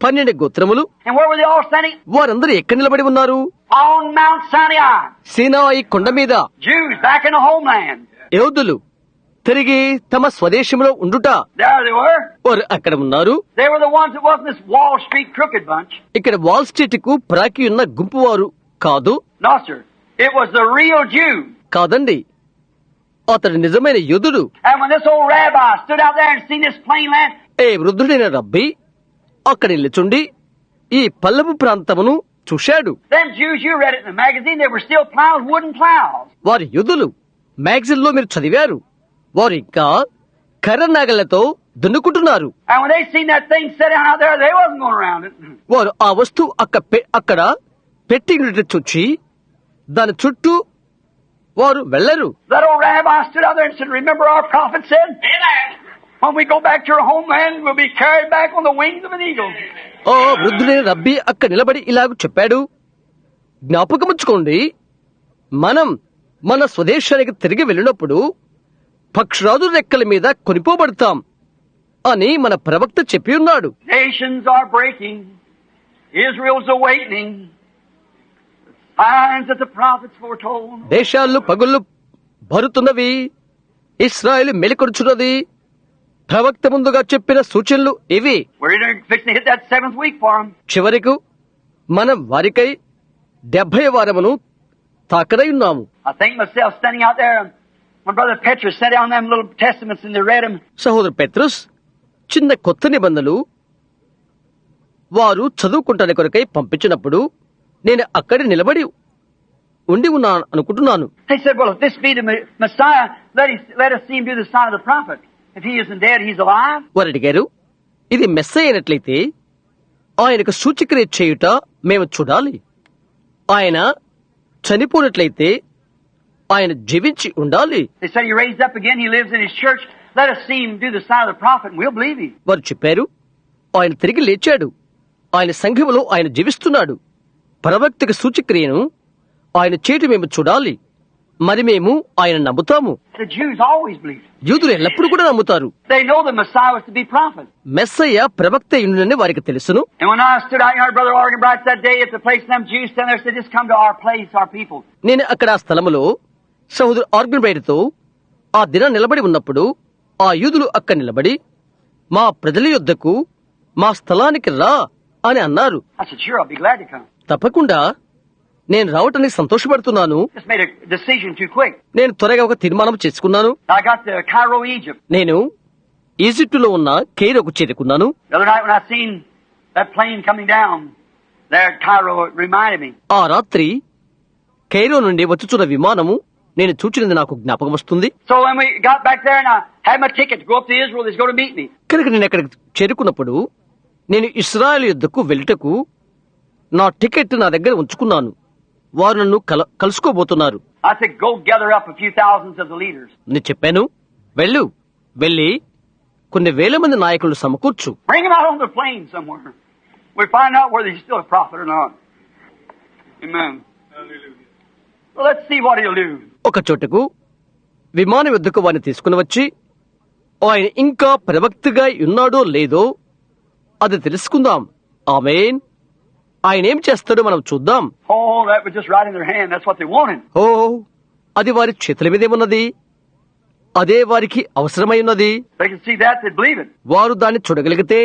12 గోత్రములు. And where were they all standing? వారందరూ ఎక్కడ నిలబడి ఉన్నారు? On Mount Sinai. సీనాయి కొండ మీద. Jews back in the homeland. యూదులు తిరిగి తమ స్వదేశంలో ఉండుట. There they were. వారు అక్కడ ఉన్నారు. They were the ones that wasn't this Wall Street crooked bunch. ఇక్కడ వాల్ స్ట్రీట్ కు ప్రాకి ఉన్న గుంపు వారు కాదు. No, sir. It was the real Jew. కాదండి, అతడు నిజమైన యూదుడు. And when this old rabbi stood out there and seen this plain land, ఏ వృద్ధుడైన రబ్బీ అక్కడ నిల్చుండి ఈ పల్లపు ప్రాంతమును చూశాడు. them Jews, you read it in the magazine, they were still plowing wooden plows. వారి యూదులు magazine లో మీరు చదివారు. వారు ఇంకా కర్ర నాగళ్లతో దున్నుకుంటున్నారు. And when they seen that thing set out there, they wasn't going around it. వారు ఆ వస్తువు అక్కడ పెట్టి చూచి దాని చుట్టూ వారు వెళ్లరు. That old rabbi stood out there and said, remember our prophet said, when we go back to our homeland, we'll be carried back on the wings of an eagle. ఓ వృద్ధుడైన రబ్బీ అక్కడ నిలబడి ఇలాగ చెప్పాడు, జ్ఞాపకముంచుకోండి, మనం మన స్వదేశానికి తిరిగి వెళ్ళినప్పుడు పక్షరాజు రెక్కల మీద కొనిపోబడతాం అని మన ప్రవక్త చెప్పి ఉన్నాడు. Nations are breaking. Israel's awakening. Signs that the prophets foretold. దేశాలు పగుళ్ళు భరుతున్నవి, ఇశ్రాయేలు మెలికొడుచున్నది, ప్రవక్త ముందుగా చెప్పిన సూచనలు ఇవి. We're fixing to hit that 7th week for them. చివరకు మనం వారికై 70వ వారమును తాకడై ఉన్నాము. I think myself standing out there, my brother Petrus sat down them little testaments and they read them. సహోదరు పెత్రుస్ చిన్న కొత్త నిబంధనలు వారు చదువుకుంటాని కొరకై పంపించినప్పుడు నేను అక్కడ నిలబడి ఉండి ఉన్నాను అనుకుంటున్నాను. They said, well, if this be the Messiah, let us see him do the sign of the prophet. If he isn't dead, he's alive. వారు అడిగారు, ఇది మెస్సయ్య అయినట్లయితే ఆయనకు సూచక్రియ చేయుట మేము చూడాలి. ఆయన చనిపోయినట్లయితే ఆయన జీవించి ఉండాలి. They said he raised up again, he lives in his church. Let us see him do the sign of the prophet and we'll believe him. వారు చెప్పారు, ఆయన తిరిగి లేచాడు, ఆయన సంఘములో ఆయన జీవిస్తున్నాడు, ప్రవక్తకి సూచక్రియను ఆయన చేటు మేము చూడాలి, మరి మేము ఆయన నమ్ముతాము. The Jews always believed it. యూదులు ఎల్లప్పుడూ కూడా నమ్ముతారు. They know the Messiah was to be prophet. Messiah ప్రవక్త అయ్యుండునని వారికి తెలుసును. And when I stood out here, Brother Organ Bright, that day at the place, them Jews standing there said, just come to our place, our people. నేను అక్కడ ఆ స్థలములో సహోదరు organ బయటతో ఆ దినం నిలబడి ఉన్నప్పుడు ఆ యూదులు అక్కడ నిలబడి మా ప్రజల యొద్దకు మా స్థలానికి రా అని అన్నారు. I said, sure, I'll be glad to come. తప్పకుండా నేను రావటానికి సంతోషపడుతున్నాను. Just made a decision too quick. నేను త్వరగా ఒక తీర్మానం చేసుకున్నాను. I got to Cairo, Egypt. నేను ఈజిప్టులో ఉన్న కైరోకు చేరుకున్నాను. The other night when I seen that plane coming down there at Cairo, it reminded me. ఆ రాత్రి కైరో నుండి వచ్చుచున్న విమానము నేను చూచినది నాకు జ్ఞాపకం వస్తుంది. So when we got back there and I had my ticket to go up to Israel, he's going to meet me. కనుక నేను అక్కడికి చేరుకున్నప్పుడు నేను ఇశ్రాయేలు యుద్ధకు వెళ్ళుటకు నా టికెట్ నా దగ్గర ఉంచుకున్నాను. వారు నన్ను కలుసుకోబోతున్నారు. I said, go gather up a few thousands of the leaders. నేను చెప్పాను, వెళ్ళి కొన్ని వేల మంది నాయకులు సమకూర్చు. Bring him out on the plane somewhere. We find out whether he's still a prophet or not. Amen. Well, let's see what he'll do. ఒక చోటకు విమానం యుద్ధకు వారిని తీసుకుని వచ్చి ఆయన ఇంకా ప్రవక్తగా ఉన్నాడో లేదో అది తెలుసుకుందాం. ఆమేన్. ఆయన ఏం చేస్తాడో మనం చూద్దాం. Oh, that was just right in their hand. That's what they wanted. ఓ, అది వారి చేతుల మీదే ఉన్నది. అదే వారికి అవసరమై ఉన్నది. They can see that, they believe it. వారు దాన్ని చూడగలిగితే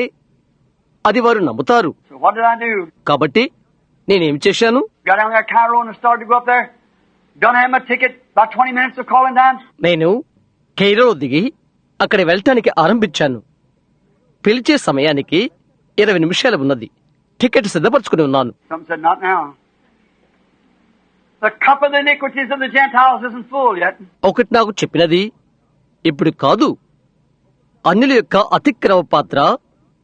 అది వారు nammuతారు. So what did I do? కాబట్టి నేనేం చేశాను? Got down there at Cairo and started to go up there. Done have my ticket. About 20 minutes of calling time. నేను కైరోలో దిగి అక్కడ వెళ్ళటానికి ఆరంభించాను. పిలిచే సమయానికి 20 నిమిషాలు ఉన్నది. టికెట్ సిద్ధపరచుకుని ఉన్నాను. Some said, not now. The cup of the iniquities of the Gentiles isn't full yet. ఒకటి నాకు చెప్పినది, ఇప్పుడు కాదు, అన్యుల యొక్క అతిక్రమ పాత్ర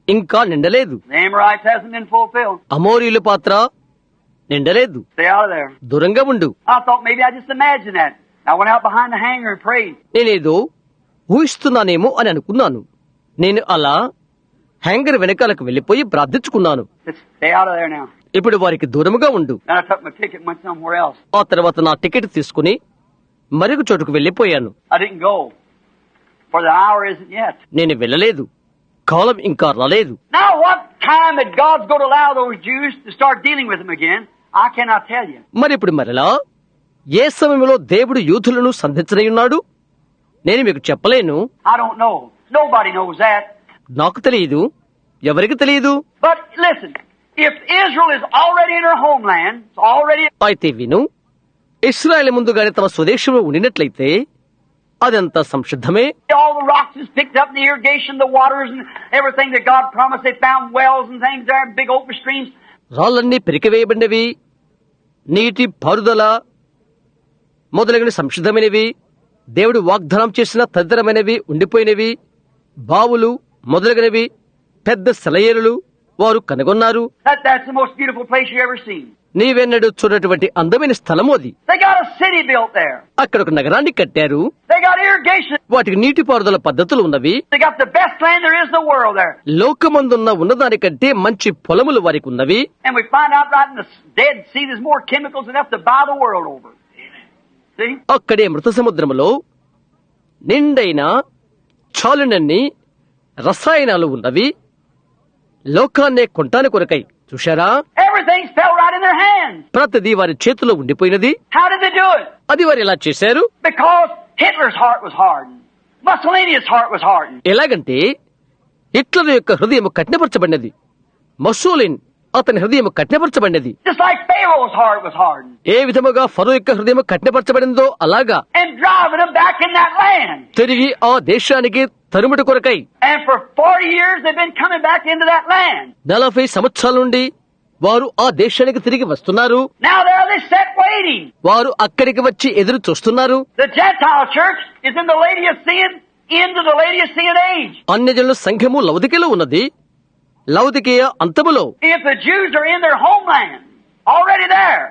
ఇంకా నిండలేదు. The Amorites hasn't been fulfilled. అమోరీయుల పాత్ర నిండలేదు. Stay out of there. దూరంగా ఉండు. I thought maybe I just imagined that. I went out behind the hangar and prayed. నేనేదో ఊహిస్తున్నానేమో అని అనుకున్నాను. నేను అలా hanger వెనకాలకు వెళ్లిపోయి ప్రార్థించుకున్నాను. Let's stay out of there now. ఇప్పుడు వారికి దూరముగా ఉండు. Then I took my ticket and went somewhere else. ఆ తర్వాత నా టికెట్ తీసుకుని మరొక చోటుకు వెళ్లిపోయాను. I didn't go. For the hour isn't yet. నేను వెళ్ళలేదు. కాలం ఇంకా రాలేదు. Now what time that God's going to allow those Jews to start dealing with them again, I cannot tell you. మరి ఇప్పుడు మరలా ఏ సమయంలో దేవుడు యూదులను సంధించనయున్నాడు నేను మీకు చెప్పలేను. I don't know. Nobody knows that. నాకు తెలియదు, ఎవరికి తెలియదు. But listen, if Israel is already in her homeland, it's already... అయితే విను, ఇశ్రాయేలు ముందుగానే తమ స్వదేశంలో ఉండినట్లయితే అదంతా సంసిద్ధమే. All the rocks is picked up, the irrigation, the waters and everything that God promised. They found wells and things there, big open streams. రాళ్ళన్నీ పెరికివేయబడినవి, నీటి పారుదల మొదలైన సంసిద్ధమైనవి, దేవుడు వాగ్దానం చేసిన తదితరమైనవి ఉండిపోయినవి, బావులు మొదలగినవి, పెద్ద సెలయేరులు వారు కనుగొన్నారు. That's the most beautiful place you ever seen. నీవెన్నడూ చూడటువంటి అందమైన స్థలము అది. They got a city built there. అక్కడ ఒక నగరాన్ని కట్టారు. They got irrigation. వాటికి నీటిపారుదల పద్ధతులు ఉన్నవి. They got the best land there is in the world there. లోకమందున్న ఉన్నదానికంటే మంచి పొలములు వారికి ఉన్నవి. And we find out right in the Dead Sea there's more chemicals enough to buy the world over. See? అక్కడే మృత సముద్రములో నిండైన చాలునన్ని రసాయనాలు ఉన్నవి. లోకాన్నే కొంటాని కొరకై. చూశారా? Everything's fell right in their hands. ప్రతిదీ వారి చేతిలో ఉండిపోయినది. How did they do it? అది వారు ఎలా చేశారు? Because Hitler's heart was hardened. Mussolini's heart was hardened. ఎలాగంటే హిట్లర్ యొక్క హృదయం కఠినపరచబడినది. మస్సోలిన్ అతని హృదయం కఠినపరచబడినది. Just like Pharaoh's heart was hardened. ఏ విధముగా ఫరో యొక్క హృదయం కఠినపరచబడిందో అలాగా. And driving them back in that land. తిరిగి ఆ దేశానికి తరుముట కొరకై. And for 40 years they've been coming back into that land. 40 సంవత్సరాల నుండి వారు ఆ దేశానికి తిరిగి వస్తున్నారు. Now there they sat waiting. వారు అక్కడికి వచ్చి ఎదురు చూస్తున్నారు. The Gentile church is in the Laodicean, into the Laodicean age. అన్యజనుల సంఘము లవదికలో ఉన్నది. లవదికేయ అంతములో. If the Jews are in their homeland, already there,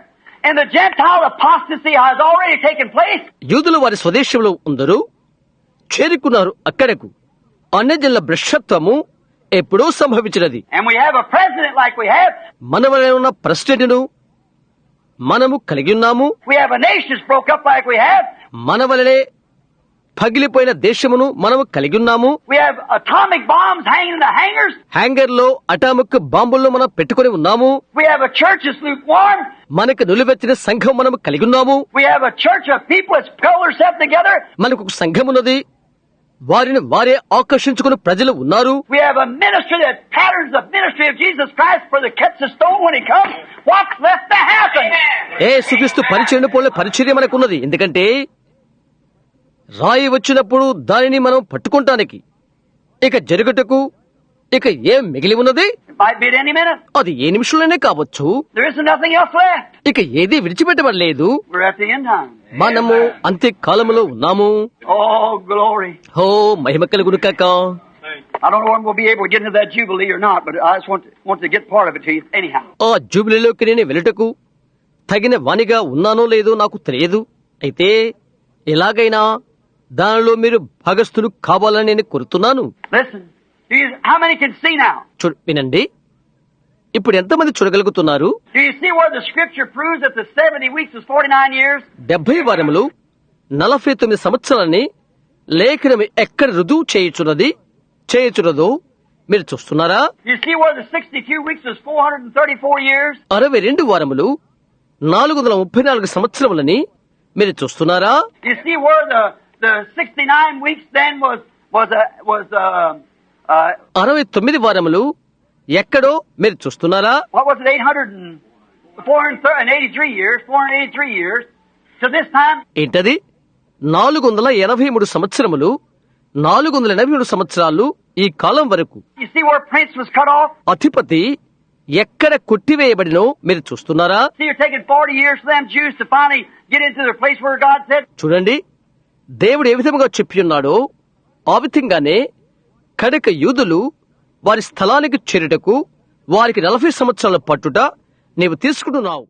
and the Gentile apostasy has already taken place. యూదులు వారి స్వదేశంలో ఉందరు, చేరుకున్నారు అక్కడకు. అన్యజనుల భ్రష్టత్వము ఎప్పుడో సంభవించినది. And we have a president like we have. మన వలన ఉన్న ప్రెసిడెంట్ను మనము కలిగి ఉన్నాము. We have a nation that's broke up like we have. మన వలనే పగిలిపోయిన దేశమును మనము కలిగి ఉన్నాము. We have atomic bombs hanging in the hangars. Hanger లో అటామిక్ బాంబులను మనం పెట్టుకుని ఉన్నాము. We have a church that's lukewarm. మనకు నిలువెత్తిన సంఘం మనము కలిగి ఉన్నాము. We have a church of people that's pulled themselves together. మనకు ఒక సంఘం ఉన్నది, వారిని వారే ఆకర్షించుకుని ప్రజలు ఉన్నారు. We have a ministry that patterns the ministry of Jesus Christ for the catch the stone when he comes. What's left to happen? యేసుక్రీస్తు పరిచర్యను పోలే పరిచర్య మనకున్నది. ఎందుకంటే రాయి వచ్చినప్పుడు దానిని మనం పట్టుకుంటానికి ఇక జరుగుటకు ఇక ఏం మిగిలి ఉన్నది? It might be at any minute. అది ఏ నిమిషంలోనే కావచ్చు. There isn't nothing else left. ఇక ఏది విడిచిపెట్టబడలేదు. We're at the end time. మనము అంత్య కాలములో ఉన్నాము. Oh, glory. హో మహిమ కలుగును కాక. I don't know when we'll be able to get into that jubilee or not, but I just want to get part of it to you anyhow. ఆ జూబిలీలోకి నేను వెళ్ళుటకు తగిన వానిగా ఉన్నానో లేదో నాకు తెలియదు. అయితే ఎలాగైనా దానిలో మీరు భాగస్థులు కావాలని నేను కోరుతున్నాను. Listen, how many can see now? వినండి, ఇప్పుడు ఎంతమంది చూడగలుగుతున్నారు? Do you see where the scripture proves that the 70 weeks is 49 years? 70 వారములు 49 సంవత్సరాలని లేఖనం ఎక్కడ రుజువు చేయుచున్నదో మీరు చూస్తున్నారా? You see where the 62 weeks is 434 years? 62 వారములు 434 సంవత్సరములని మీరు చూస్తున్నారా? You see where the 69 weeks then was 69 వారములు ఎక్కడో మీరు చూస్తున్నారా? What was it? 483 years. 483 years to this time. ఏంటది? 483 సంవత్సరములు, 483 సంవత్సరాలు ఈ కాలం వరకు. You see where Prince was cut off? అధిపతి ఎక్కడ కొట్టివేయబడినో మీరు చూస్తున్నారా? See, you're taking 40 years for them Jews to finally get into their place where God said. చూడండి, దేవుడు ఏ విధముగా చెప్పి ఉన్నాడో ఆ విధంగానే కడక యూదులు వారి స్థలానికి చేరుటకు వారికి 40 సంవత్సరాల పట్టుట నీవు తీసుకుంటున్నావు.